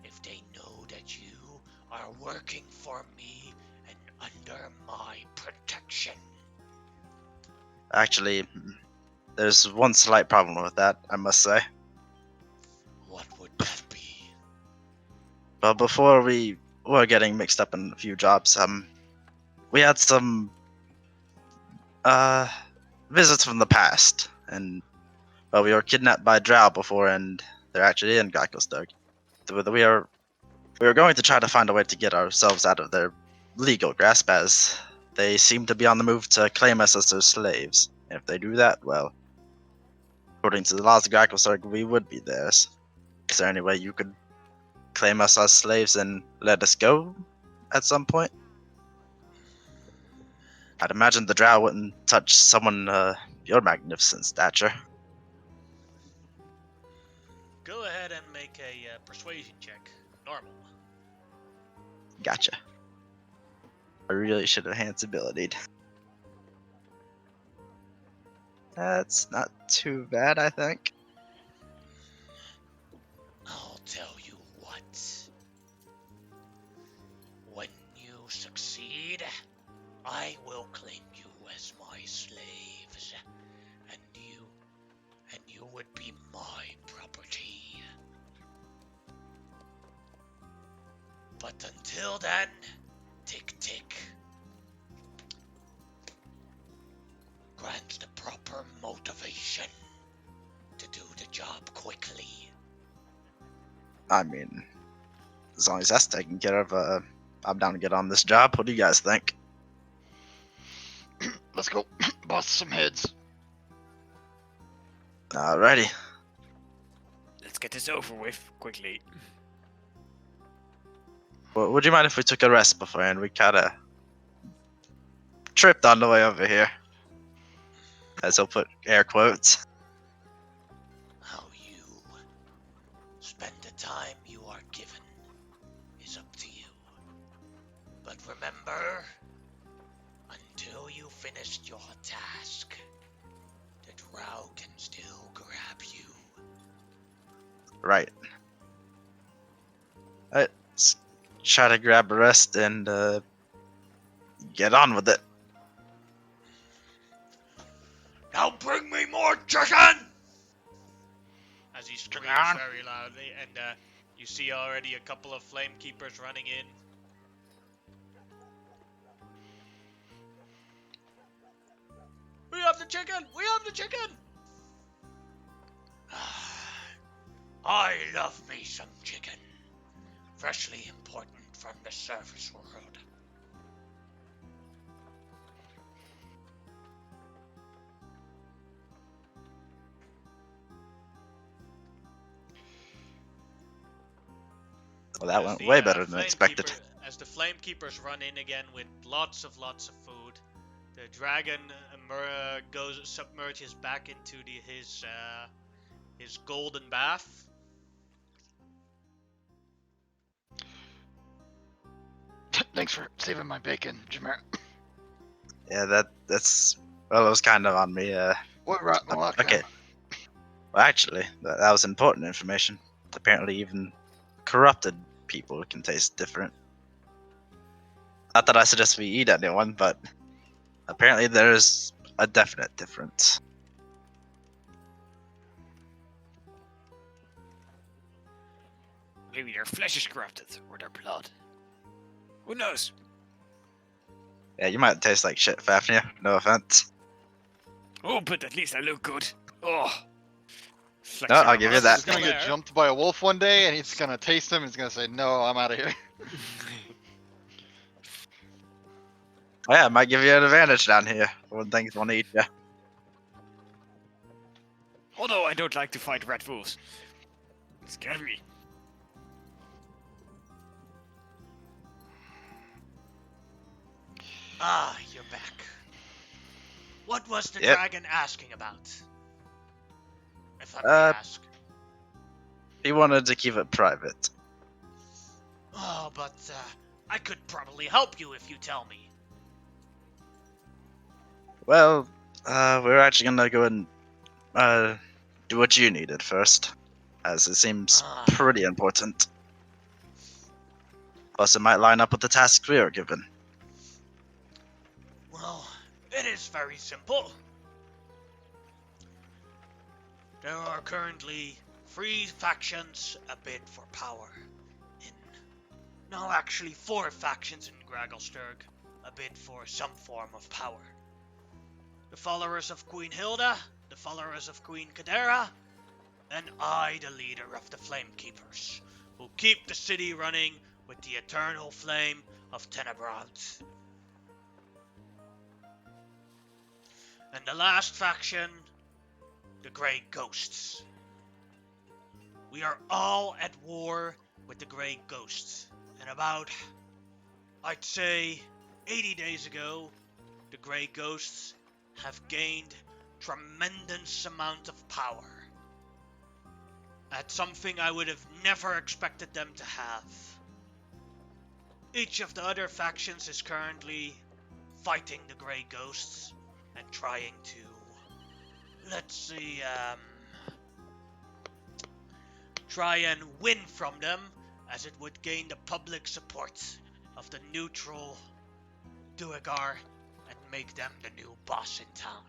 if they know that you are working for me and under my protection. Actually, there's one slight problem with that, I must say. What would that be? But before we were getting mixed up in a few jobs, we had some visits from the past, and well, we were kidnapped by Drow before, and they're actually in Geikelsdorg. We were going to try to find a way to get ourselves out of their legal grasp, as they seem to be on the move to claim us as their slaves. And if they do that, well, according to the laws of Geikelsdorg, we would be theirs. Is there any way you could claim us as slaves and let us go at some point? I'd imagine the Drow wouldn't touch someone your magnificent stature. Go ahead and make a persuasion check. Normal. Gotcha. I really should have enhanced ability. That's not too bad, I think. I'll tell you what. When you succeed, I will claim you as my slaves, and you would be my property. But until then, tick tick. Grant the proper motivation to do the job quickly. I mean, as long as that's taken care of, I'm down to get on this job. What do you guys think? Let's go bust some heads. Alrighty. Let's get this over with quickly. Well, would you mind if we took a rest beforehand? We kinda tripped on the way over here. As he'll put air quotes. How you spend the time you are given is up to you. But remember, until you finished your task, the drow can still grab you. Right. Let's try to grab a rest and get on with it. Now bring me more chicken! As he screams Chicken. very loudly, and you see already a couple of flame keepers running in. We have the chicken! We have the chicken! I love me some chicken. Freshly imported from the surface world. Well, that As went the, way better than flame expected. As the flame keepers run in again with lots of food, the dragon submerges back into his golden bath. Thanks for saving my bacon, Jameer. Yeah, that's well, it was kind of on me. What rotten luck, Okay. then. Well, actually, that was important information. Apparently, even corrupted people can taste different. Not that I suggest we eat anyone, but apparently there is a definite difference. Maybe their flesh is corrupted, or their blood. Who knows? Yeah, you might taste like shit, Fafnir. No offense. Oh, but at least I look good. Oh. No, I'll give you He's that. He's gonna Still get there. jumped by a wolf one day, and he's gonna taste him. He's gonna say, "No, I'm out of here." Oh, yeah, I might give you an advantage down here when things want to eat you. Although I don't like to fight red wolves. Scare me. Ah, you're back. What was the Yep. dragon asking about? If I may Uh, ask. He wanted to keep it private. Oh, but I could probably help you if you tell me. Well, we're actually gonna go and do what you needed first, as it seems Ah. pretty important. Plus, it might line up with the tasks we are given. Well, it is very simple. There are currently 3 factions a bid for power actually 4 factions in Gragglesturg a bid for some form of power. The followers of Queen Hilda, the followers of Queen Kadera, and I, the leader of the Flamekeepers, will keep the city running with the eternal flame of Tenebrant. And the last faction, the Grey Ghosts. We are all at war with the Grey Ghosts, and about, I'd say, 80 days ago, the Grey Ghosts have gained tremendous amount of power. At something I would have never expected them to have. Each of the other factions is currently fighting the Grey Ghosts and trying to, let's see, try and win from them, as it would gain the public support of the neutral Duergar and make them the new boss in town.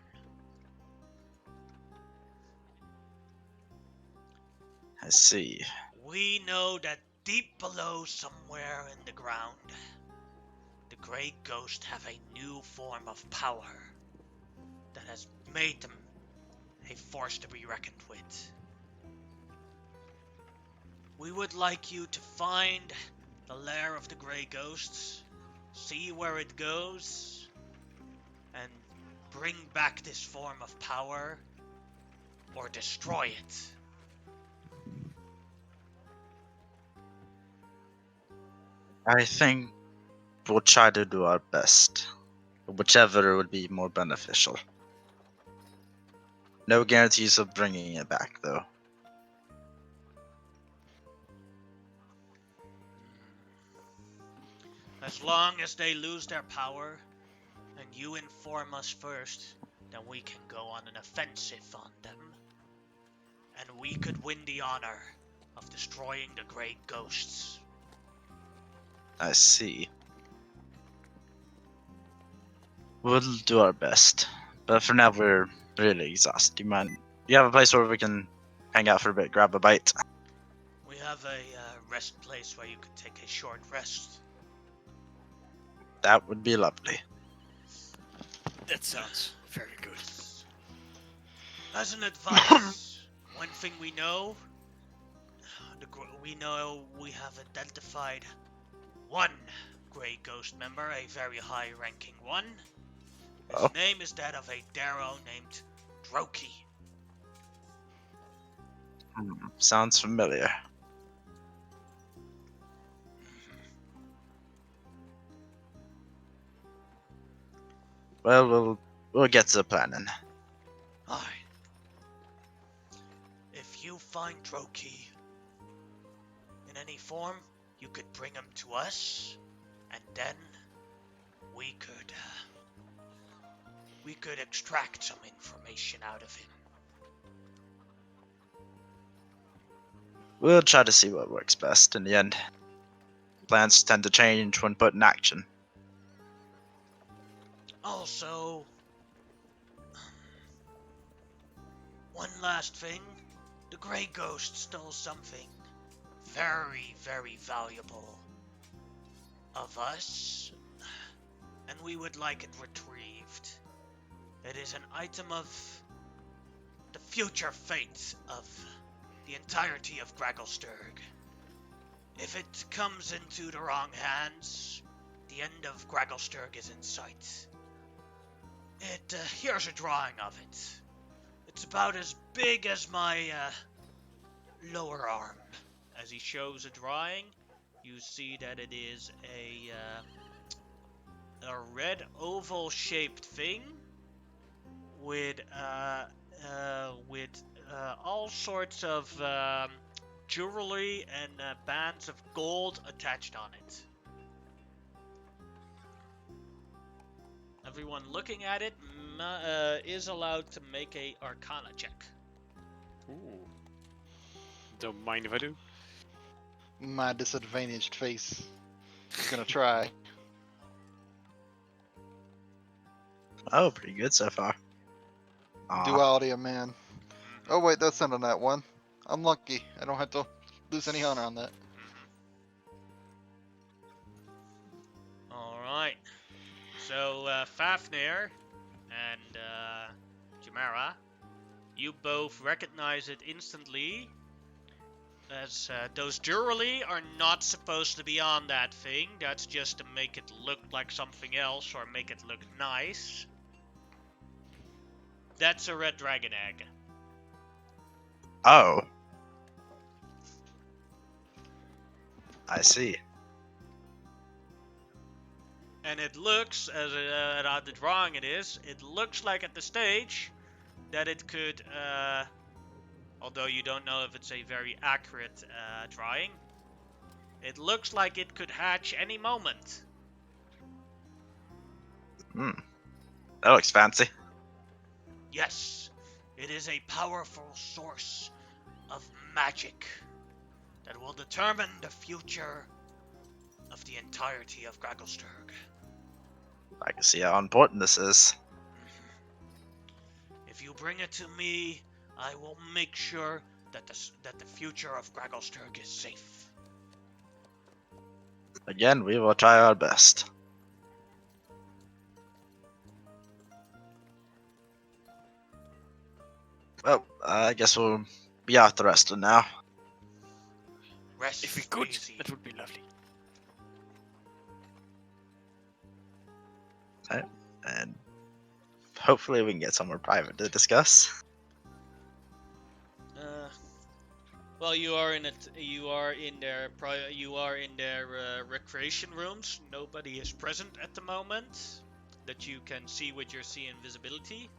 I see. We know that deep below, somewhere in the ground, the Grey Ghosts have a new form of power that has made them a force to be reckoned with. We would like you to find the lair of the Grey Ghosts, see where it goes, and bring back this form of power, or destroy it. I think we'll try to do our best, whichever would be more beneficial. No guarantees of bringing it back, though. As long as they lose their power, and you inform us first, then we can go on an offensive on them, and we could win the honor of destroying the Grey Ghosts. I see. We'll do our best, but for now we're really exhausted. Do you have a place where we can hang out for a bit, grab a bite? We have a rest place where you could take a short rest. That would be lovely. That sounds Very good. As an advice, one thing we know, we have identified one Grey Ghost member, a very high-ranking one. His Oh. name is that of a Darrow named Droki. Sounds familiar. Well, we'll get to the planning. Alright. If you find Droki in any form, you could bring him to us, and then we could extract some information out of him. We'll try to see what works best in the end. Plans tend to change when put in action. Also, one last thing. The Grey Ghost stole something very, very valuable of us, and we would like it retrieved. It is an item of the future fate of the entirety of Gragglesturg. If it comes into the wrong hands, the end of Gragglesturg is in sight. Here's a drawing of it. It's about as big as my lower arm. As he shows a drawing, you see that it is a red oval shaped thing with all sorts of jewelry and bands of gold attached on it. Everyone looking at it is allowed to make a Arcana check. Ooh. Don't mind if I do. My disadvantaged face. I'm gonna try. Oh, pretty good so far. Aw. Duality of man. Oh wait, that's not on that one. I'm lucky. I don't have to lose any honor on that. Alright. So, Fafnir and Jamara, you both recognize it instantly, as those jewelry are not supposed to be on that thing. That's just to make it look like something else or make it look nice. That's a red dragon egg. Oh. I see. And it looks, as the drawing it looks like at the stage that it could, although you don't know if it's a very accurate drawing, it looks like it could hatch any moment. That looks fancy. Yes, it is a powerful source of magic that will determine the future of the entirety of Gragglesturg. I can see how important this is. If you bring it to me, I will make sure that the future of Gragglesturg is safe. Again, we will try our best. Well, I guess we'll be out the rest of now. Rest If we could, easy. that would be lovely. And hopefully we can get somewhere private to discuss. Well, you are in it. You are in their. You are in their recreation rooms. Nobody is present at the moment that you can see with your sea invisibility.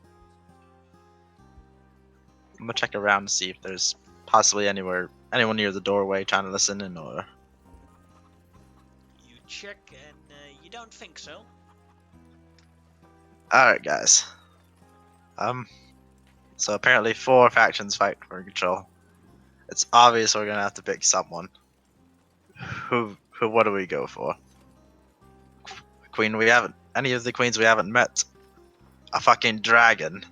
I'm gonna check around to see if there's possibly anyone near the doorway trying to listen in, or You check and you don't think so. Alright, guys. So apparently 4 factions fight for control. It's obvious we're gonna have to pick someone. What do we go for? Any of the queens we haven't met? A fucking dragon?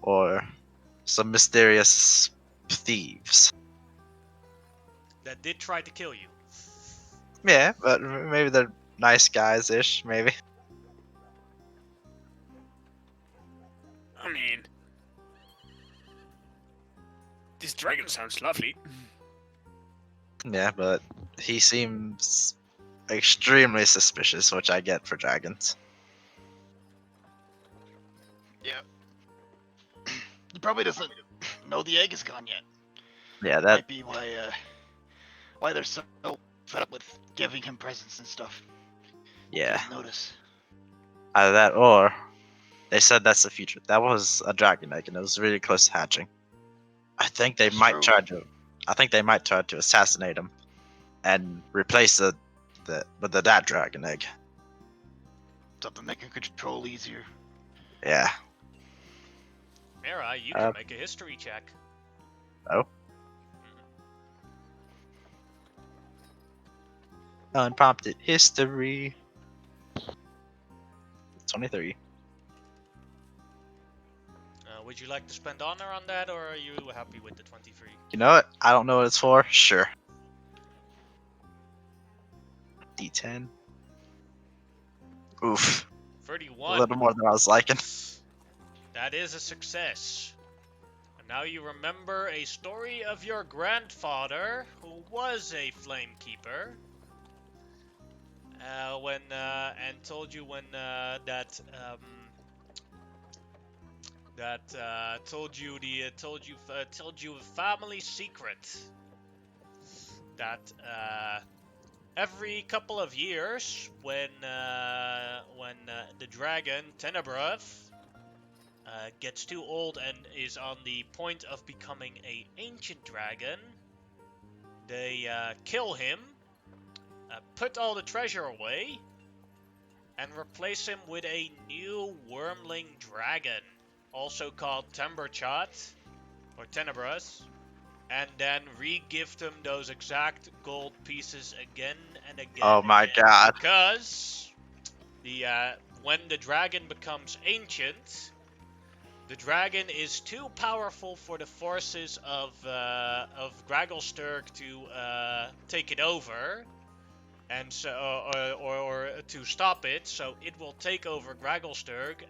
Or some mysterious thieves? That did try to kill you. Yeah, but maybe they're nice guys-ish, maybe. I mean, this dragon sounds lovely. Yeah, but he seems extremely suspicious, which I get for dragons. Yeah. He probably doesn't know the egg is gone yet. Yeah, that Might be why they're so fed up with giving him presents and stuff. He yeah. doesn't notice. Either that or they said that's the future. That was a dragon egg and it was really close to hatching. I think they That's might true. try to assassinate him and replace with that dragon egg. Something they can control easier. Yeah. Mira, you can make a history check. Oh. Unprompted history. 23. Would you like to spend honor on that, or are you happy with the 23? You know what? I don't know what it's for. Sure. D10. Oof. 31. A little more than I was liking. That is a success. And now you remember a story of your grandfather, who was a flamekeeper, and told you when told you a family secret that every couple of years, when the dragon Tenebrae gets too old and is on the point of becoming an ancient dragon, they kill him, put all the treasure away, and replace him with a new wormling dragon, also called Temberchat, or Tenebras, and then re-gift him those exact gold pieces again and again. Oh my god. Because when the dragon becomes ancient, the dragon is too powerful for the forces of Gragglesturg to take it over, and so or to stop it. So it will take over Gragglesturg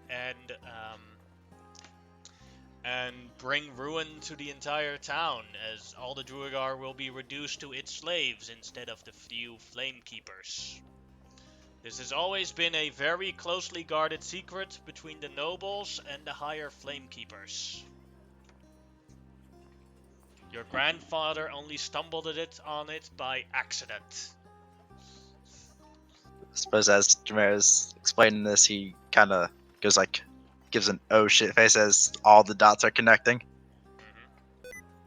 and bring ruin to the entire town, as all the Druigar will be reduced to its slaves instead of the few Flamekeepers. This has always been a very closely guarded secret between the nobles and the higher Flamekeepers. Your grandfather only stumbled on it by accident. I suppose as Jamera's explaining this, he kind of goes like, gives an oh shit face as all the dots are connecting.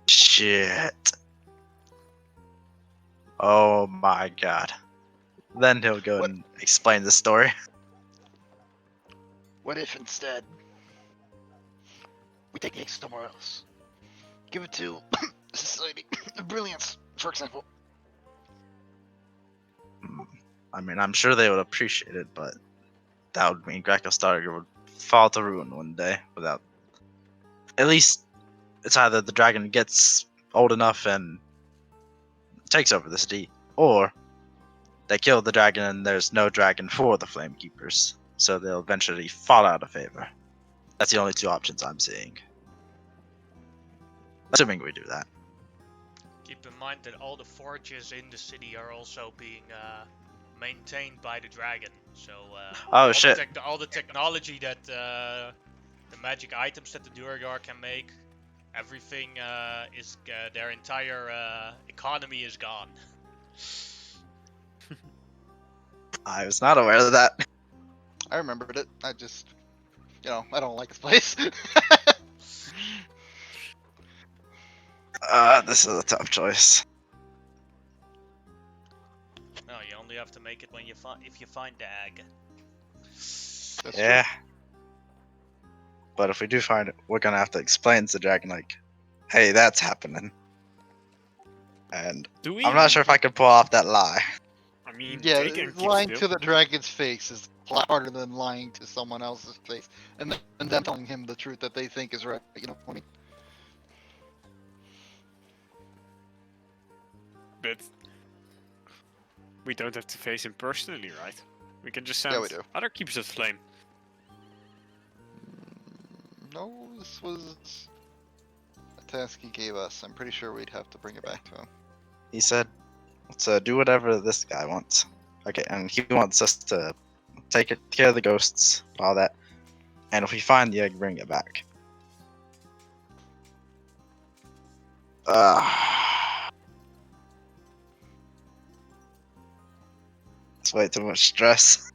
Shit. Oh my god. Then he'll go and explain the story. What if instead we take the egg somewhere else? Give it to the Society of Brilliance, for example. I mean, I'm sure they would appreciate it, but that would mean Greco-Starger would fall to ruin one day without. At least it's either the dragon gets old enough and takes over the city, or they kill the dragon and there's no dragon for the Flamekeepers, so they'll eventually fall out of favor. That's the only two options I'm seeing. Assuming we do that. Keep in mind that all the forges in the city are also being maintained by the dragon. So Oh shit. all the technology that the magic items that the Duergar can make, everything is their entire economy is gone. I was not aware of that. I remembered it. I just, I don't like this place. This is a tough choice. No, you only have to make it when if you find the egg. That's Yeah. But if we do find it, we're gonna have to explain to the dragon, like, hey, that's happening. And Do we? I'm not sure if I can pull off that lie. I mean, Yeah, they can keep lying still. to the dragon's face is a lot harder than lying to someone else's face, and then telling him the truth that they think is right. You know what I mean? But we don't have to face him personally, right? We can just send Yeah, we do. other keepers of flame. No, this was a task he gave us. I'm pretty sure we'd have to bring it back to him. He said to do whatever this guy wants. Okay, and he wants us to take care of the ghosts, all that. And if we find the egg, bring it back. It's way too much stress.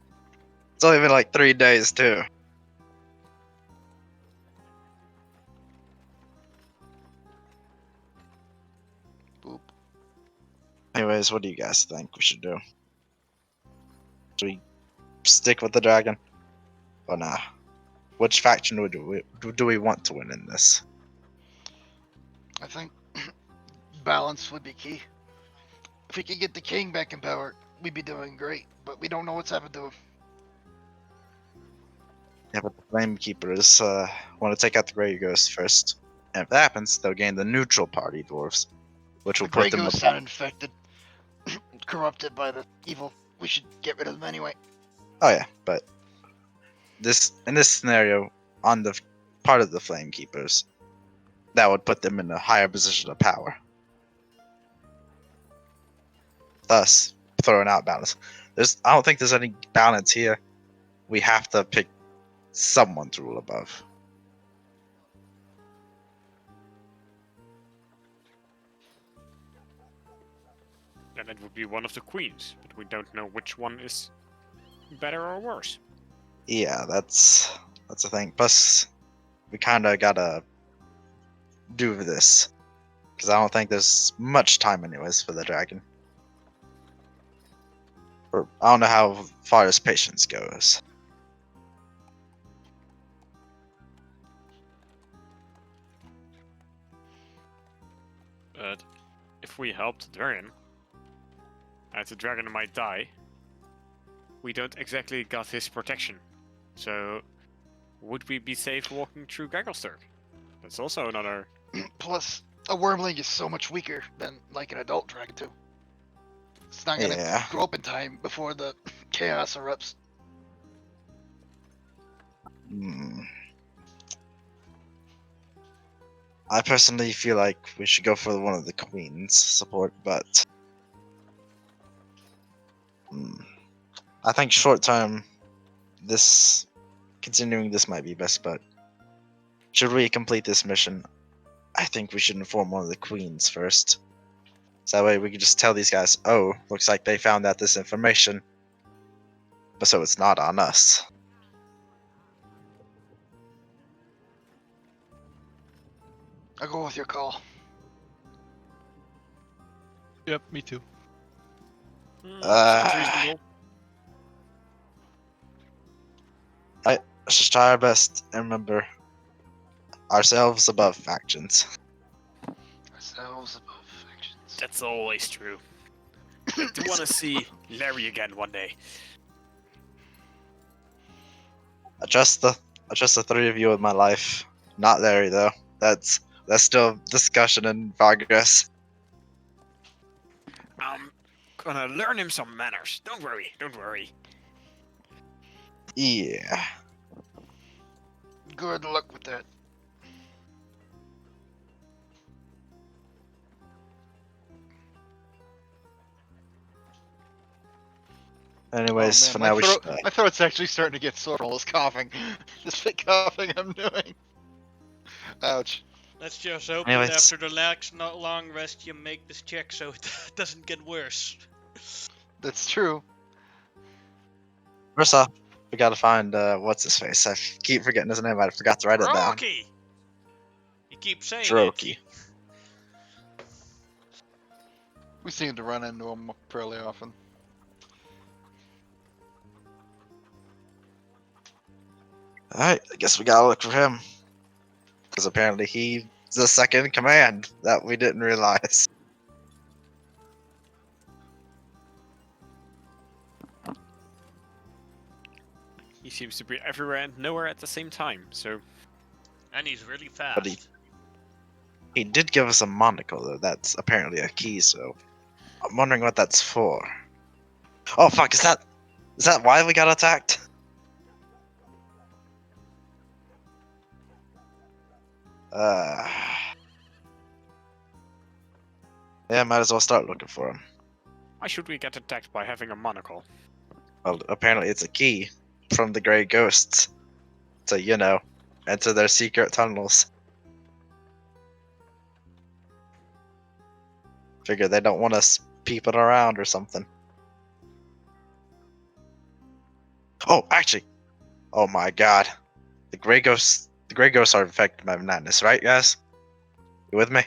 It's only been like 3 days too. Boop. Anyways, what do you guys think we should do? Should we stick with the dragon? Or nah? Which faction do we want to win in this? I think balance would be key. If we could get the king back in power, we'd be doing great. But we don't know what's happened to him. Yeah, but the Flame Keepers want to take out the Grey Ghosts first. And if that happens, they'll gain the neutral party dwarves, which will The Grey put them Ghosts above. sound infected, corrupted by the evil. We should get rid of them anyway. Oh yeah, but in this scenario, on the part of the Flame Keepers, that would put them in a higher position of power. Thus, throwing out balance. I don't think there's any balance here. We have to pick someone to rule above. Then it would be one of the queens, but we don't know which one is better or worse. Yeah, that's the thing. Plus, we kind of gotta do this because I don't think there's much time, anyways, for the dragon. Or I don't know how far his patience goes. But if we help the dragon, and the dragon might die, we don't exactly got his protection. So, would we be safe walking through Gagglesturk? That's also another. Plus, a wormling is so much weaker than like an adult dragon too. It's not gonna Yeah. grow up in time before the chaos erupts. Hmm. I personally feel like we should go for one of the queen's support, but I think short term, continuing this might be best. But should we complete this mission, I think we should inform one of the queens first. So that way we can just tell these guys, oh, looks like they found out this information, but so it's not on us. I'll go with your call. Yep, me too. Sounds reasonable. Let's just try our best and remember ourselves above factions. Ourselves above factions. That's always true. I do want to see Larry again one day. I trust the three of you with my life. Not Larry though. That's still discussion in progress. I'm gonna learn him some manners. Don't worry, don't worry. Yeah. Good luck with that. Anyways, Oh, for man, now we should. my throat's actually starting to get sore from all this coughing. This big coughing I'm doing. Ouch. Let's just hope Anyways. that after the not long rest you make this check so it doesn't get worse. That's true. First off, we gotta find what's his face. I keep forgetting his name. I forgot to write it down. Rocky! You keep saying Droki. it. We seem to run into him fairly often. Alright, I guess we gotta look for him. Because apparently he's the second in command that we didn't realize. He seems to be everywhere and nowhere at the same time, so And he's really fast. But he did give us a monocle though. That's apparently a key, so I'm wondering what that's for. Oh fuck, is that why we got attacked? Uh, yeah, might as well start looking for him. Why should we get attacked by having a monocle? Well, apparently it's a key from the Grey Ghosts to, enter their secret tunnels. Figure they don't want us peeping around or something. Oh, actually, oh my god, the Grey Ghosts are infected by madness, right, guys? You with me?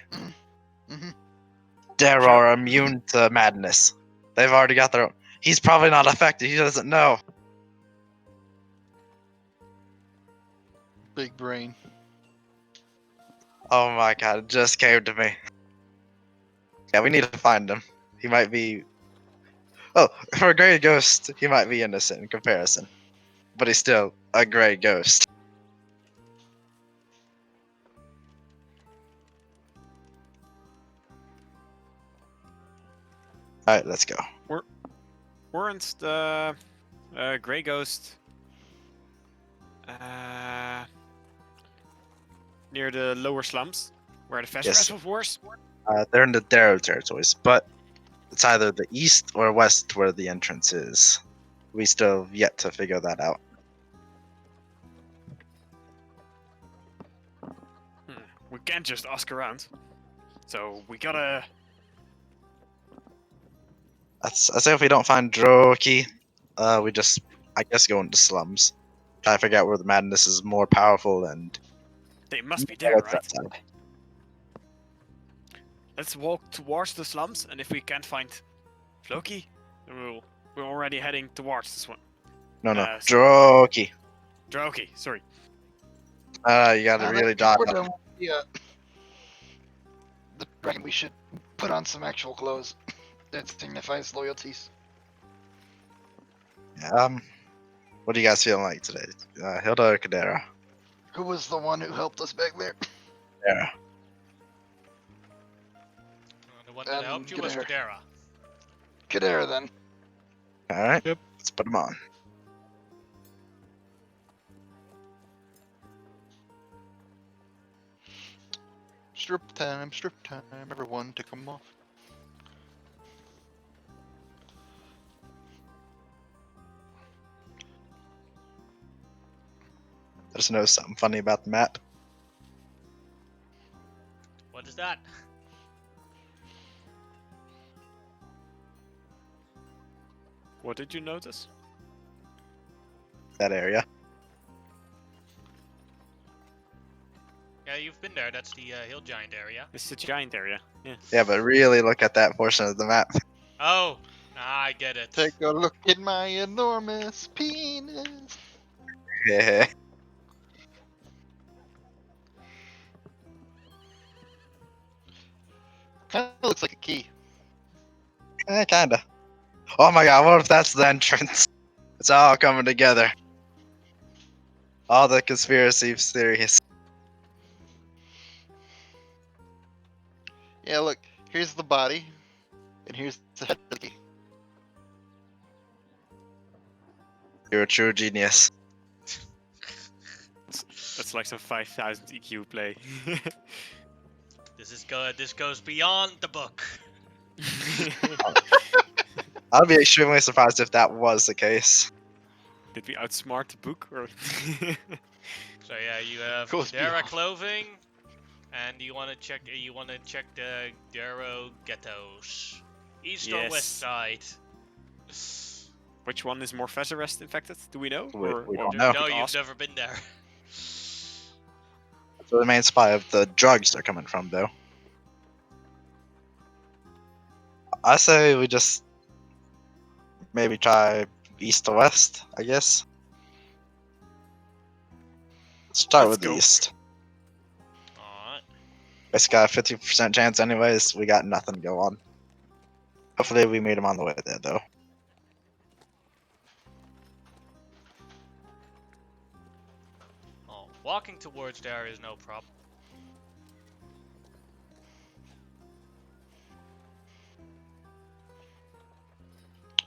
Mm-hmm. Dare Sure. are immune to madness. They've already got their own. He's probably not affected. He doesn't know. Big brain. Oh my god, it just came to me. Yeah, we need to find him. He might be. Oh, for a Grey Ghost, he might be innocent in comparison. But he's still a Grey Ghost. Alright, let's go. Weren't the Grey Ghost near the lower slums where the Yes. Festivus was worse? They're in the Darrow territories, but it's either the east or west where the entrance is. We still have yet to figure that out. We can't just ask around. So we gotta. I say if we don't find Droki, we just, I guess, go into slums. Try to figure out where the madness is more powerful and. They must be there, What's right? that side? Let's walk towards the slums, and if we can't find Floki, then we're already heading towards this one. No, So- Droki. Droki, sorry. You gotta really dodge We're up. done with the dragon. We should put on some actual clothes. That signifies loyalties. What are you guys feeling like today? Hilda or Kadera? Who was the one who helped us back there? Kadera. The one that helped you was Kadera. Kadera. Kadera, then. Alright, Yep. let's put him on. Strip time, everyone to come off. I just noticed something funny about the map. What is that? What did you notice? That area. Yeah, you've been there. That's the hill giant area. It's the giant area. Yeah. Yeah, but really look at that portion of the map. Oh, I get it. Take a look at my enormous penis. Yeah. Kind of looks like a key. Kinda. Oh my god, what if that's the entrance? It's all coming together. All the conspiracy theories. Yeah, look. Here's the body, and here's the head of the key. You're a true genius. That's like some 5,000 EQ play. This is good. This goes beyond the book. I'd be extremely surprised if that was the case. Did we outsmart the book? Or So yeah, you have Goes Dara beyond. clothing, and you want to check. You want to check the Darrow ghettos, east or Yes. west side. which one is more Festivus infected? Do we know? We don't No, know. no, you've Ask. never been there. That's where the main supply of the drugs are coming from, though. I say we just maybe try east to west, I guess. Start Let's with the go. east. Alright. It's got a 50% chance anyways. We got nothing to go on. Hopefully we meet him on the way there, though. Oh, walking towards there is no problem.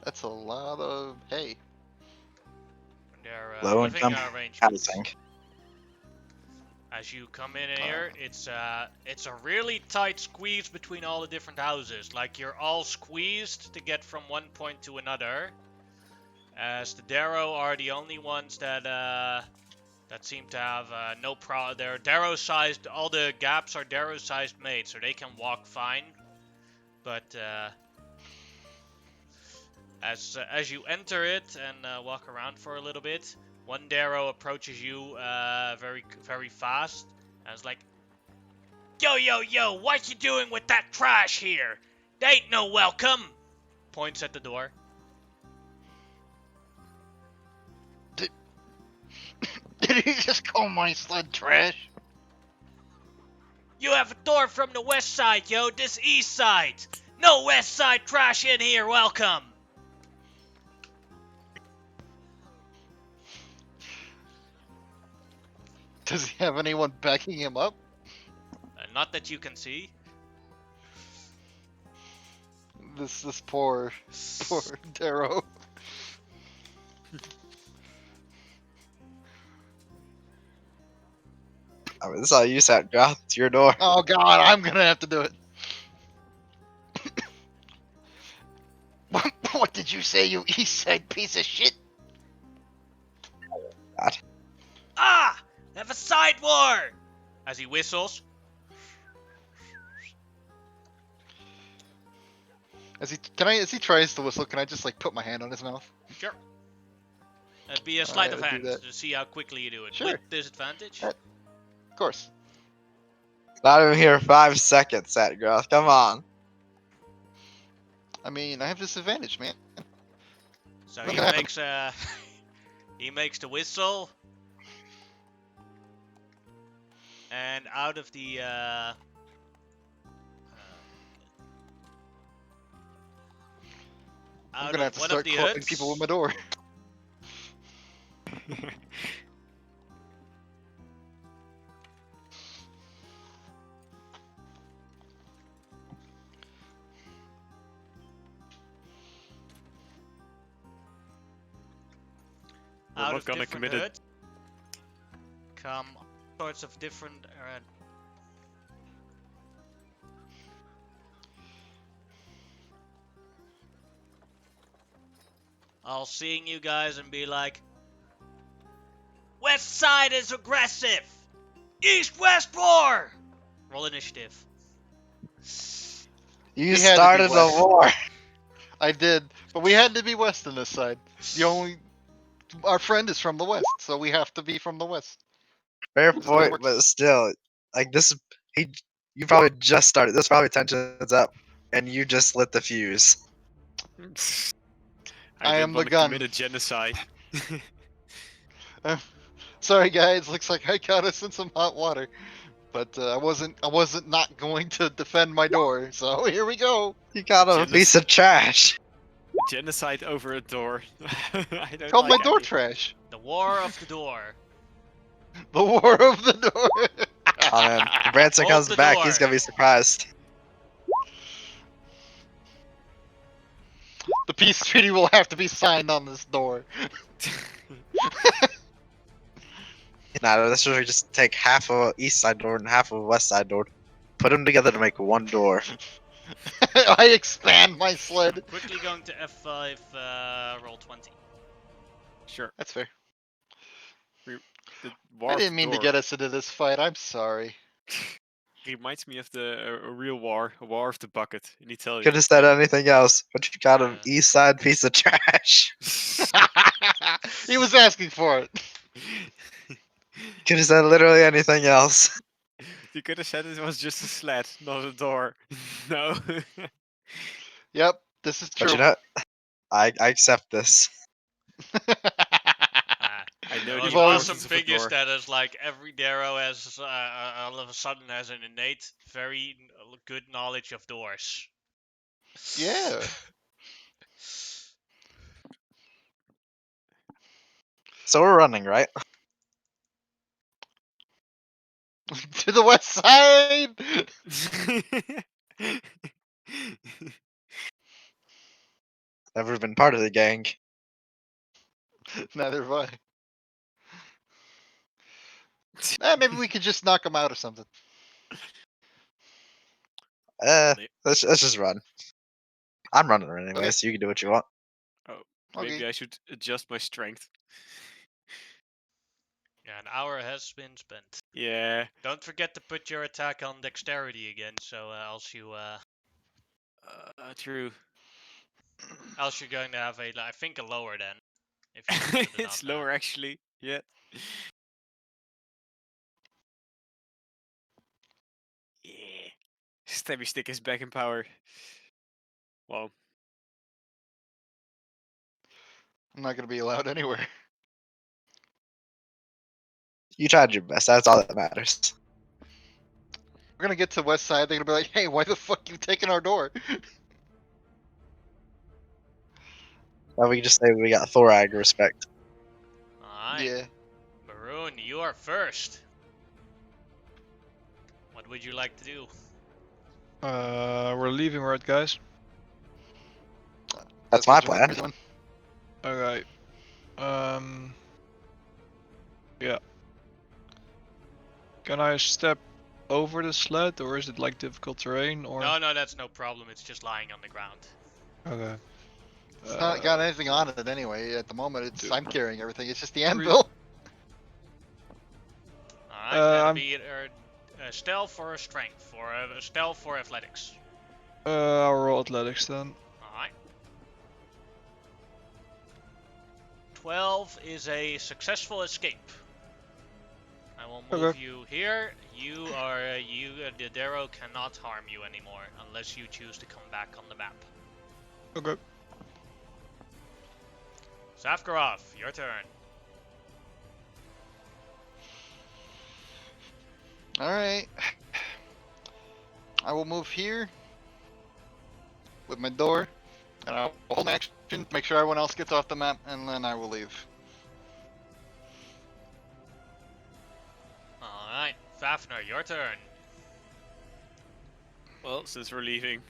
That's a lot of hay. They're Low living income arrangements. housing. As you come in here, it's a really tight squeeze between all the different houses. Like you're all squeezed to get from one point to another. As the Darrow are the only ones that seem to have no problem. They're Darrow-sized. All the gaps are Darrow-sized made, so they can walk fine. But as you enter it and walk around for a little bit, one Darrow approaches you very fast, and is like, Yo, what you doing with that trash here? They ain't no welcome. Points at the door. Did he just call my sled trash? You have a door from the west side, yo. This east side. No west side trash in here. Welcome. Does he have anyone backing him up? Not that you can see. This poor Darrow. I mean, this is how you sound, Goth. It's your door. Oh god, I'm gonna have to do it. What did you say, you east side piece of shit? Ah! Have a side war! As he whistles. As he tries to whistle, can I just like put my hand on his mouth? Sure. That'd be a sleight of I'll do hand that. to see how quickly you do it. Sure. With disadvantage. Of course. Not even here 5 seconds, that Goth. Come on. I mean, I have disadvantage, man. So Look he at him. makes he makes the whistle. And out of the I'm out gonna have of to one start of the quoting hoods, people with my door. We're out not of gonna different commit it. hoods come sorts of different all seeing you guys and be like, West side is aggressive! East-west war! Roll initiative. You We had to be started the west. war. I did, but we had to be west on this side. Our friend is from the west, so we have to be from the west. Fair This point, works. but still, like this, you probably just started. This probably tensions up, and you just lit the fuse. I didn't am the want to gun. commit a genocide. Sorry, guys. Looks like I got us in some hot water, but I wasn't not going to defend my door. So here we go. You got a piece of trash. Genocide over a door. I don't Called like my door any. trash. The war of the door. The war of the door. Oh man, if Branson Hold comes the back, door. he's gonna be surprised. The peace treaty will have to be signed on this door. Nah, let's just take half of a east side door and half of a west side door, put them together to make one door. I expand my sled. Quickly going to F5, roll 20. Sure. That's fair. The war I of didn't the mean to door get us into this fight. I'm sorry. reminds me of a real war, a war of the bucket. You need to tell Could you. have said anything else, but you got an Yeah. east side piece of trash. He was asking for it. Could have said literally anything else. You could have said it was just a sled, not a door. No. Yep, this is true. But you know, I accept this. I know It was You've always- awesome importance of a figures door. that is like every Darrow has all of a sudden has an innate, very good knowledge of doors. Yeah. So we're running, right? To the west side. Never been part of the gang. Neither have I. Maybe we could just knock him out or something. Let's just run. I'm running anyway, Okay. so you can do what you want. Maybe Okay. I should adjust my strength. Yeah, an hour has been spent. Yeah. Don't forget to put your attack on dexterity again, so else True. you're going to have I think a lower then. If you put it It's on, lower actually. Yeah. Yeah. Stabby stick is back in power. Well, I'm not gonna be allowed anywhere. You tried your best. That's all that matters. We're gonna get to West Side. They're gonna be like, "Hey, why the fuck you taking our door?" Now we can just say we got Thorag respect. Alright. Yeah. Maroon, you are first. What would you like to do? We're leaving, right, guys? That's my what plan. we're doing. Okay. Yeah. Can I step over the sled, or is it like difficult terrain, or? No, that's no problem. It's just lying on the ground. Okay. It's not got anything on it anyway. At the moment, it's Dude. I'm carrying everything. It's just the anvil. Alright, that'll I'm- be either stealth or strength, or stealth or athletics. I'll roll athletics then. Alright. 12 is a successful escape. I will move Okay. you here. The Darrow cannot harm you anymore unless you choose to come back on the map. Okay. Safkarov, your turn. All right. I will move here with my door, and I'll hold action, make sure everyone else gets off the map, and then I will leave. Alright, Fafnir, your turn. well, since we're leaving,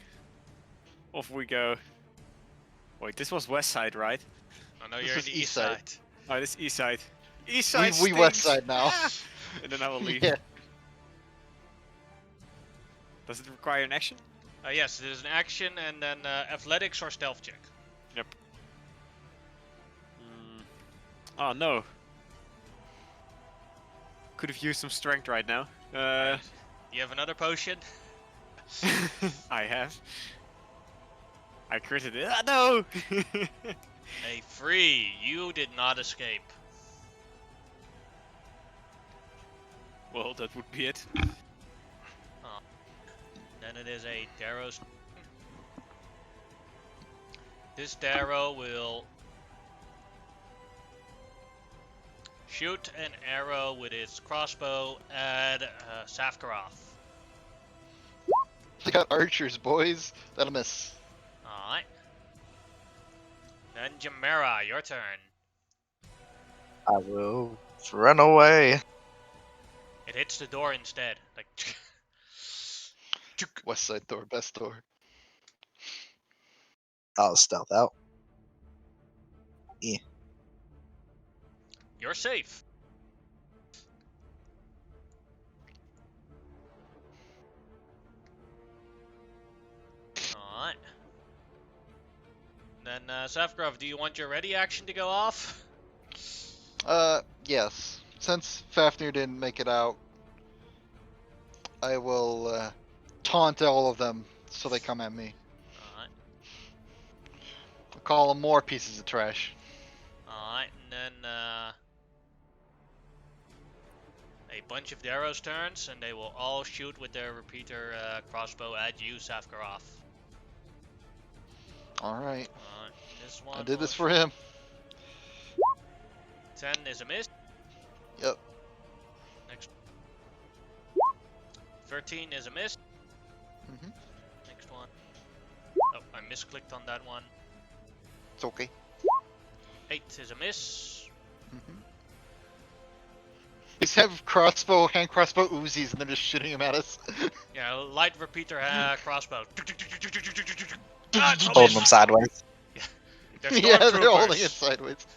off we go. Wait, this was west side, right? Oh no, This you're in is the east east side. side. Oh, this is east side. East side We west stinks! side now. Ah! And then I will leave. Yeah. Does it require an action? Yes, it is an action and then athletics or stealth check. Oh no. Could have used some strength right now. You have another potion? I have. I critted it. Ah, no! A free. You did not escape. Well, that would be it. Then it is a Darrow's turn. This Darrow will shoot an arrow with its crossbow at Safkarov. They got archers, boys. That'll miss. Alright. Then Jamera, your turn. I will run away. It hits the door instead. Like West side door, best door. I'll stealth out. you're safe. Alright. Then Safkarov, do you want your ready action to go off? Yes. Since Fafnir didn't make it out, I will taunt all of them so they come at me. Alright. I'll call them more pieces of trash. Alright, and then a bunch of Darrow's turns, and they will all shoot with their repeater crossbow at you, Safkarov. Alright. Alright, this one I did this was- for him. 10 is a miss. Yep. Next. 13 is a miss. hmm Next one. Oh, I misclicked on that one. It's okay. 8 is a miss. hmm These have hand crossbow Uzis, and they're just shooting them at us. Yeah, light repeater crossbow. Ah, it's a Holding miss. them sideways. They're Yeah, they're holding stormtroopers. it sideways.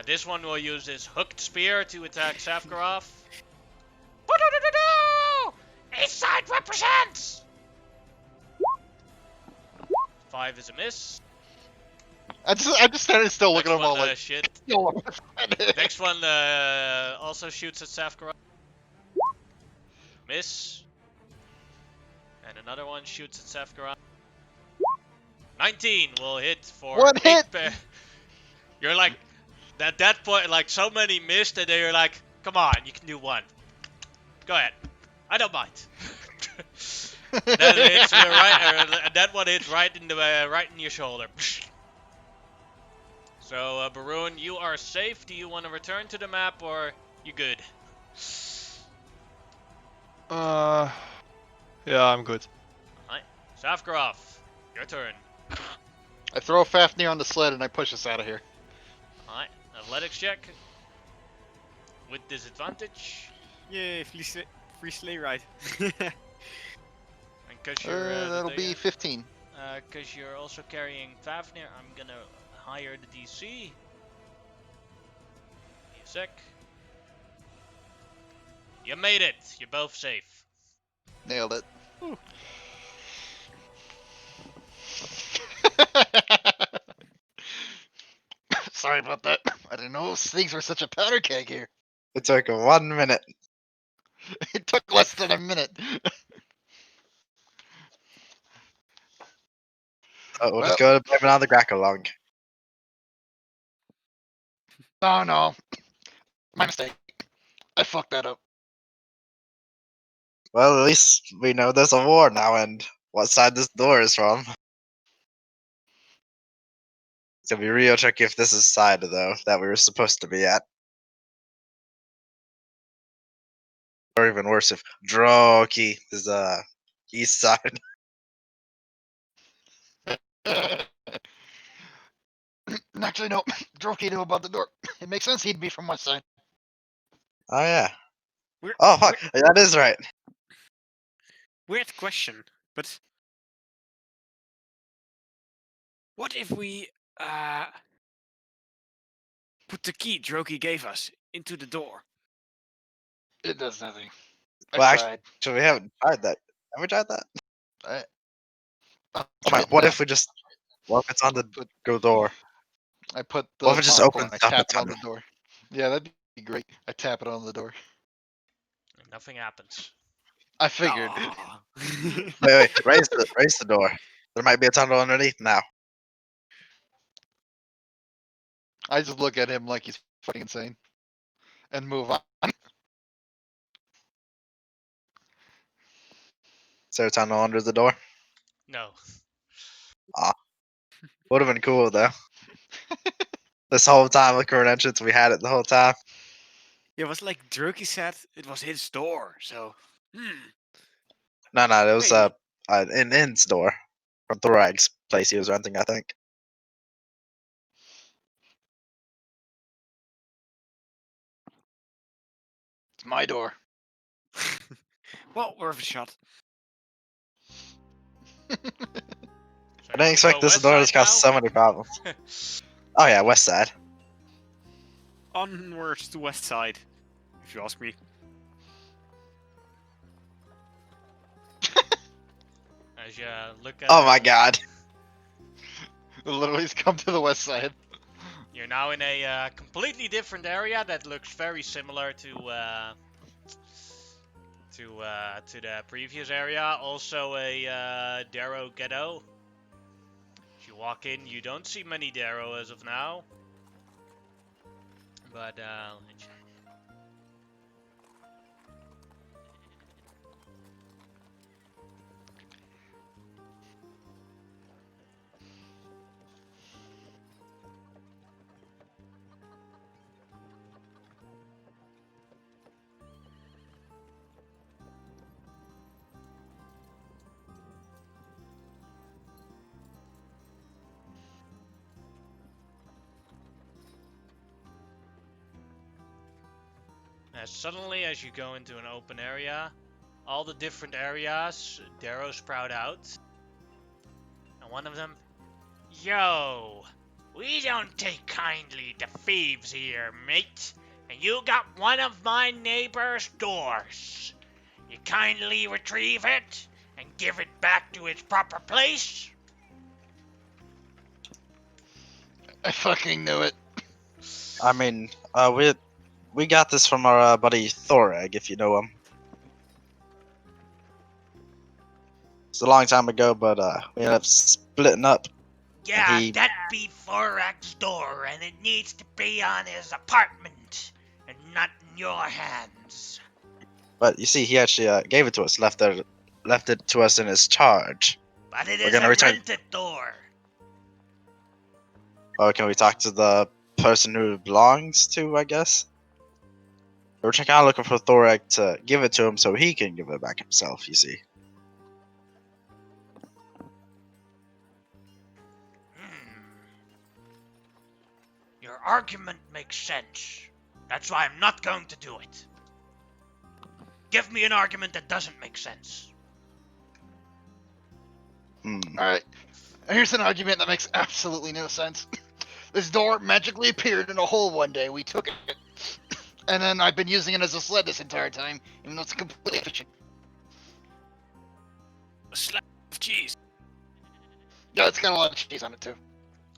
This one will use his hooked spear to attack Savkarov. East side represents! 5 is a miss. I just standing still looking at Next them all one, like, shit. yo. Next one also shoots at Savkarov. Miss. And another one shoots at Savkarov. 19 will hit for One hit! You're like, at that point, like, so many missed that you're like, come on, you can do one. Go ahead. I don't mind. That one hits right in the right in your shoulder. So, Baroon, you are safe. Do you want to return to the map, or you good? Yeah, I'm good. Alright. Savkarov, your turn. I throw Fafnir on the sled and I push us out of here. Alright. Athletics check. With disadvantage. Yay, free sleigh ride. And because you're... That'll be 15. Because you're also carrying Fafnir, I'm gonna higher the DC. Give me a sec. You made it. You're both safe. Nailed it. Sorry about that. I didn't know things were such a powder keg here. It took 1 minute. It took less than a minute. We'll just go to blame it on the Grackle Long. Oh no. My mistake. I fucked that up. Well, at least we know there's a war now and what side this door is from. It's gonna be real tricky if this is the side, though, that we were supposed to be at. Or even worse if Droki is east side. Actually, no. Droki knew about the door. It makes sense he'd be from west side. Oh yeah. We're- Oh fuck, that is right. Weird question, but what if we put the key Droki gave us into the door? It does nothing. Well, I actually- tried. So we haven't tried that. Have we tried that? I'll Oh try my, it what now. if we just... What if it's on the Put- go door? I put the What if it just popcorn, opens I up a tap it on tunnel? the door. Yeah, that'd be great. I tap it on the door. And nothing happens. I figured. Aw. Wait, raise the door. There might be a tunnel underneath now. I just look at him like he's fucking insane. And move on. Is there a tunnel under the door? No. Would have been cool though. This whole time, the current entrance, we had it the whole time. Yeah, it was like Droki said it was his door, so... No, it was Maybe. an inn's door from Thorag's place he was renting, I think. It's my door. Well, worth a shot. So I you didn't wanna expect go this west door to side cause so many problems. Oh yeah, west side. Onwards to west side, if you ask me. As you look at Oh my god. Literally, he's come to the west side. You're now in a completely different area that looks very similar to the previous area. Also a Darrow ghetto. If you walk in, you don't see many Darrow as of now. But let me check. Suddenly, as you go into an open area, all the different areas, Darrow sprout out. And one of them, yo! We don't take kindly to thieves here, mate. And you got one of my neighbor's doors. You kindly retrieve it and give it back to its proper place? I fucking knew it. I mean, we got this from our buddy Thoreg, if you know him. It's a long time ago, but we ended up splitting up. Yeah, He- that be Thorak's door, and it needs to be on his apartment, and not in your hands. But you see, he actually gave it to us, left it to us in his charge. But it We're is gonna a return- rented door. Oh, can we talk to the person who it belongs to? I guess. We're kind of looking for Thoreg to give it to him so he can give it back himself. You see. Your argument makes sense. That's why I'm not going to do it. Give me an argument that doesn't make sense. Alright. Here's an argument that makes absolutely no sense. This door magically appeared in a hole one day. We took it. And then I've been using it as a sled this entire time, even though it's completely efficient. A slab of cheese. Yeah, it's got a lot of cheese on it too.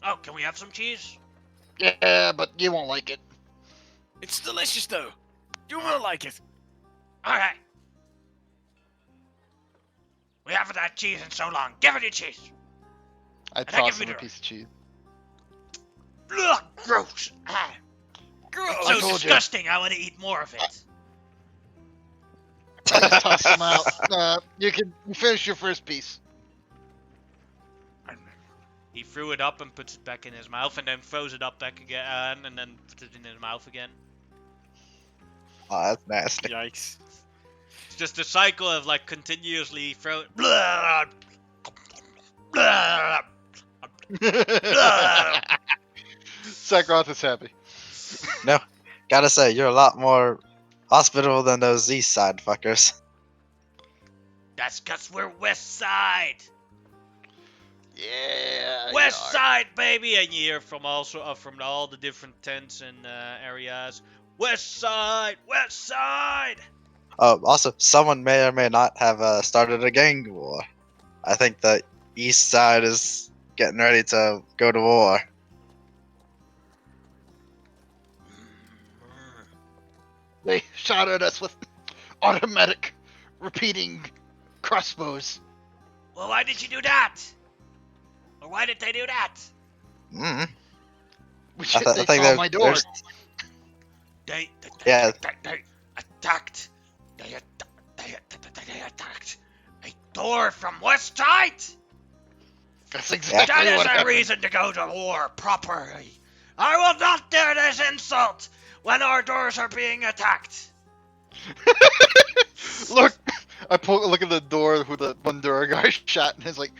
Oh, can we have some cheese? Yeah, but you won't like it. It's delicious though. You will like it. Alright. We haven't had cheese in so long. Give it your cheese. I And I give tossed me him a the- piece of cheese. Ugh, gross. Ah, Gross. so told you. disgusting. I want to eat more of it. I tossed him out. You can finish your first piece. He threw it up and puts it back in his mouth, and then throws it up back again, and then puts it in his mouth again. Oh, that's nasty. Yikes. It's just a cycle of like continuously throw. Blah, blah, blah. Sackroth is happy. Gotta say, you're a lot more hospitable than those east side fuckers. That's 'cause we're West Side. Yeah. West Side, baby, and you hear from from all the different tents and areas. West Side, West Side. Also, someone may or may not have started a gang war. I think the east side is getting ready to go to war. They shot at us with automatic repeating crossbows. Well, why did you do that? Or why did they do that? Mm. Which I they think saw my door. there's They Yeah. they attacked. They attacked a door from West Side. That's exactly That is what a happened. reason to go to war properly. I will not dare this insult when our doors are being attacked. Look, look at the door who the one door guy shot, and it's like,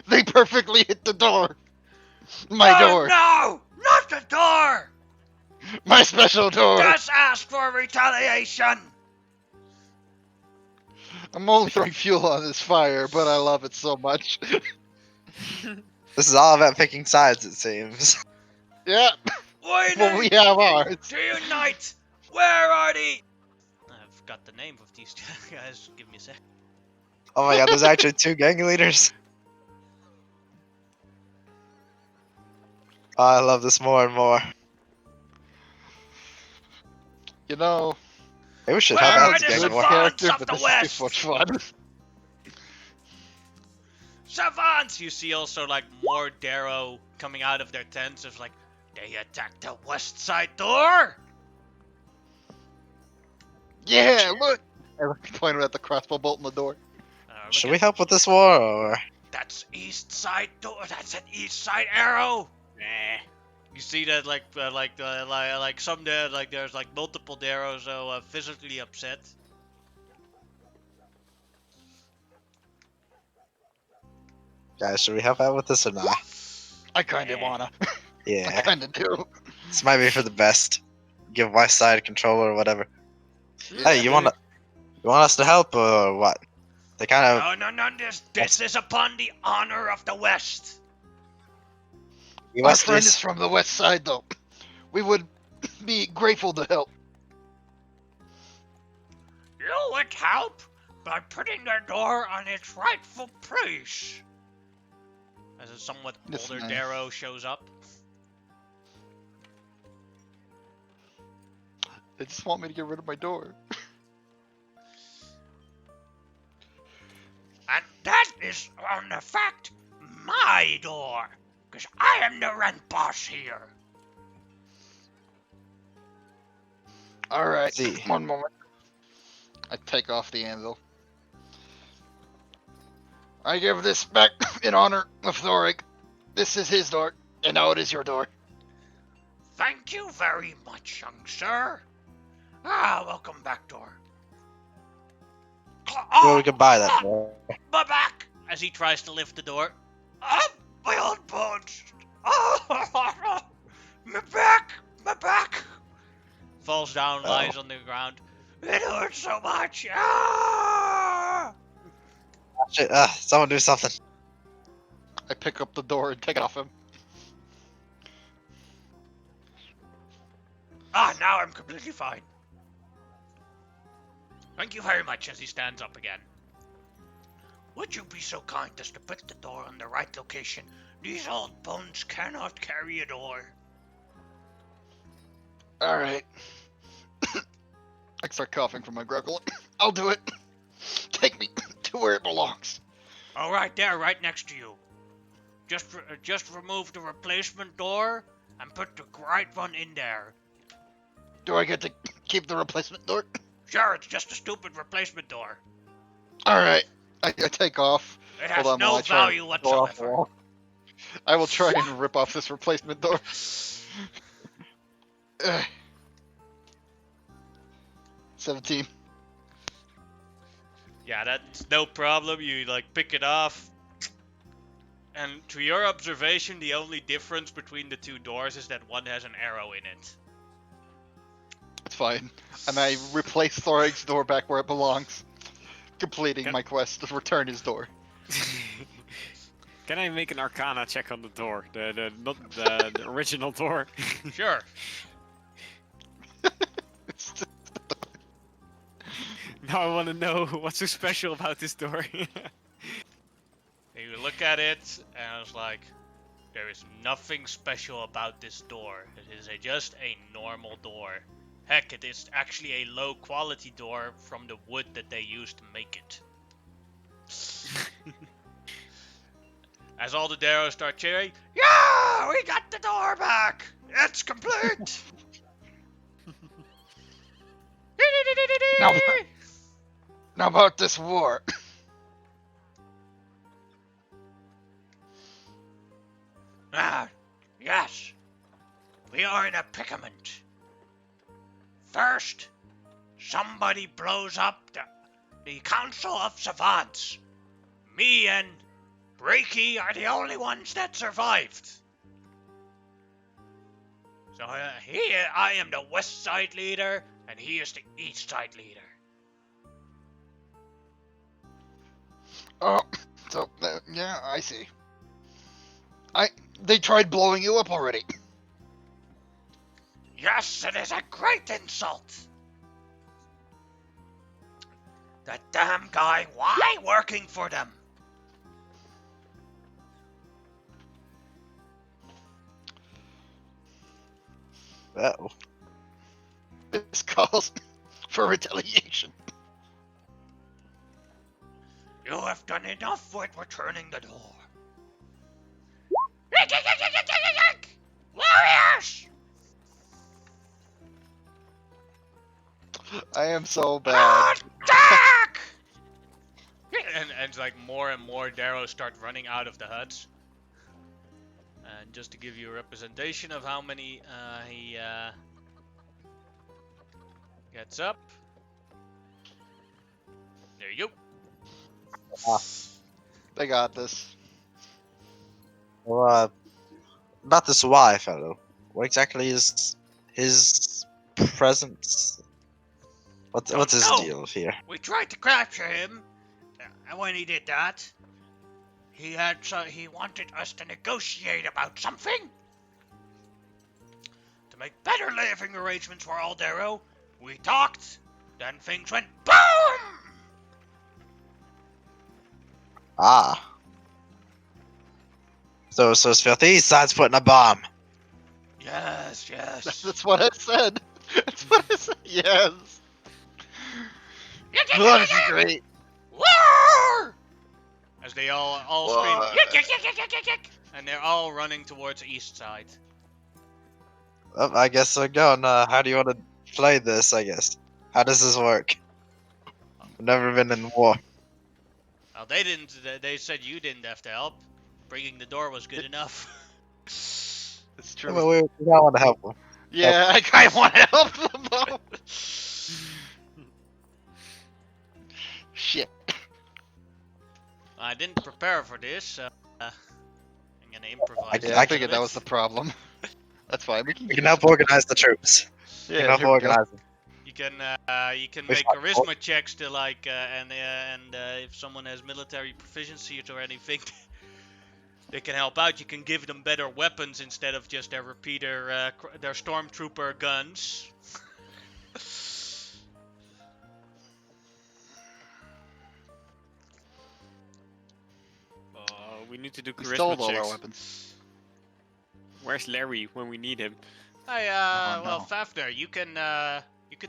they perfectly hit the door. My Oh, door. No, not the door. My special door. Just ask for retaliation. I'm only throwing fuel on this fire, but I love it so much. this is all about picking sides, it seems. Yeah, We well, we need have ours. to unite. Where are the? I've got the name of these guys. Give me a sec. Oh my god, there's actually two gang leaders. Oh, I love this more and more. You know, Maybe we should Where help are out the the gang good war. savants character, of but the this West? is too much fun. Savants! You see also like more Darrow coming out of their tents. It's like they attacked the West Side door. Yeah, look. I pointed at the crossbow bolt in the door. Look Should at- we help with this war, or That's East Side door. That's an East Side arrow. Nah. You see that like some there like there's like multiple Darrows so physically upset. guys? Should we help out with this or not? I kinda wanna. I Yeah, kinda do. this might be for the best. Give West Side control or whatever. Hey, you want us to help or what? They kind of No. This is upon the honor of the West. You Our West friend is is from the west side, though. We would be grateful to help. You would help by putting the door on its rightful place. As a somewhat Yes, older ma'am. Darrow shows up. They just want me to get rid of my door. And that is, on the fact, my door. Because I am the rent boss here. Alright, See. one moment. I take off the anvil. I give this back in honor of Thorik. This is his door, and now it is your door. Thank you very much, young sir. Ah, welcome back, door. Well, we could buy that. Door. My back! As he tries to lift the door. Oh, my old bones! Oh, my back! My back! Falls down, lies on the ground. It hurts so much! Ah! Shit, someone do something. I pick up the door and take it off him. Ah, now I'm completely fine. Thank you very much as he stands up again. Would you be so kind as to put the door in the right location? These old bones cannot carry a door. Alright. I start coughing from my gruckle. I'll do it. Take me to where it belongs. Oh, right there, right next to you. Just remove the replacement door and put the right one in there. Do I get to keep the replacement door? Sure, it's just a stupid replacement door. Alright. I take off. It has Hold on while no I try and value Door off the whatsoever. wall. I will try and rip off this replacement door. Ugh. 17. Yeah, that's no problem. You pick it off. And to your observation, the only difference between the two doors is that one has an arrow in it. It's fine. And I replace Thorik's door back where it belongs, completing Yep. my quest to return his door. Can I make an Arcana check on the door? Not the original door. Sure. Now I want to know what's so special about this door. You look at it, and it's like, there is nothing special about this door. It is just a normal door. Heck, it is actually a low quality door from the wood that they used to make it. As all the Darrows start cheering, yeah, we got the door back! It's complete! Now about this war. Ah, yes. We are in a predicament. First, somebody blows up the Council of Savants. Me and Breaky are the only ones that survived. So I am the West Side leader, and he is the East Side leader. Oh, so yeah, I see. They tried blowing you up already. Yes, it is a great insult. That damn guy, why working for them? Uh-oh. This calls for retaliation. You have done enough with returning the door. Warriors! I am so bad. Attack! and more and more Darrows start running out of the huts. And just to give you a representation of how many he gets up. There you go. They got this. Well, about this Y fellow. What exactly is his presence? What's his know. deal here? We tried to capture him, and when he did that, he wanted us to negotiate about something, make better living arrangements for all Darrow. We talked, then things went BOOM! Ah. So it's filthy. East side's putting a bomb. Yes, yes. That's what I said. That's what I said. Yes. Oh, this is great. War! As they all scream, War. "Yick, yick, yick, yick, yick, yick, yick," and they're all running towards the east side. Well, I guess we're going. How do you want to play this? I guess. How does this work? I've never been in war. Well, they didn't. They said you didn't have to help. Bringing the door was good enough. It's Yeah, true. but we don't want to help them. Yeah, I kind of want to help them though. Shit. I didn't prepare for this, so I'm gonna improvise. Yeah, I I figured that was the problem. That's fine. We We can help organize the troops. We Yeah, can help here we go. organize them. You can We make fought charisma checks to like and if someone has military proficiencies or anything, they can help out. You can give them better weapons instead of just their repeater, their stormtrooper guns. We need to do We stole charisma all our checks. weapons. Where's Larry when we need him? Hey, Oh, well, no. Fafner, you could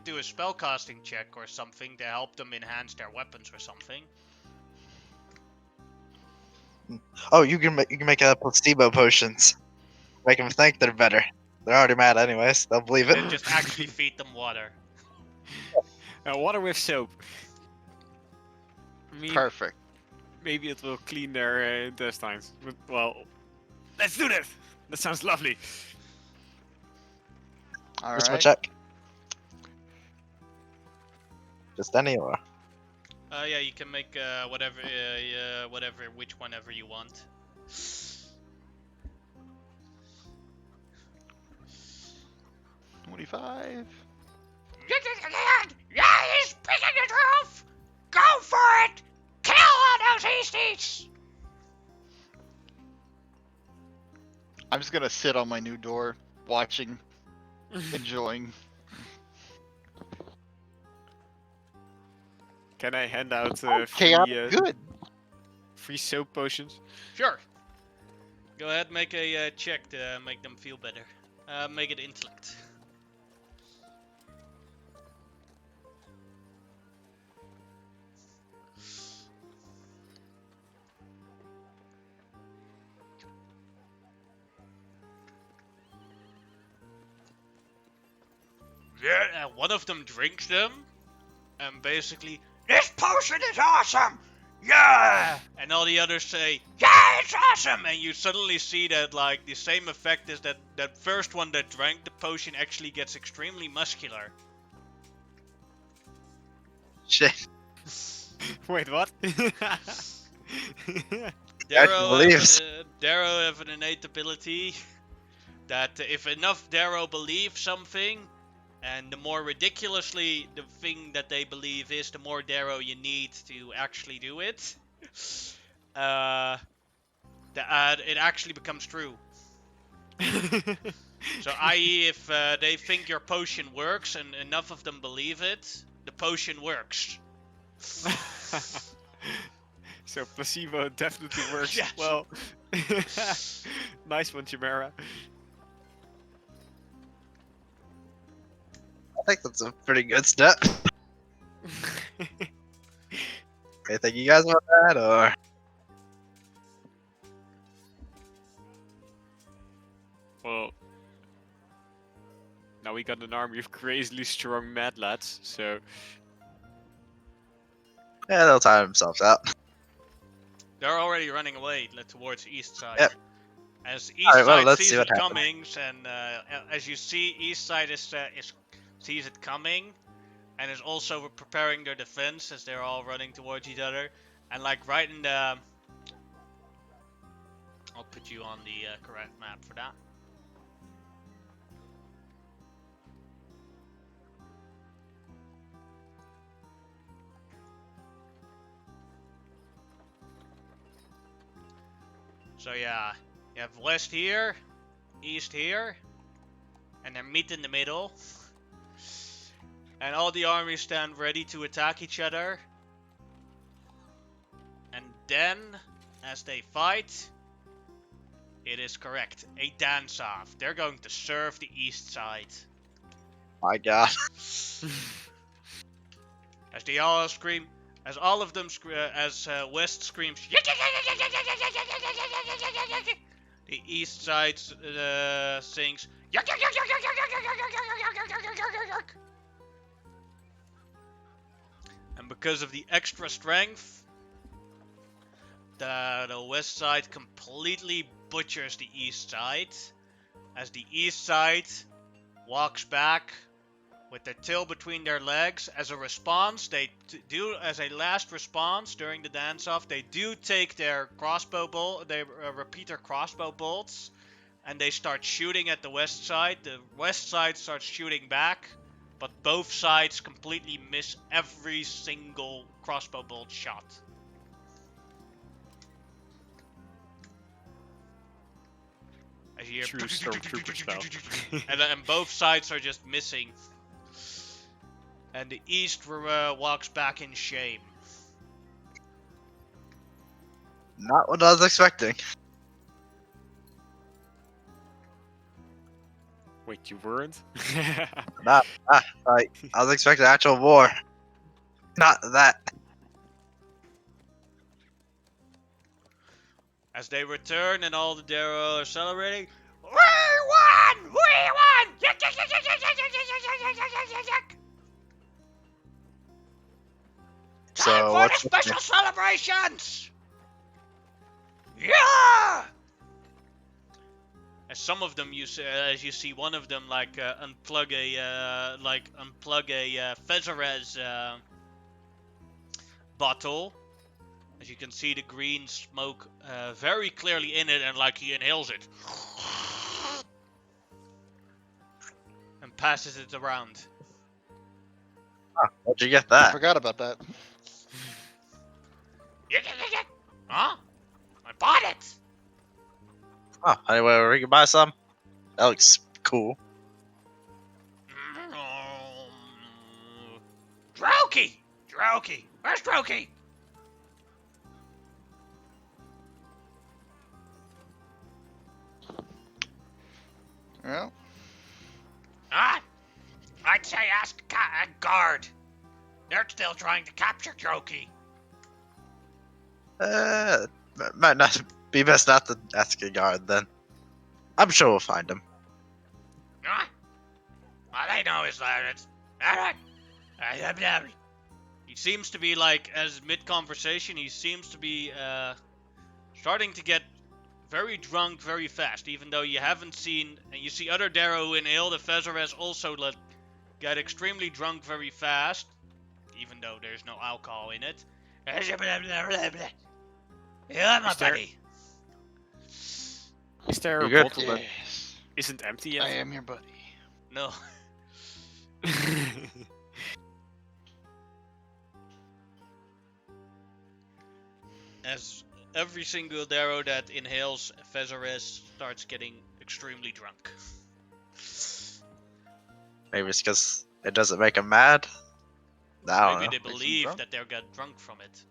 do a spellcasting check or something to help them enhance their weapons or something. Oh, you can make placebo potions. Make them think they're better. They're already mad anyways. They'll believe And it. then just actually feed them water. Water with soap. I mean, Perfect. maybe it will clean their intestines. But, well, let's do this! That sounds lovely. All Charisma right. check. Just any or. Yeah, you can make whenever you want. 25. Yeah, he's picking it off! Go for it! Kill all those Easties! I'm just gonna sit on my new door, watching, enjoying. Can I hand out Okay, I'm good. free soap potions? Sure. Go ahead, make a check to make them feel better. Make it intellect. Yeah, one of them drinks them, and basically, this potion is awesome! Yeah! And all the others say, yeah, it's awesome! And you suddenly see that, like, the same effect as that first one that drank the potion actually gets extremely muscular. Shit. Wait, what? Darrow have an innate ability that if enough Darrow believe something, and the more ridiculously the thing that they believe is, the more Darrow you need to actually do it. It actually becomes true. So, i.e., if they think your potion works and enough of them believe it, the potion works. So placebo definitely works. Yes. Well, nice one, Chimera. I think that's a pretty good step. Anything you guys want to add, or? Well, now we got an army of crazily strong mad lads, so Yeah, they'll tire themselves out. They're already running away towards east side. Yep. As east Alright, well, side let's sees see it what happens. coming, and as you see, east side sees it coming, and is also preparing their defense as they're all running towards each other. And like right in the, I'll put you on the correct map for that. So yeah, you have west here, east here, and they meet in the middle. And all the armies stand ready to attack each other. And then, as they fight, it is correct, a dance-off. They're going to serve the east side. My God. As they all scream, as all of them West screams, the east side sings, and because of the extra strength, the west side completely butchers the east side, as the east side walks back with their tail between their legs. As a response, as a last response during the dance-off, they do take their crossbow bolt, they repeat their crossbow bolts, and they start shooting at the west side. The west side starts shooting back, but both sides completely miss every single crossbow bolt shot. As you hear True stormtrooper style. and both sides are just missing. And the east walks back in shame. Not what I was expecting. Wait, you weren't? I was expecting actual war. Not that. As they return and all the Darrow are celebrating, we won! We won! Time So for the what's special celebrations! Yeah! As some of them, as you see one of them unplug a Fezarez bottle. As you can see the green smoke very clearly in it, and he inhales it. And passes it around. Where'd you get I that? forgot about that. Huh? I bought it! Oh, anyway, we can buy some. That looks cool. Drokey! Drokey! Where's Drokey? Well, I'd say ask a guard. They're still trying to capture Drokey. Might not be best not to ask a guard then. I'm sure we'll find him. Huh? All I know is that it's... He seems to be as mid-conversation, he seems to be starting to get very drunk very fast, even though you haven't seen, and you see other Darrow who inhale the Fezarez also get extremely drunk very fast, even though there's no alcohol in it. Yeah, my buddy. Is there a You're good. bottle that yes. isn't empty yet? I am your buddy. No. As every single Darrow that inhales Fezarez starts getting extremely drunk. Maybe it's because it doesn't make him mad. I don't Maybe know. they Makes him believe drunk. that they'll get drunk from it.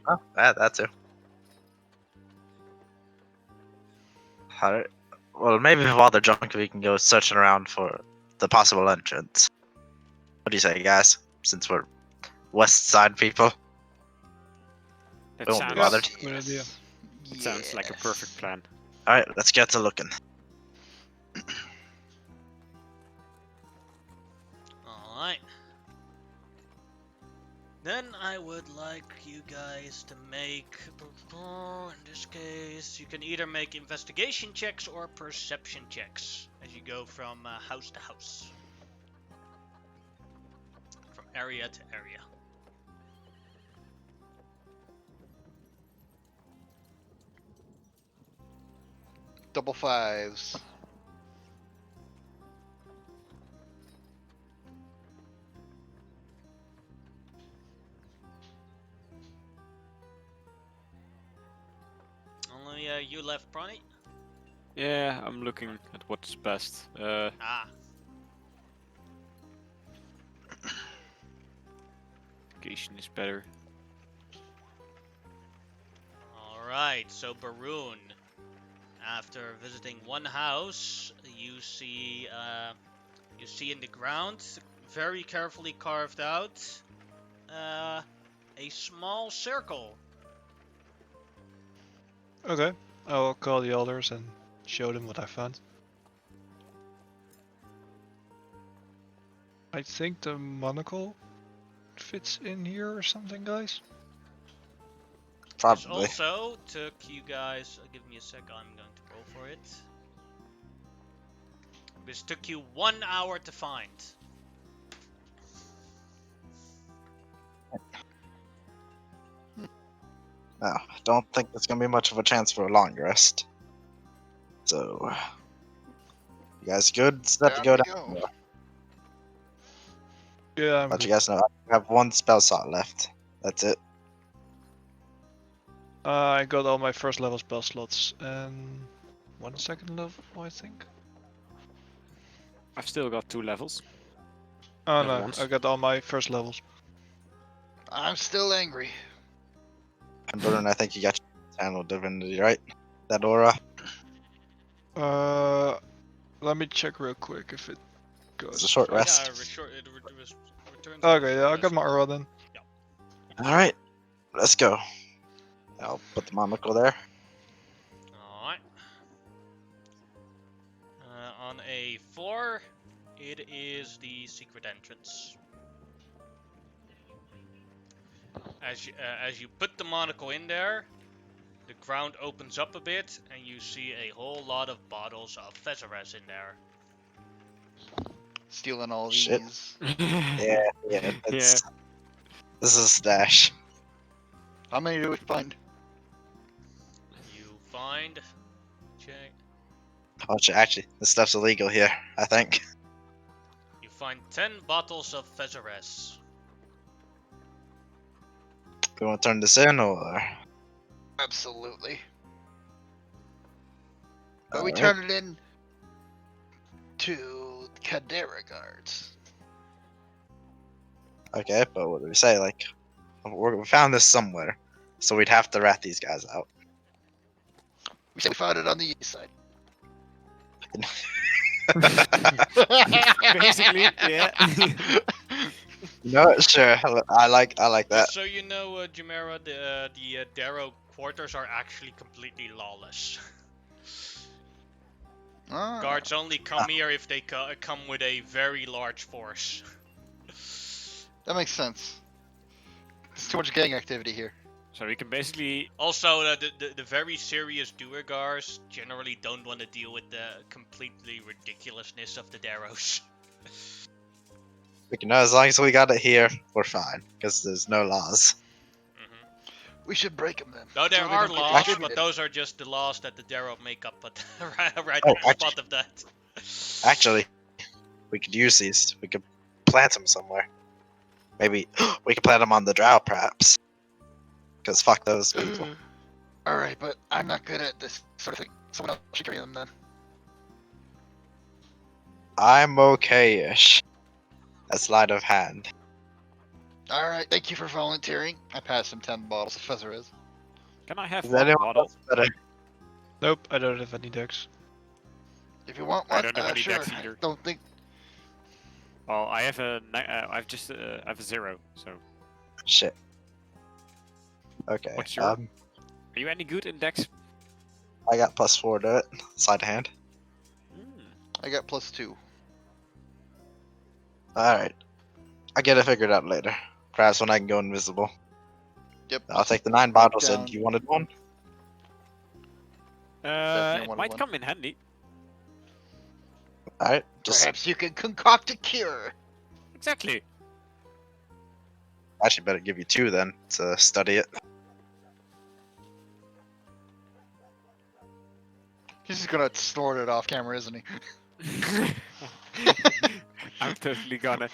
Oh, that too. Well, maybe while they're drunk, we can go searching around for the possible entrance. What do you say, guys? Since we're West Side people. That We won't be sounds, bothered. Good idea. that sounds like a perfect plan. Alright, let's get to looking. Alright. Then I would like you guys to make, in this case, you can either make investigation checks or perception checks as you go from house to house. From area to area. Double fives. Only you left, Pronny? Yeah, I'm looking at what's best. Ah, Location is better. Alright, so Baroon. After visiting one house, you see in the ground, very carefully carved out, a small circle. Okay, I will call the elders and show them what I found. I think the monocle fits in here or something, guys. This Probably. also took you guys. Give me a sec. I'm going to roll for it. This took you 1 hour to find. No, I don't think there's gonna be much of a chance for a long rest. So, you guys good? Set to Time go to down. go. Yeah, I'm Let you good. guys know I have one spell slot left. That's it. I got all my first level spell slots and one second level, I think. I've still got 2 levels. Oh Level no, ones. I got all my first levels. I'm still angry. And Burn, I think you got your channel divinity, right? That aura. Let me check real quick if it goes. It's a short fine. rest. Returns. Okay, yeah, I got my aura then. Alright, let's go. I'll put the monocle there. Alright. On a 4, it is the secret entrance. As you put the monocle in there, the ground opens up a bit, and you see a whole lot of bottles of Fezares in there. Stealing all Shit. these. Yeah, this is a stash. How many do we find? You find. Check. Oh, actually, this stuff's illegal here, I think. You find 10 bottles of Fezares. Do you want to turn this in, or? Absolutely. But we Alright. turn it in to Cadera guards. Okay, but what do we say? Like, we found this somewhere, so we'd have to rat these guys out. We say we found it on the east side. Basically, yeah. No, sure. I like that. Just so you know, Jamera, the Darrow quarters are actually completely lawless. Ah, Guards only come here if they come with a very large force. that makes sense. There's too much gang activity here. So we can basically. Also, the very serious Duergars generally don't want to deal with the completely ridiculousness of the Darrows. We can know as long as we got it here, we're fine, because there's no laws. We should break them then. Though there so they are don't get laws, but distributed. those are just the laws that the Darrow make up at right Oh, at the spot of that. Actually, we could use these. We could plant them somewhere. Maybe we could plant them on the drow, perhaps. Because fuck those people. Alright, but I'm not good at this sort of thing. Someone else should carry them then. I'm okay-ish. A sleight of hand. Alright, thank you for volunteering. I passed him 10 bottles of Fezares. Can I have Is one anyone bottle? else better? Nope, I don't have any decks. If you want I one, don't have any sure. decks I either. don't think. Well, I have a. I have a 0. So, Shit. Okay. What's your- are you any good in decks? I got +4 to it. Sleight of hand. I got +2. Alright. I'll get it figured out later. Perhaps when I can go invisible. Yep. I'll take the 9 bottles down. and you wanted one? Definitely It wanted might one. come in handy. Alright, just Perhaps you can concoct a cure. Exactly. actually better give you 2 then to study it. He's just gonna snort it off camera, isn't he? I'm totally gonna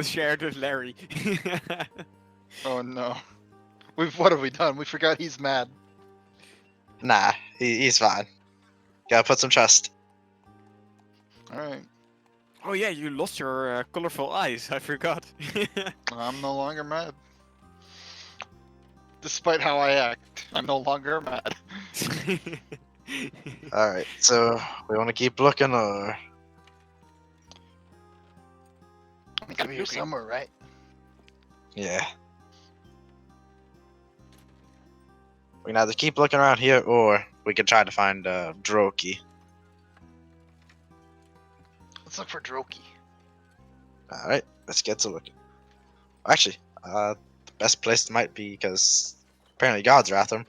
share it with Larry. Oh no. What have we done? We forgot he's mad. Nah, he's fine. Gotta put some trust. Alright. Oh yeah, you lost your colorful eyes. I forgot. I'm no longer mad. Despite how I act, I'm no longer mad. Alright, so we want to keep looking, or I gotta be here looking. somewhere, right? yeah, we can either keep looking around here, or we can try to find Droki. Let's look for Droki. All right, let's get to looking. Actually, the best place might be because apparently gods are after him.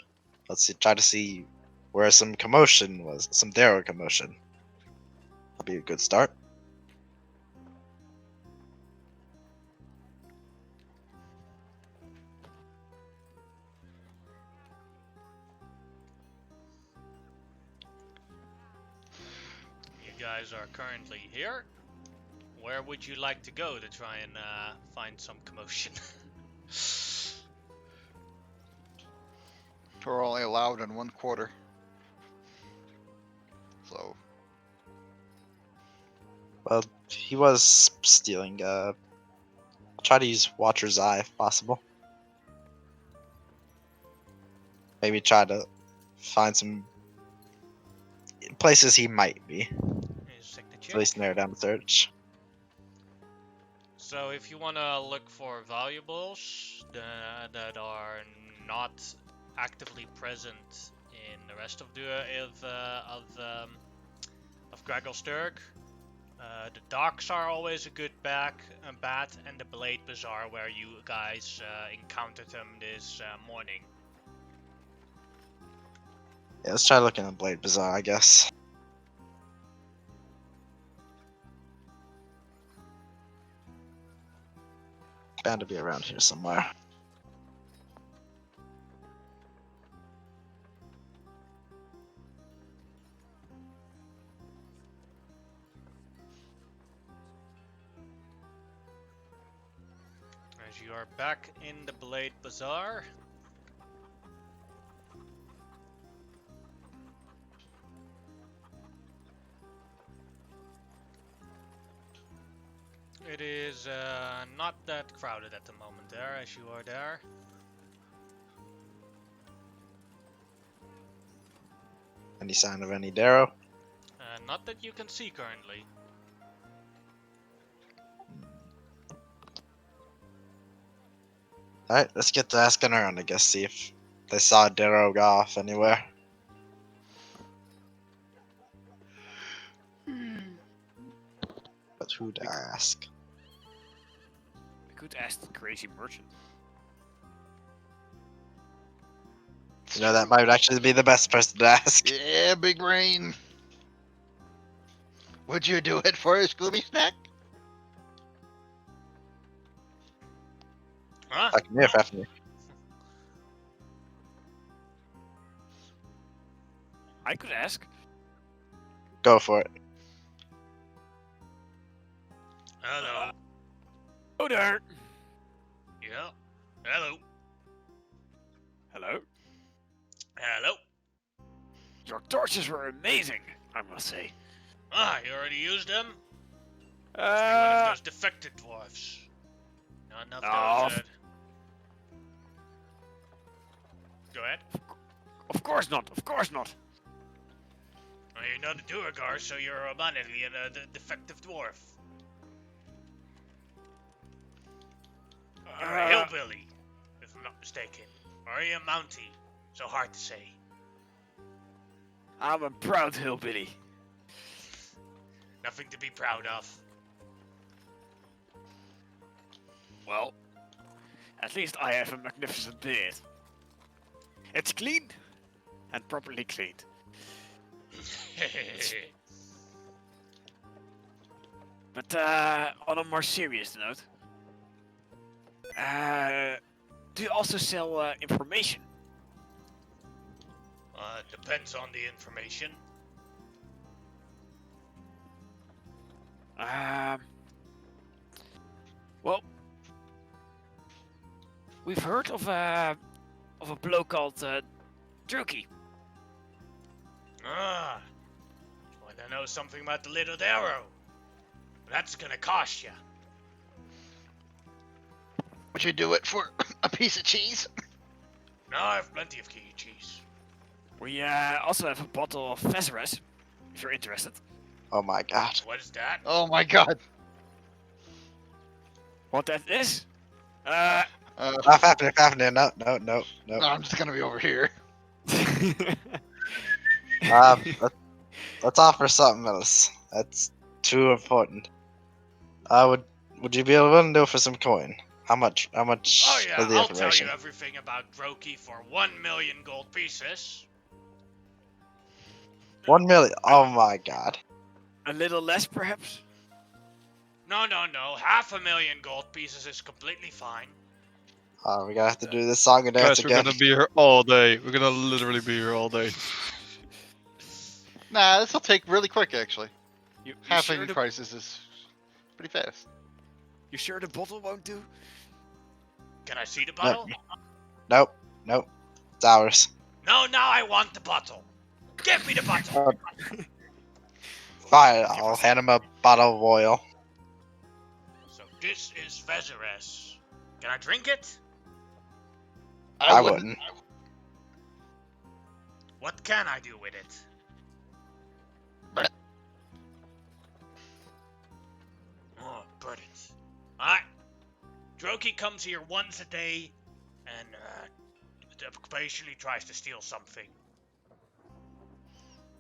Try to see where some commotion was, some Darrow commotion. That'll be a good start. You guys are currently here. Where would you like to go to try and find some commotion? We're only allowed in 1/4. So, Well, he was stealing. I'll try to use Watcher's Eye if possible. Maybe try to find some places he might be. Just take the At check. least narrow down the search. So if you want to look for valuables that are not actively present in the rest of the of Gragglesturg, the docks are always a good bet, and the Blade Bazaar where you guys encountered them this morning. Yeah, let's try looking at Blade Bazaar, I guess. Bound to be around here somewhere. As you are back in the Blade Bazaar, it is not that crowded at the moment there, as you are there. Any sign of any Darrow? Not that you can see currently. Alright, let's get to asking around, I guess, see if they saw Darrow go off anywhere. But who to ask? We could ask the crazy merchant. You know, that might actually be the best person to ask. yeah, Big Brain. Would you do it for a Scooby snack? Huh? Like me, definitely. I could ask. Go for it. Hello. Oh there. Yeah. Hello. Hello. Hello. Your torches were amazing, I must say. Ah, you already used them? Be one of those defected dwarfs. Not enough Oh. those. Go ahead. Of course not. Of course not. Well, you're not a Duergar, so you're automatically a defective dwarf. You're a hillbilly, if I'm not mistaken. Or are you a Mountie? So hard to say. I'm a proud hillbilly. Nothing to be proud of. Well, at least I have a magnificent beard. It's clean and properly cleaned. But on a more serious note, do you also sell information? Depends on the information. Well, we've heard of a bloke called Druki. Ah, well, I know something about the little Darrow. That's gonna cost you. Would you do it for a piece of cheese? No, I have plenty of cheese. We also have a bottle of Vezeres, if you're interested. Oh my god. What is that? Oh my god. What that is? Not happening. No. No, I'm just gonna be over here. Let's offer something else. That's too important. Would you be willing to do it for some coin? How much? Oh yeah, of the I'll tell information? you everything about Droki for 1 million gold pieces. 1 million. Oh my god. A little less, perhaps? No. 500,000 gold pieces is completely fine. We're gonna have to do this song and dance Guys, we're again. gonna be here all day. We're gonna literally be here all day. Nah, this will take really quick actually. You Halving sure the prices is pretty fast. You sure the bottle won't do? Can I see the bottle? Nope. It's ours. No, now I want the bottle. Give me the bottle. Fine, I'll hand him a bottle of oil. So this is Vezeres. Can I drink it? I wouldn't. What can I do with it? Oh, burn it. Alright. Droki comes here once a day and occasionally tries to steal something.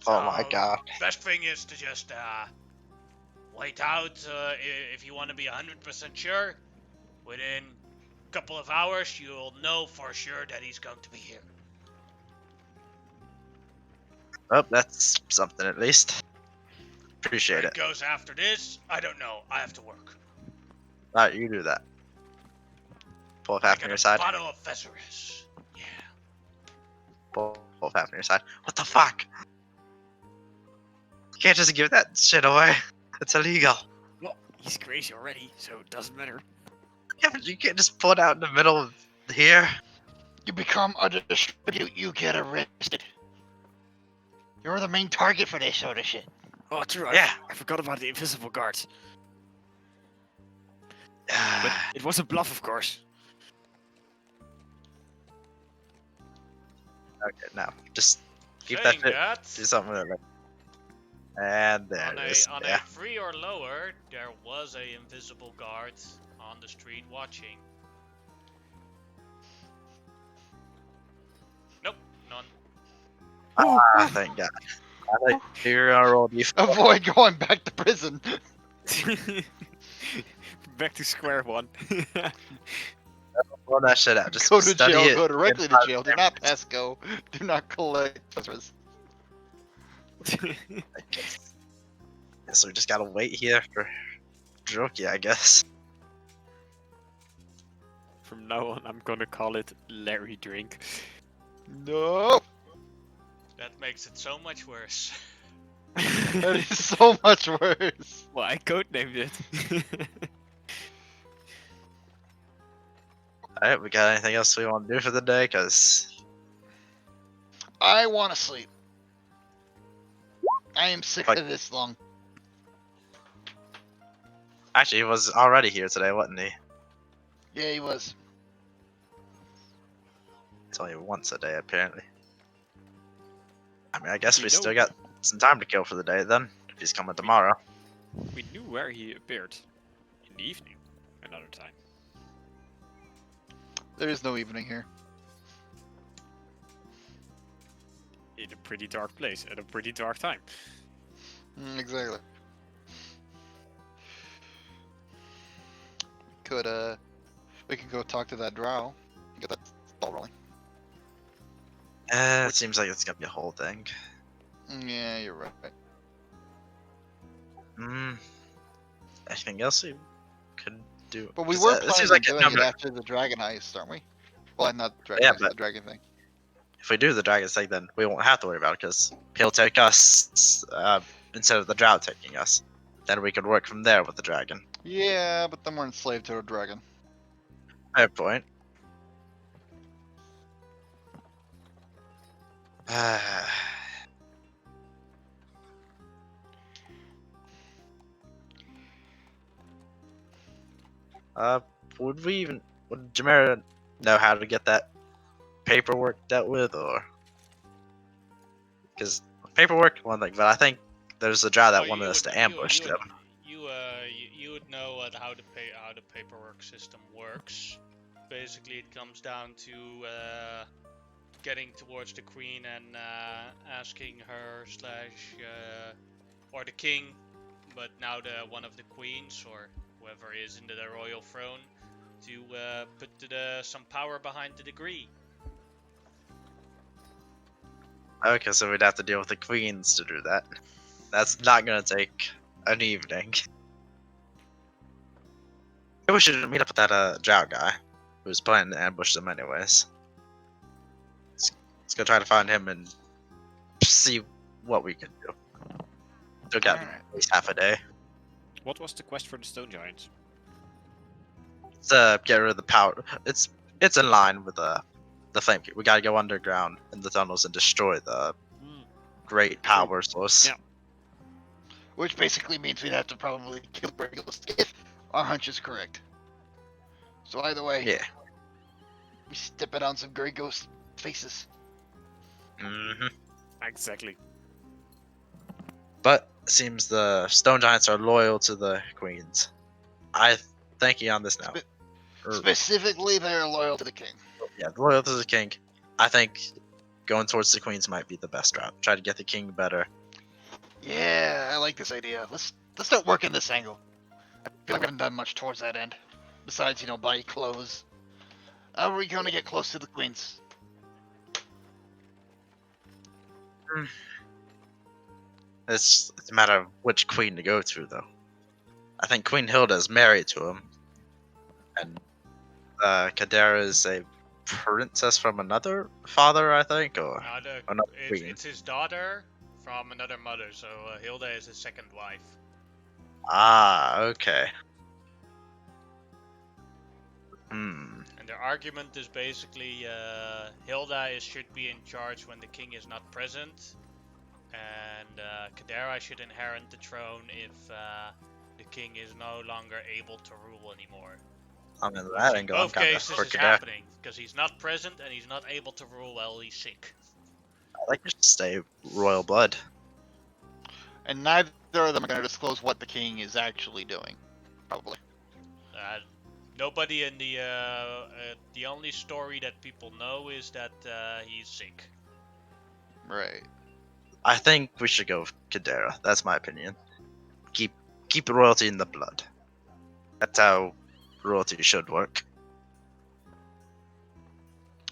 Oh my So, god. Best thing is to just wait out if you want to be 100% sure. Within a couple of hours, you'll know for sure that he's going to be here. Oh, that's something at least. Appreciate Where it. goes after this, I don't know. I have to work. Alright, you do that. Pull up I half on got your a side. bottle of Vezeres. Yeah. Pull up half on your side. What the fuck? You can't just give that shit away. It's illegal. Well, he's crazy already, so it doesn't matter. Yeah, but you can't just pull it out in the middle of here. You become a distribute, you get arrested. You're the main target for this sort of shit. Oh, true. Yeah. I forgot about the invisible guards. But it was a bluff, of course. Okay, now just keep Saying that shit. that, Do something with it. And there on it is. a Yeah. 3 or lower, there was a invisible guard on the street watching. Nope, none. Ah, thank God. I think you're gonna roll d4. Avoid going back to prison. Back to square one. Roll that shit out. Just Go to study jail, it. go directly to jail. Do not pass go. Do not collect Vezeres. So we just gotta wait here for Droki, I guess. From now on, I'm gonna call it Larry Drink. No! That makes it so much worse. That is so much worse. Well, I codenamed it. Alright, we got anything else we want to do for the day? Cause I want to sleep. I am sick Fuck. of this long. actually he was already here today, wasn't he? Yeah, he was. It's only once a day apparently. I mean, I guess We we know- still got some time to kill for the day then. If he's coming tomorrow. We knew where he appeared. In the evening. Another time. There is no evening here. In a pretty dark place, at a pretty dark time. Exactly. We could go talk to that drow. Get that ball rolling. It seems like it's gonna be a whole thing. Yeah, you're right. Anything else we could do? But we 'Cause, were it planning seems on like doing it after the dragon heist, aren't we? Well, not the dragon Yeah, heist, but- the dragon thing. if we do the dragon thing, then we won't have to worry about it because he'll take us instead of the drow taking us. Then we could work from there with the dragon. Yeah, but then we're enslaved to a dragon. Fair point. Would we even would Jamera know how to get that paperwork dealt with, or because paperwork one thing, but I think there's a drow that Oh, wanted you us would, to ambush them. you would know how the paperwork system works. Basically, it comes down to getting towards the queen and asking her slash or the king, but now the one of the queens or whoever is in the royal throne to put some power behind the degree. Okay, so we'd have to deal with the queens to do that. That's not gonna take an evening. Maybe we should meet up with that drow guy who's planning to ambush them anyways. Let's go try to find him and see what we can do. Still got Alright. at least half a day. What was the quest for the stone giants? Let's get rid of the power. It's in line with the flame. We gotta go underground in the tunnels and destroy the great power source. Yeah. Which basically means we'd have to probably kill Grey Ghost if our hunch is correct. So either way, Yeah. we step it on some Grey Ghost faces. hmm Exactly. But it seems the stone giants are loyal to the queens. I thank you on this now. Specifically, they're loyal to the king. Yeah, loyal to the king. I think going towards the queens might be the best route. Try to get the king better. Yeah, I like this idea. Let's start working this angle. I feel like I haven't done much towards that end. Besides, buy clothes. How are we going to get close to the queens? It's a matter of which queen to go to, though. I think Queen Hilda is married to him, and Kadera is a princess from another father, I think, or another queen. It's his daughter from another mother, so Hilda is his second wife. Ah, okay. Hmm. And their argument is basically Hilda should be in charge when the king is not present, and Kadera should inherit the throne if the king is no longer able to rule anymore. I mean, that In angle, I'm both kind of cases for is Kadera. happening because he's not present and he's not able to rule while he's sick. I like to stay royal blood. And neither of them are going to disclose what the king is actually doing. Probably. Nobody in the only story that people know is that he's sick. Right. I think we should go with Kadera. That's my opinion. Keep royalty in the blood. That's how royalty should work.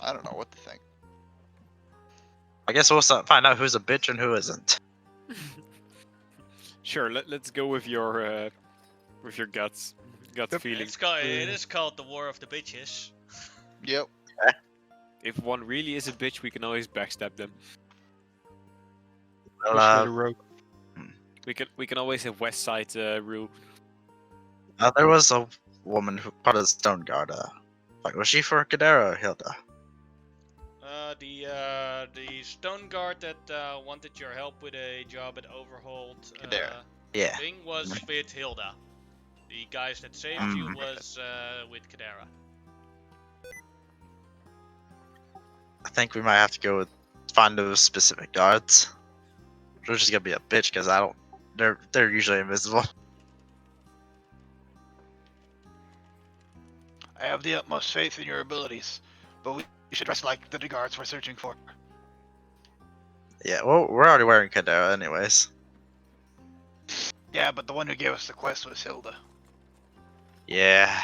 I don't know what to think. I guess we'll find out who's a bitch and who isn't. Sure, let's go with your gut feeling. It is called the War of the Bitches. Yep. If one really is a bitch, we can always backstab them. Well, Push for the rope. We can always have West Side rule. there was a woman who part of the Stone Guard. Like, was she for Kadera or Hilda? The stone guard that wanted your help with a job at Overhold Kadera. Yeah. thing was with Hilda. The guys that saved you was with Kadera. I think we might have to go with find those specific guards. We're just gonna be a bitch because I don't. They're usually invisible. I have the utmost faith in your abilities, but we should dress like the guards we're searching for. Yeah. Well, we're already wearing Kadera anyways. Yeah, but the one who gave us the quest was Hilda. Yeah.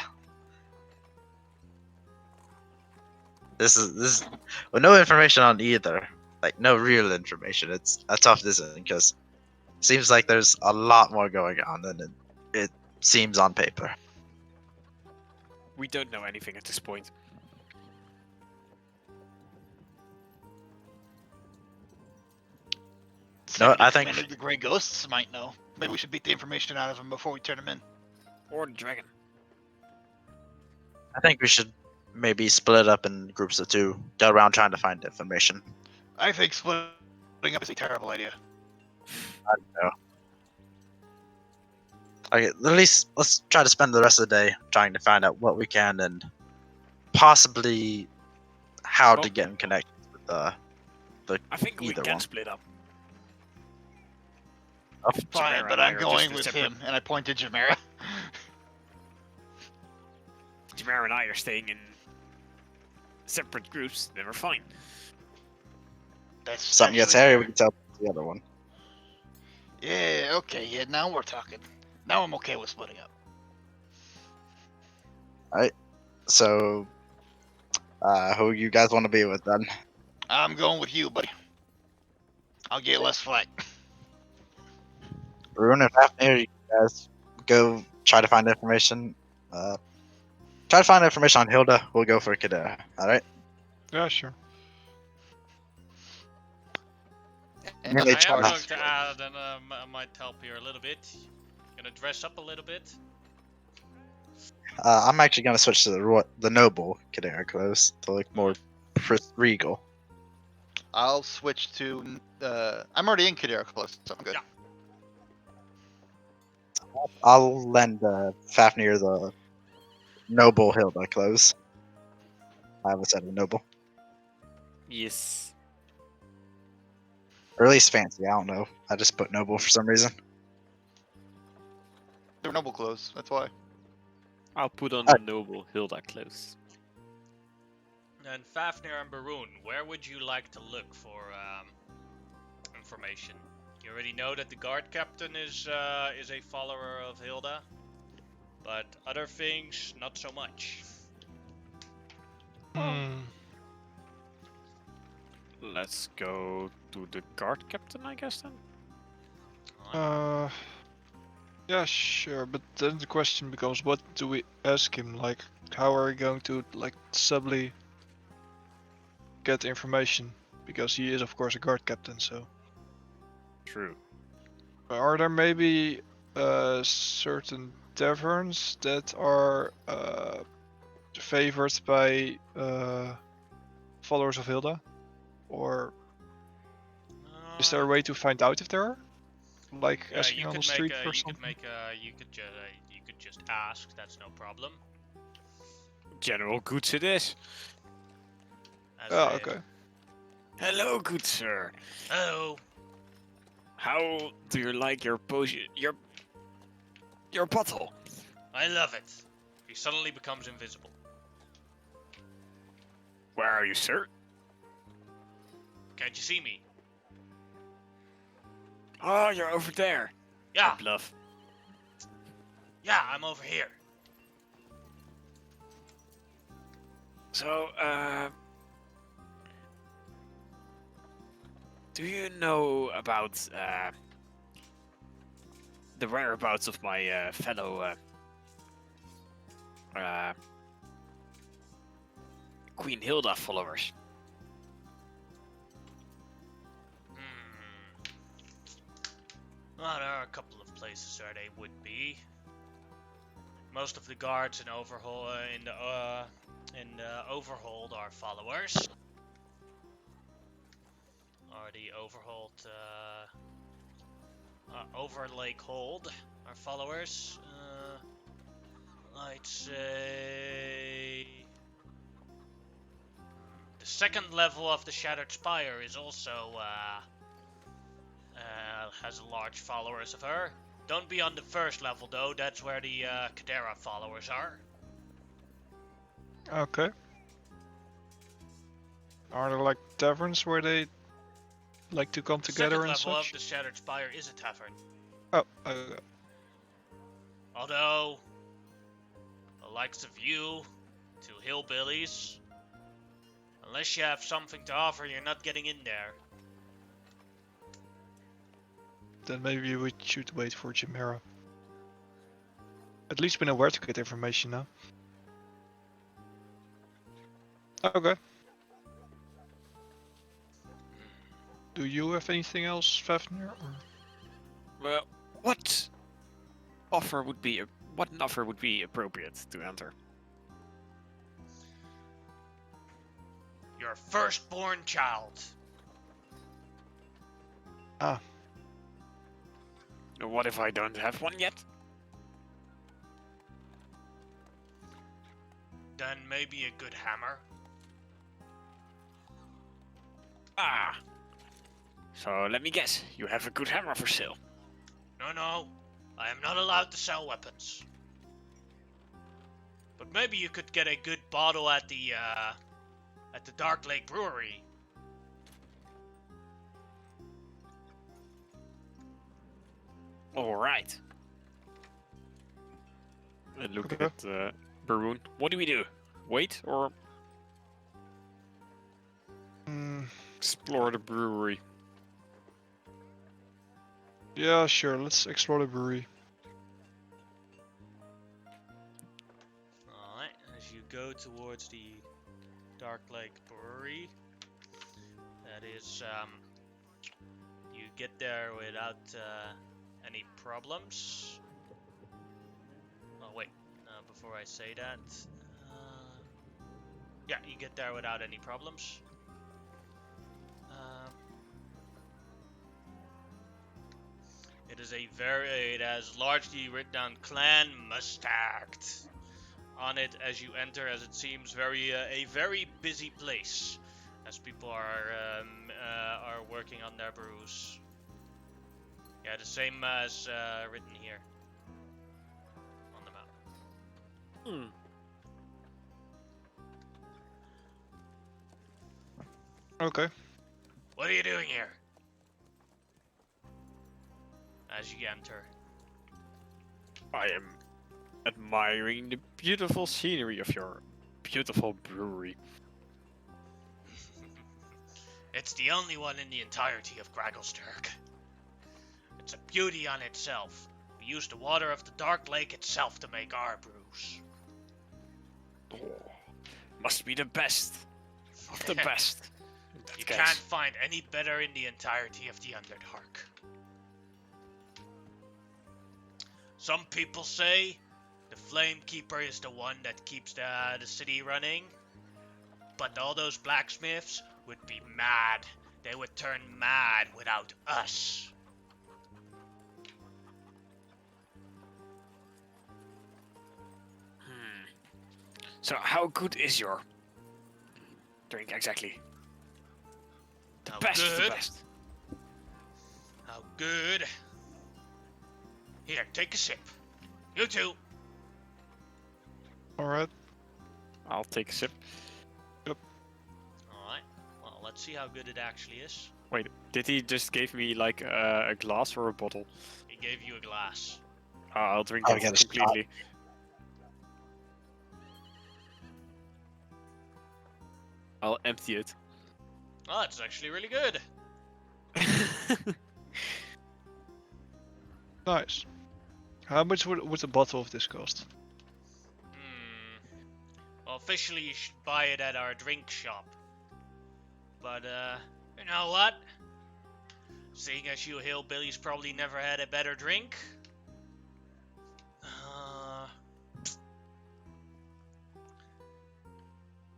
This is with no information on either. Like no real information. It's a tough decision because it seems like there's a lot more going on than it seems on paper. We don't know anything at this point. No, I Second think- commander of the Grey Ghosts might know. Maybe we should beat the information out of him before we turn him in. Or the dragon. I think we should maybe split up in groups of two, go around trying to find information. I think splitting up is a terrible idea. I don't know. Okay, at least let's try to spend the rest of the day trying to find out what we can and possibly how to Well- get in connection with the I think we either can one. split up. Oh, If Fine, Chimera but and I I'm are going just in with separate- him, and I point to Jamera. Chimera and I are staying in separate groups, then we're fine. That's If something gets actually hairy, fair. we can tell the other one. Yeah, okay, yeah, now we're talking. Now I'm okay with splitting up. So, who you guys want to be with then? I'm going with you, buddy. I'll get less flack. Rune and Fafnir, you guys go try to find information. Try to find information on Hilda. We'll go for Kadera. All right. Yeah, sure. And Yeah, I they am try- going to add, and I might help here a little bit. Gonna dress up a little bit. I'm actually gonna switch to the noble Kadera clothes to look more regal. I'll switch to. I'm already in Kadera close, so I'm good. Yeah. I'll lend Fafnir the noble Hilda clothes. I have a set of noble, Yes. or at least fancy. I don't know. I just put noble for some reason. They're noble clothes. That's why. I'll put on Ah. the noble Hilda clothes. And Fafnir and Baroon, where would you like to look for information? You already know that the guard captain is a follower of Hilda, but other things, not so much. Hmm. Let's go to the guard captain, I guess then. Yeah, sure. But then the question becomes, what do we ask him? Like, how are we going to like subtly get information? Because he is, of course, a guard captain. So, True. are there maybe certain taverns that are favored by followers of Hilda, or is there a way to find out if there are? Like asking you on could the street make a, for you could something? make a, you could just ask. That's no problem. General Goods it is. As Oh, a- okay. Hello, good sir. Oh, How do you like your potion? Your bottle? I love it. He suddenly becomes invisible. Where are you, sir? Can't you see me? Oh, you're over there. Yeah, I bluff. yeah, I'm over here. So, do you know about the whereabouts of my fellow Queen Hilda followers? Hmm. Well, there are a couple of places where they would be. Most of the guards in Overhold Overhold are followers. Or the Overhold Overlake Hold are followers. I'd say the second level of the Shattered Spire is also has large followers of her. Don't be on the first level though, that's where the Kadera followers are. Okay. Are there like taverns where they like to come The together second and level such? of the Shattered Spire is a tavern. Oh, okay. Although, the likes of you, two hillbillies, unless you have something to offer, you're not getting in there. Then maybe we should wait for Chimera. At least we know where to get information now. Okay. Do you have anything else, Fafnir? Or... Well, what an offer would be appropriate to enter? Your firstborn child. Ah, What if I don't have one yet? then maybe a good hammer. Ah. So let me guess, you have a good hammer for sale. No, I am not allowed to sell weapons. But maybe you could get a good bottle at the Dark Lake Brewery. Alright. I look Okay. at Baroon. What do we do? Wait or Mm, explore the brewery? yeah, sure. Let's explore the brewery. Alright, as you go towards the Dark Lake Brewery, that is, you get there without any problems. Oh wait, before I say that, yeah, you get there without any problems. It has largely written down Clan Mustacht on it as you enter, as it seems a very busy place, as people are working on their brews. Yeah, the same as written here on the map. Okay. What are you doing here? As you enter. I am admiring the beautiful scenery of your beautiful brewery. It's the only one in the entirety of Gragglesturg. It's a beauty on itself. We use the water of the Dark Lake itself to make our brews. Oh, must be the best of the best. in that You case. can't find any better in the entirety of the Underdark. Some people say the Flamekeeper is the one that keeps the city running, but all those blacksmiths would be mad. They would turn mad without us. So how good is your drink exactly? The How best of the good? best. How good. Here, take a sip. You too. Alright. I'll take a sip. Alright, well, let's see how good it actually is. Wait, did he just give me like a glass or a bottle? He gave you a glass. I'll drink I'll it get a shot. completely. I'll empty it. Oh, it's actually really good. Nice. How much would a bottle of this cost? Well, officially you should buy it at our drink shop. But, you know what? Seeing as you hillbillies probably never had a better drink,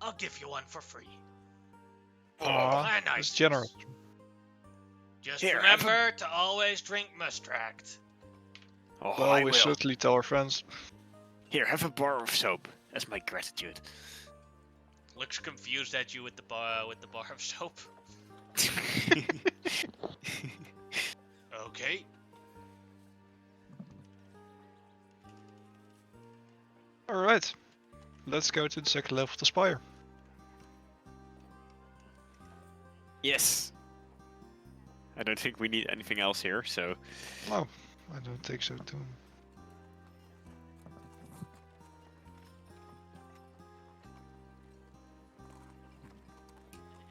I'll give you one for free. Aw, Ah, that's nice. generous. Just Here, have a- remember to always drink Mustract. Oh, Well, I we will. certainly tell our friends. Here, have a bar of soap as my gratitude. Looks confused at you with the bar of soap. Okay. Alright. Let's go to the second level of the spire. Yes. I don't think we need anything else here, so No, I don't think so too.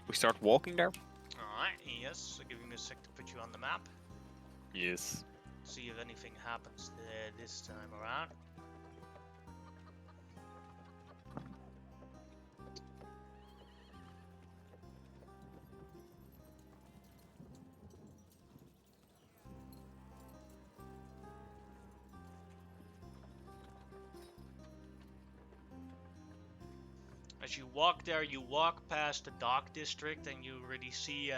we start walking there. Alright, yes. So giving me a sec to put you on the map. Yes. See if anything happens this time around. As you walk there, you walk past the dock district and you really see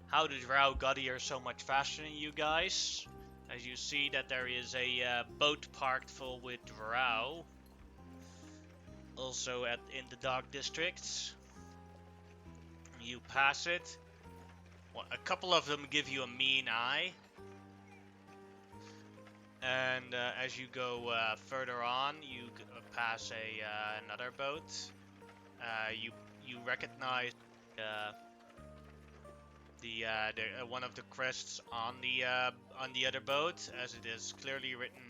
how the drow got here so much faster than you guys. As you see that there is a boat parked full with drow. also in the Dark District. You pass it. Well, a couple of them give you a mean eye. And as you go further on, you pass another boat. You recognize one of the crests on the other boat, as it is clearly written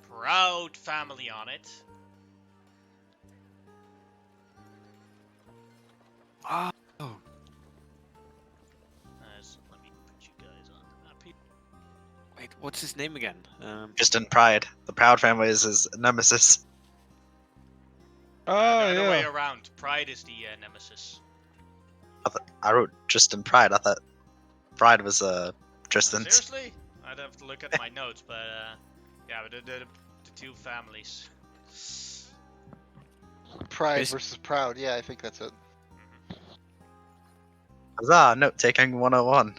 "Proud Family" on it. Oh. Let me put you guys on the map here. Wait, what's his name again? Tristan Pride. The Proud family is his nemesis. Oh The other way yeah. around. Pride is the nemesis. I wrote Tristan Pride. I thought Pride was Tristan's. Seriously? I'd have to look at my notes, but yeah, but the two families. Pride Is- versus Proud. Yeah, I think that's it. Huzzah! Note taking 101.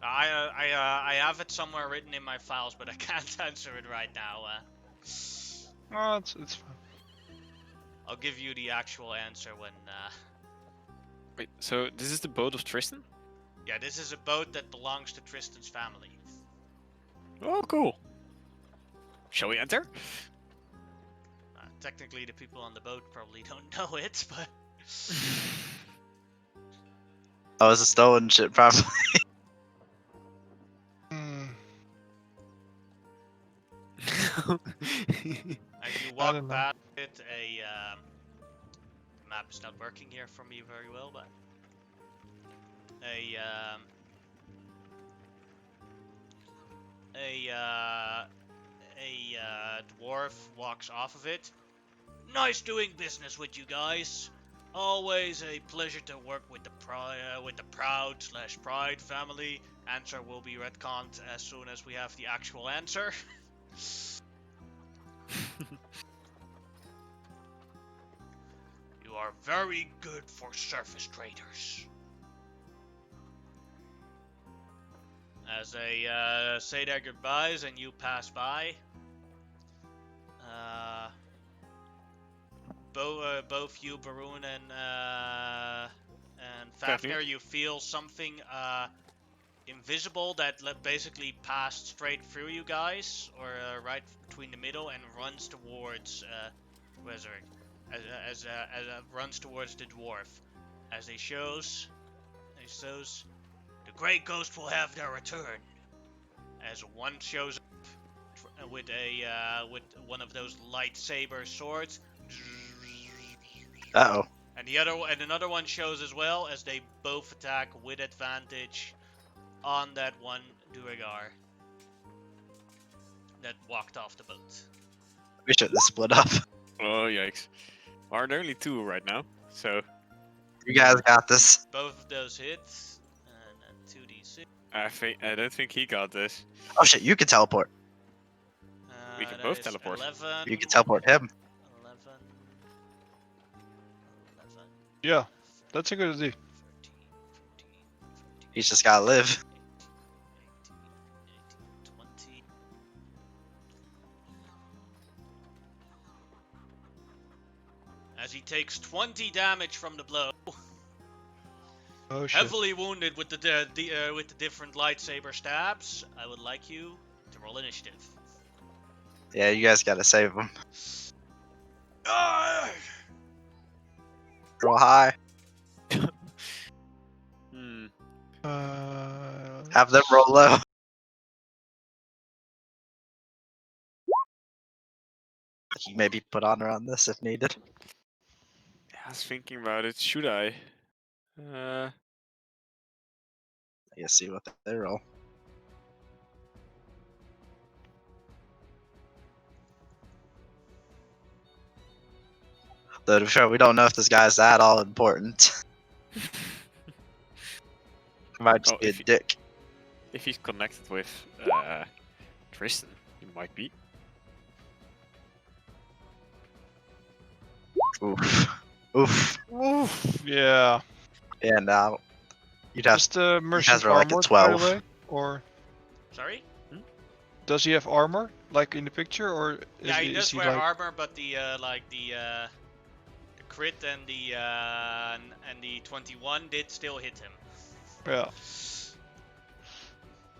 I have it somewhere written in my files, but I can't answer it right now. Oh, it's fine. I'll give you the actual answer when. Wait, so this is the boat of Tristan? Yeah, this is a boat that belongs to Tristan's family. Oh, cool. Shall we enter? Technically, the people on the boat probably don't know it, but. Oh, it's a stolen ship, probably. Hmm. As you I walk don't know. past it, the map is not working here for me very well, but a dwarf walks off of it. Nice doing business with you guys. Always a pleasure to work with the Proud/Pride family. Answer will be retconned as soon as we have the actual answer. You are very good for surface traders. As they say their goodbyes and you pass by, both you, Barun, and Fafnir, you feel something invisible that basically passed straight through you guys, or right between the middle, and runs towards Wezerick, as runs towards the dwarf, as he shows, the Great Ghost will have their return. As one shows up with one of those lightsaber swords. Uh oh. And another one shows as well, as they both attack with advantage on that one Duergar that walked off the boat. We should have split up. Oh, yikes. Are there only two right now? So You guys got this. Both of those hits, and 2d6. I don't think he got this. Oh shit, you can teleport. We can That both is teleport. 11, You can teleport him. 11, 11, Yeah, that's a good idea. 13, 14, 15, He's just gotta live. 18, 20. As he takes 20 damage from the blow, Oh shit. heavily wounded with the different lightsaber stabs, I would like you to roll initiative. Yeah, you guys gotta save him. Roll high. Hmm. Have them roll low. You maybe put honor on this if needed. I was thinking about it. Should I? I guess see what they roll. Though to be fair, we don't know if this guy's at all important. He might just Oh, be a if he- dick. If he's connected with Tristan, he might be. Oof. Oof. Oof. Yeah. Yeah, now you'd have Just merchant roll like a armor, by the 12. way, or Sorry? Does he have armor, like in the picture, or Yeah, he is does he wear like? armor, but the crit and the 21 did still hit him. Yeah.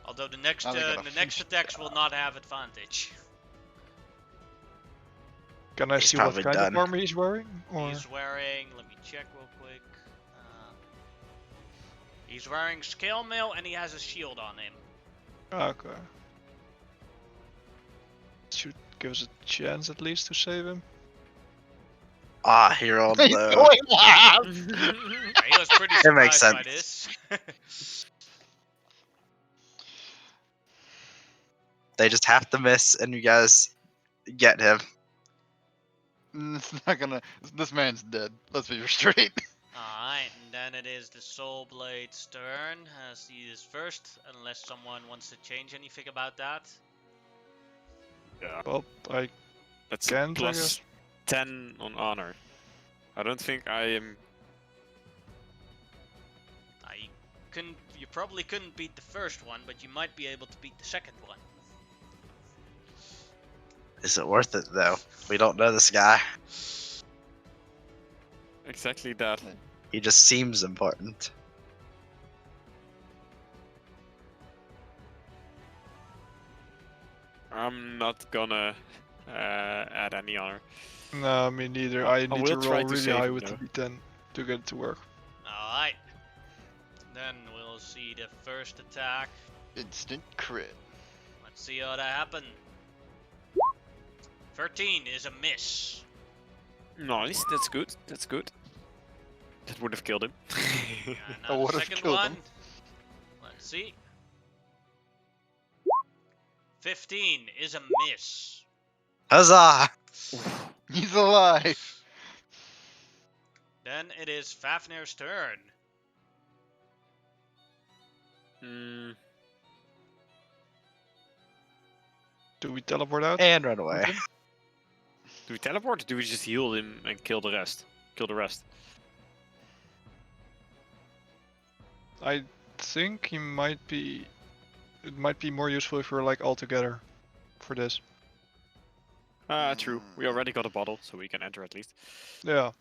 Although the next Now they got a the next fish attacks will not have advantage. Can I He's see what probably kind done. of armor he's wearing? Or He's wearing. Let me check real quick. He's wearing scale mail and he has a shield on him. okay. Should give us a chance at least to save him. Ah, he rolled He's low. going last. Yeah, he was pretty It makes surprised by this. They just have to miss, and you guys get him. It's not gonna. This man's dead. Let's be straight. Alright, and then it is the Soul Blade's turn. He is first, unless someone wants to change anything about that. Yeah. Well, I That's can't. a I plus guess. 10 on honor. I don't think I am. You probably couldn't beat the first one, but you might be able to beat the second one. Is it worth it though? We don't know this guy. Exactly that. He just seems important. I'm not gonna add any honor. No, me neither. I I need to will try roll to really save high him, with the though. D10 to get it to work. Alright. Then we'll see the first attack. Instant crit. Let's see how that happens. 13 is a miss. Nice, that's good. That's good. That would have killed him. And I now the would've second killed one. him. Let's see. 15 is a miss. Huzzah! He's alive. Then it is Fafnir's turn. Mm, Do we teleport out? And run away. Okay. do we teleport or do we just heal him and kill the rest? Kill the rest. I think he might be. It might be more useful if we're like all together for this. True. We already got a bottle, so we can enter at least. Yeah.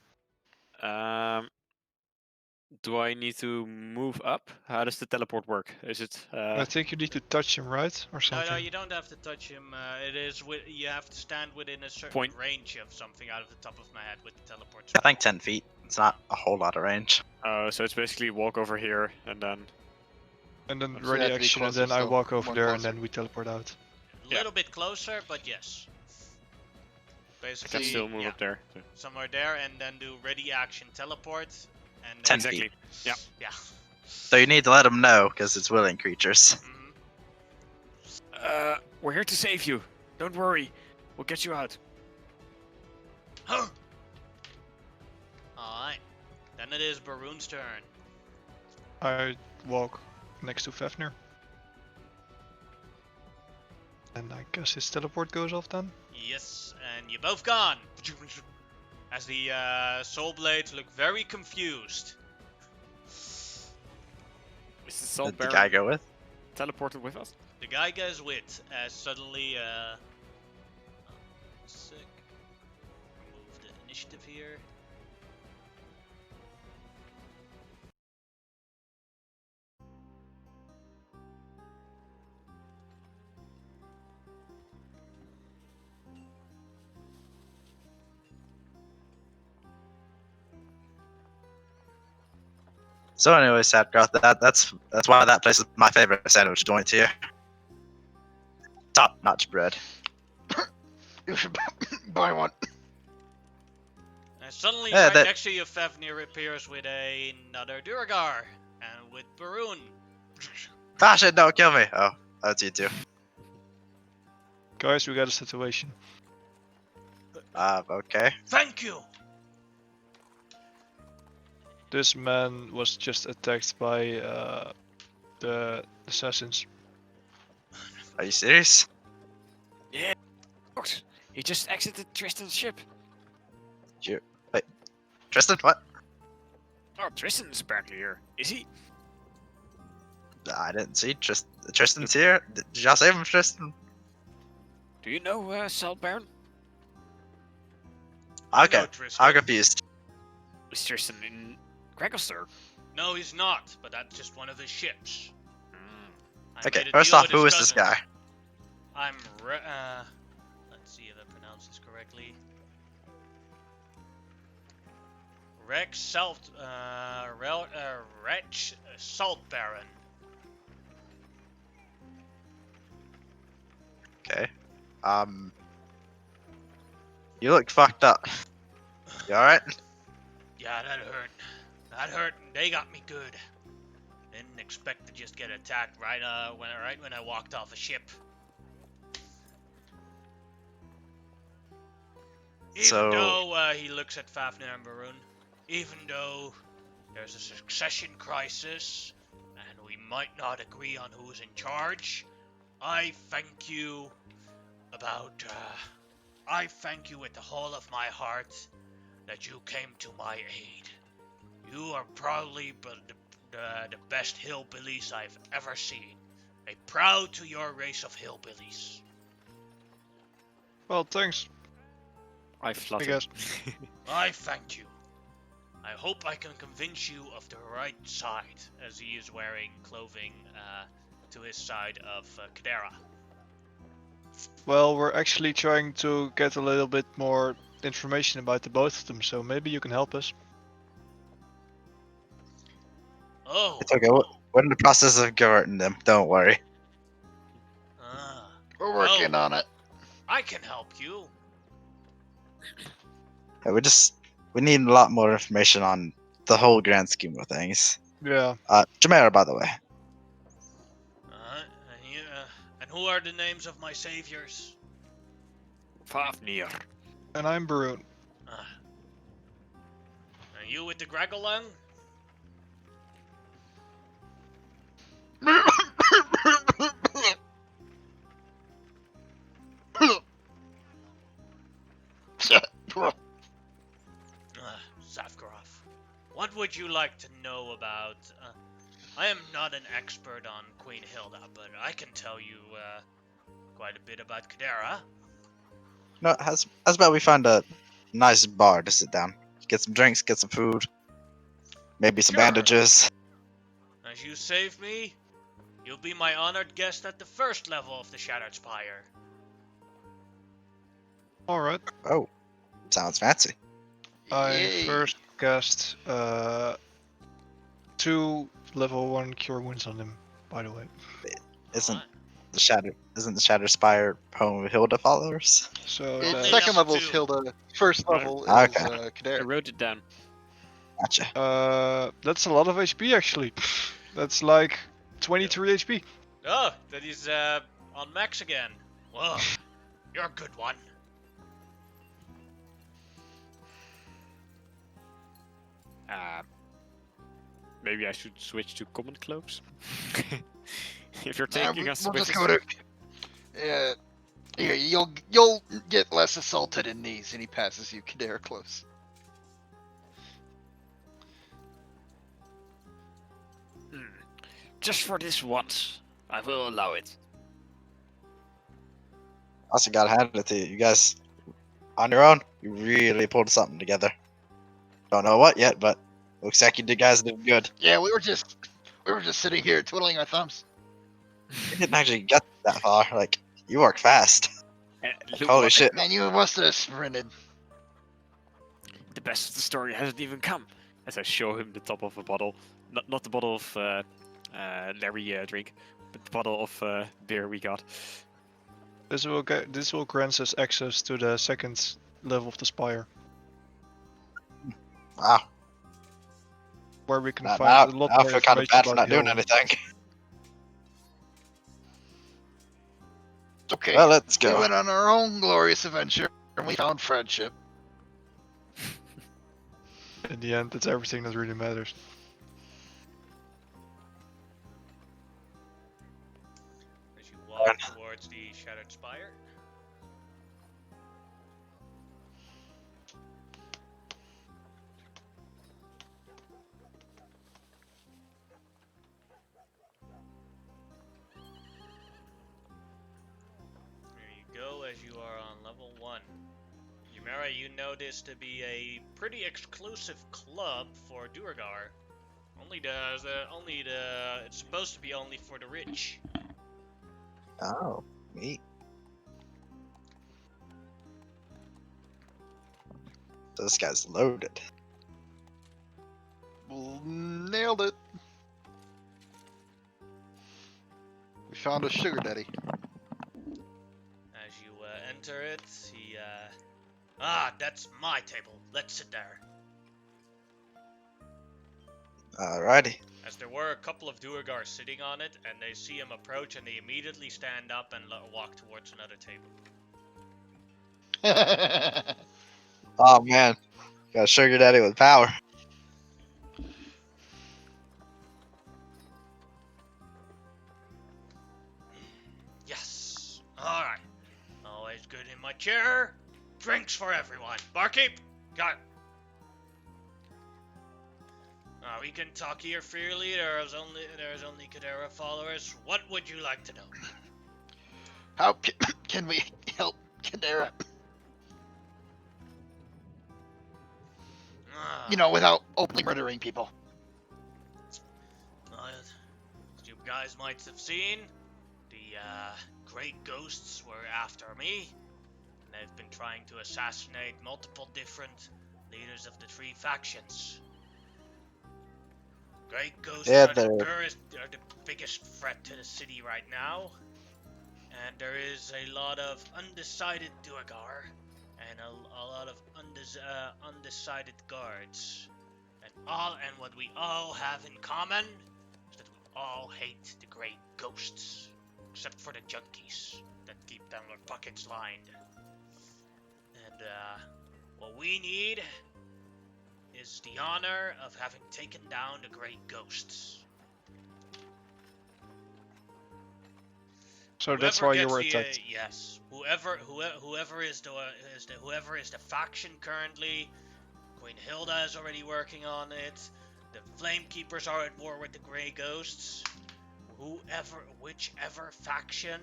Do I need to move up? How does the teleport work? Is it? I think you need to touch him, right, or No, something. no, you don't have to touch him. It is you have to stand within a certain Point. range of something out of the top of my head with the teleport. I think 10 feet. It's not a whole lot of range. So it's basically walk over here and then. And then So you ready have to be action, and closer then I still, walk over one there, and closer. then we teleport out. A little bit closer, but yes. I Basically, can still move yeah, up there. So. somewhere there, and then do ready action teleport. And 10 then, feet. Yeah. yeah. So you need to let them know, because it's willing creatures. Mhm. We're here to save you. Don't worry. We'll get you out. Alright. Then it is Baroon's turn. I walk next to Fafnir. And I guess his teleport goes off then? Yes, and you're both gone. As the Soul Blades look very confused. Is the Soul Did the Baron guy go with? teleported with us? The guy goes with as suddenly sick. Remove the initiative here. So anyway, Sapgrowth, that's why that place is my favorite sandwich joint here. Top-notch bread. You should buy one. And suddenly, Yeah, right that- next to you, Fafnir appears with another Durgar and with Baroon. Ah shit, don't kill me. Oh, that's you too. Guys, we got a situation. Okay. Thank you. This man was just attacked by the assassins. Are you serious? He just exited Tristan's ship. Tristan, what? Oh, Tristan is apparently here. Is he? I didn't see Tristan's here. Did y'all save him, Tristan? Do you know Salt Baron? I Okay, know Tristan. I'm confused. Is Tristan in Gregostor? No, he's not, but that's just one of his ships. I Okay, made a first deal off, with his who is this cousin. guy? I'm let's see if I pronounce this correctly. Rex Salt, Wretch Salt Baron. Okay. You look fucked up. You alright? Yeah, that hurt. That hurt, and they got me good. Didn't expect to just get attacked right when I walked off a ship. Even So- though he looks at Fafnir and Barun, even though there's a succession crisis and we might not agree on who's in charge, I thank you I thank you with the whole of my heart that you came to my aid. You are probably the best hillbillies I've ever seen. A proud to your race of hillbillies. Well, thanks. I flutter. guess. I thank you. I hope I can convince you of the right side, as he is wearing clothing to his side of Kadera. Well, we're actually trying to get a little bit more information about the both of them, so maybe you can help us. Oh. It's okay. We're in the process of converting them. Don't worry. Ah. We're working on it. I can help you. Yeah, we need a lot more information on the whole grand scheme of things. Yeah. Jamera, by the way. And who are the names of my saviors? Fafnir. And I'm Barun. Ah. Are you with the Gragolang? Safgarov, what would you like to know about? I am not an expert on Queen Hilda, but I can tell you quite a bit about Kadera. No, how's about we find a nice bar to sit down, get some drinks, get some food, maybe some Sure. bandages. As you save me, you'll be my honored guest at the first level of the Shattered Spire. Alright. Oh, sounds fancy. I Yay. first cast 2 level 1 cure wounds on him, by the way. Isn't Alright. the Shattered Spire home of Hilda followers? So Only It's that's, second level level is 2. Hilda. First level is Okay. I Kadera. wrote it down. Gotcha. that's a lot of HP actually. That's like 23 HP. Oh, that he's on max again. Whoa, you're a good one. Maybe I should switch to common cloaks. If you're Nah, taking us we'll with just us- go to. Yeah. Here, you'll get less assaulted in these, and he passes you Kadera close. Hmm. Just for this once, I will allow it. Also, gotta hand it to you. You guys, on your own, you really pulled something together. Don't know what yet, but looks like you guys did good. Yeah, we were just sitting here twiddling our thumbs. You didn't actually get that far. Like, you work fast. Look Holy what shit. Man, you must have sprinted. The best of the story hasn't even come. As I show him the top of a bottle, not the bottle of Larry drink, but the bottle of beer we got. This will grant us access to the second level of the spire, Wow. where we can Now, find a lot I more feel kind of information bad for about not doing Hilda. anything. Okay. Well, let's We go. went on our own glorious adventure, and we found friendship. In the end, it's everything that really matters. As you walk towards the Shattered Spire. There you go. As as you are on level 1. Yumera, you know this to be a pretty exclusive club for Duergar. It's supposed to be only for the rich. Oh, neat. So this guy's loaded. Nailed it. We found a sugar daddy. As you enter it, he, that's my table. Let's sit there. Alrighty. As there were a couple of Duergar sitting on it, and they see him approach, and they immediately stand up and walk towards another table. Oh man, got a sugar daddy with power. Yes. Alright. Always good in my chair. Drinks for everyone. Barkeep, got it. We can talk here freely. There's only Kadera followers. What would you like to know? How can we help Kadera? Without openly murdering people. As you guys might have seen, the Great Ghosts were after me. And they've been trying to assassinate multiple different leaders of the 3 factions. Great Ghosts Yeah, are the biggest threat to the city right now. And there is a lot of undecided Duergar and a lot of undecided guards. And what we all have in common is that we all hate the Great Ghosts. Except for the junkies that keep their pockets lined. And what we need is the honor of having taken down the Great Ghosts. So that's why you were gets the, attacked. yes. Whoever is the faction currently, Queen Hilda is already working on it. The Flamekeepers are at war with the Grey Ghosts. Whichever faction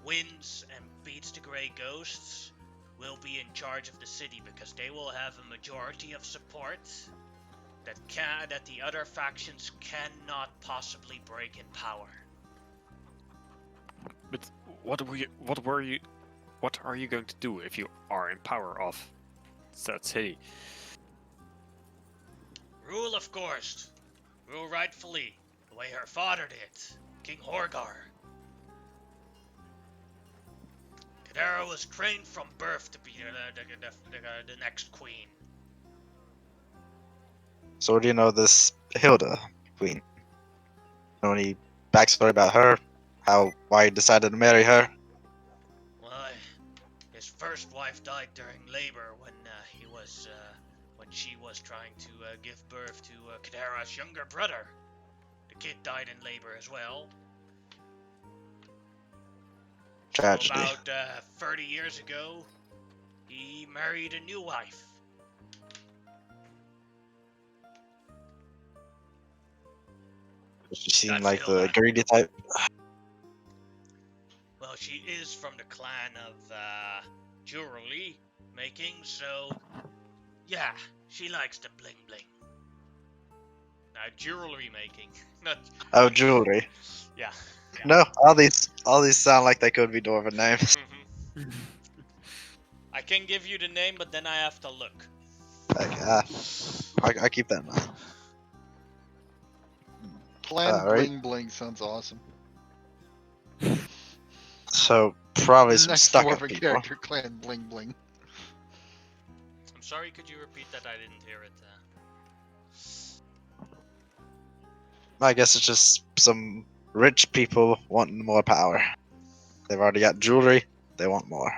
wins and beats the Grey Ghosts will be in charge of the city, because they will have a majority of support that the other factions cannot possibly break in power. But what are you going to do if you are in power of that city? Rule, of course. Rule rightfully, the way her father did, King Horgar. Kadera was trained from birth to be the next queen. So what do you know of this Hilda queen? Know any backstory about her? Why he decided to marry her? Well, his first wife died during labor when she was trying to give birth to Kadera's younger brother. The kid died in labor as well. Tragedy. So about 30 years ago, he married a new wife. She seemed That's like the Hilda. greedy type. Well, she is from the clan of jewelry making, so yeah, she likes the bling bling. Jewelry making, not. Oh, jewelry. Yeah. No, all these sound like they could be dwarven names. I can give you the name, but then I have to look. I keep that in mind. Clan Alright. Bling Bling sounds awesome. So probably some Next stuck-up dwarven people. character, Clan Bling Bling. I'm sorry, could you repeat that? I didn't hear it. I guess it's just some rich people wanting more power. They've already got jewelry. They want more.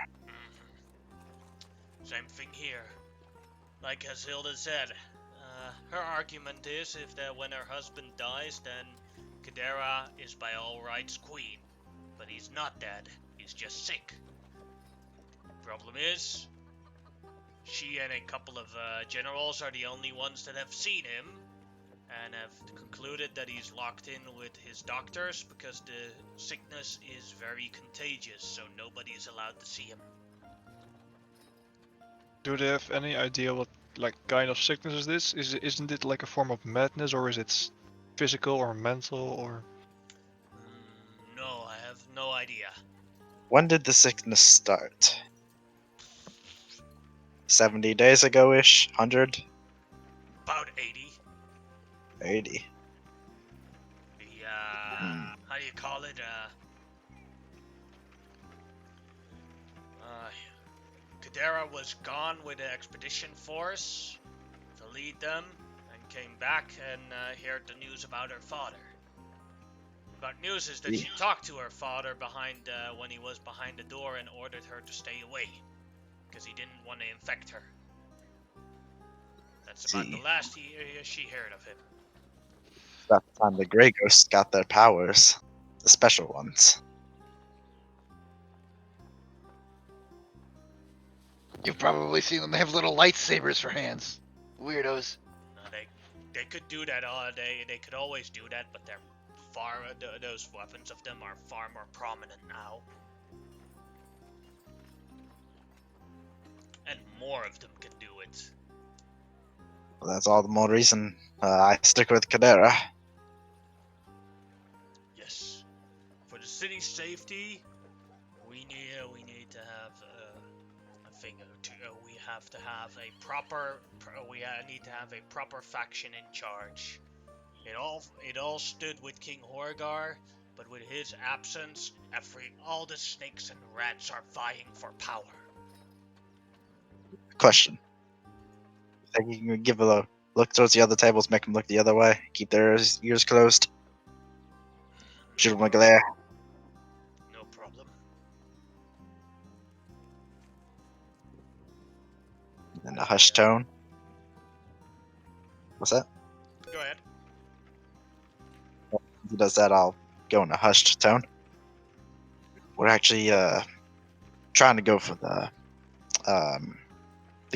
Same thing here. Like as Hilda said, her argument is when her husband dies, then Kadera is by all rights queen. But he's not dead, he's just sick. Problem is, she and a couple of generals are the only ones that have seen him. and have concluded that he's locked in with his doctors because the sickness is very contagious, so nobody is allowed to see him. Do they have any idea what like kind of sickness is this? Isn't it like a form of madness, or is it physical or mental or? No, I have no idea. When did the sickness start? 70 days ago-ish? 100? About 80. 80? The, Hmm. how do you call it? Kadera was gone with the expedition force to lead them, and came back and heard the news about her father. But news is that she talked to her father behind when he was behind the door and ordered her to stay away, because he didn't want to infect her. That's about the last she heard of him. About the time the Grey Ghosts got their powers. The special ones. You've probably seen them. They have little lightsabers for hands. Weirdos. They could do that all day. They could always do that, but they're those weapons of them are far more prominent now. And more of them can do it. Well, that's all the more reason I stick with Kadera. Yes. For the city's safety, we need to have a thing or two. We have to have a proper. We need to have a proper faction in charge. It all stood with King Horgar, but with his absence, all the snakes and rats are vying for power. Question. Think you can give a look towards the other tables, make them look the other way, keep their ears closed, shoot them a glare. No problem. In a hushed tone. What's that? Go ahead. If he does that, I'll go in a hushed tone. We're actually trying to go for the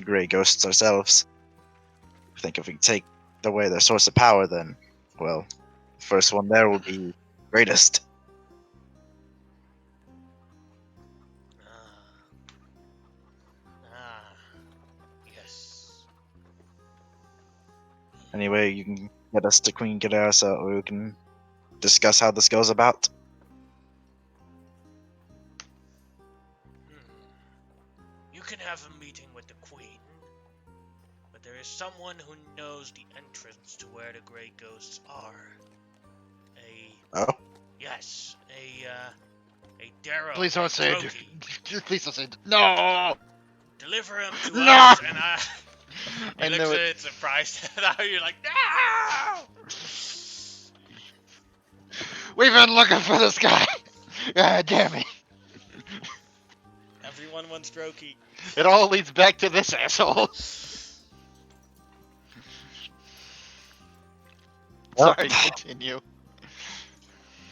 Grey Ghosts ourselves. I think if we take away their source of power, then, well, the first one there will be greatest. Yes. Anyway, you can get us to Queen Kadera so we can discuss how this goes about. You can have a meeting with the Queen, but there is someone who knows the entrance to where the Grey Ghosts are. Oh? Yes, a Darrow. Please don't say it. Drogi. Please don't say it. No! Deliver him to No! us, and I he knew looks it. at it surprised. Now you're like, no! We've been looking for this guy. God damn it. Everyone wants Drogi. It all leads back to this asshole. Well, Sorry, continue.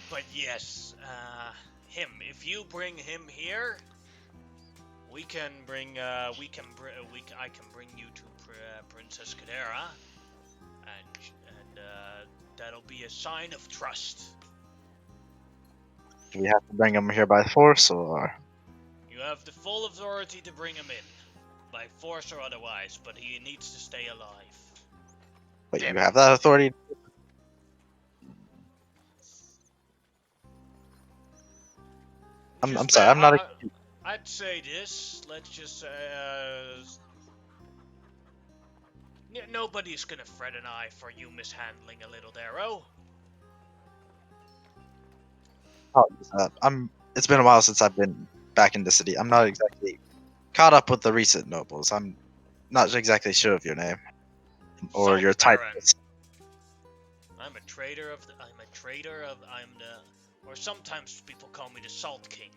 But yes, him. If you bring him here, I can bring you to Princess Kadera, and that'll be a sign of trust. do we have to bring him here by force, or? You have the full authority to bring him in, by force or otherwise, but he needs to stay alive. But Damn you it. have that authority? I'm Just sorry, let- I'm not a... I'd say this. Let's just say, nobody's gonna fret an eye for you mishandling a little Darrow. It's been a while since I've been back in the city. I'm not exactly caught up with the recent nobles. I'm not exactly sure of your name or Salt your Baron. titles. I'm a trader of or sometimes people call me the Salt King.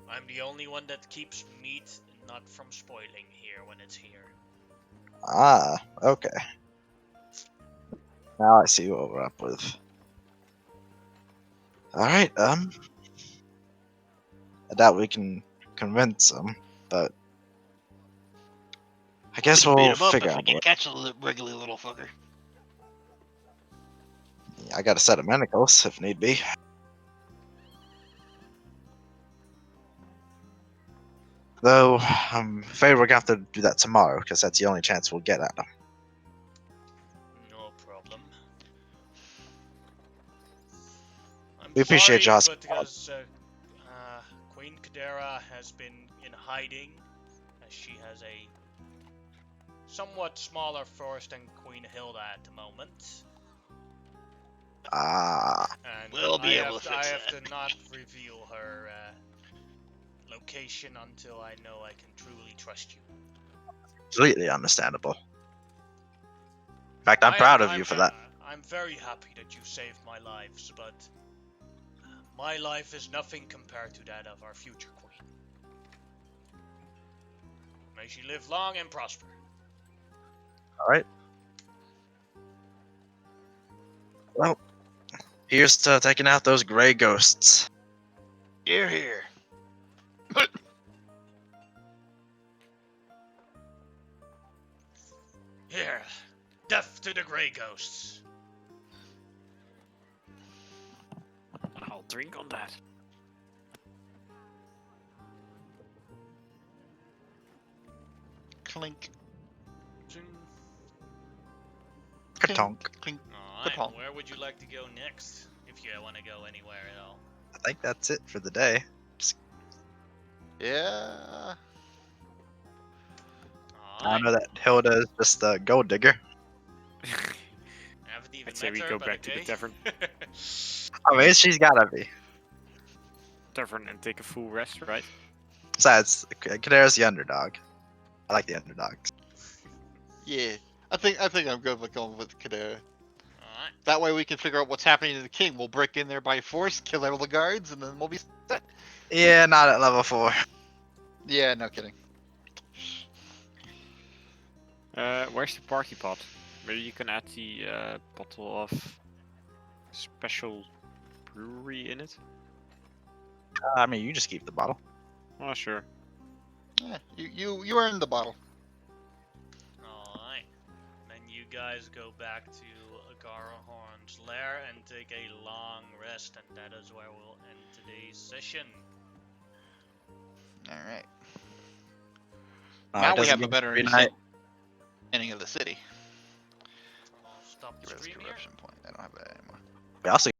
I'm the only one that keeps meat not from spoiling here when it's here. Ah, okay. Now I see what we're up with. Alright, I doubt we can convince them, but I guess Beat we'll him up figure if we out can what. catch a wriggly little fucker. I got a set of manacles if need be. Though, I'm afraid we're gonna have to do that tomorrow, because that's the only chance we'll get at them. No problem. I'm We appreciate sorry, your but hospitality. because Queen Kadera has been in hiding, as she has a somewhat smaller force than Queen Hilda at the moment. Ah, And We'll be able to I fix have that. to not reveal her location until I know I can truly trust you. completely understandable. In fact, I'm proud of you for that. I'm very happy that you saved my lives, but my life is nothing compared to that of our future queen. May she live long and prosper. Alright. Well, here's to taking out those gray ghosts. Here, here. Here, death to the grey ghosts. I'll drink on that. Clink, Zing. Katonk. clink. Alright, Good where would you like to go next? If you want to go anywhere at all. I think that's it for the day. Yeah. I Alright, know that Hilda is just a gold digger. haven't even I'd say met we her, go but back to the okay. tavern. I mean, she's gotta be. Tavern and take a full rest, right? Besides, Kadera's the underdog. I like the underdogs. Yeah. I think I'm good with going with Kadera. Alright. That way we can figure out what's happening to the king. We'll break in there by force, kill all the guards, and then we'll be set. Yeah, not at level 4. Yeah, no kidding. Where's the party pot? Maybe you can add the bottle of special brewery in it. I mean, you just keep the bottle. Oh, sure. Yeah, you earned the bottle. Alright. Then you guys go back to Agarahorn's lair and take a long rest, and that is where we'll end today's session. All right. It Now we doesn't have a give better every night. understanding of the city. I'll stop the Give us a stream here. corruption point. I don't have that anymore. We also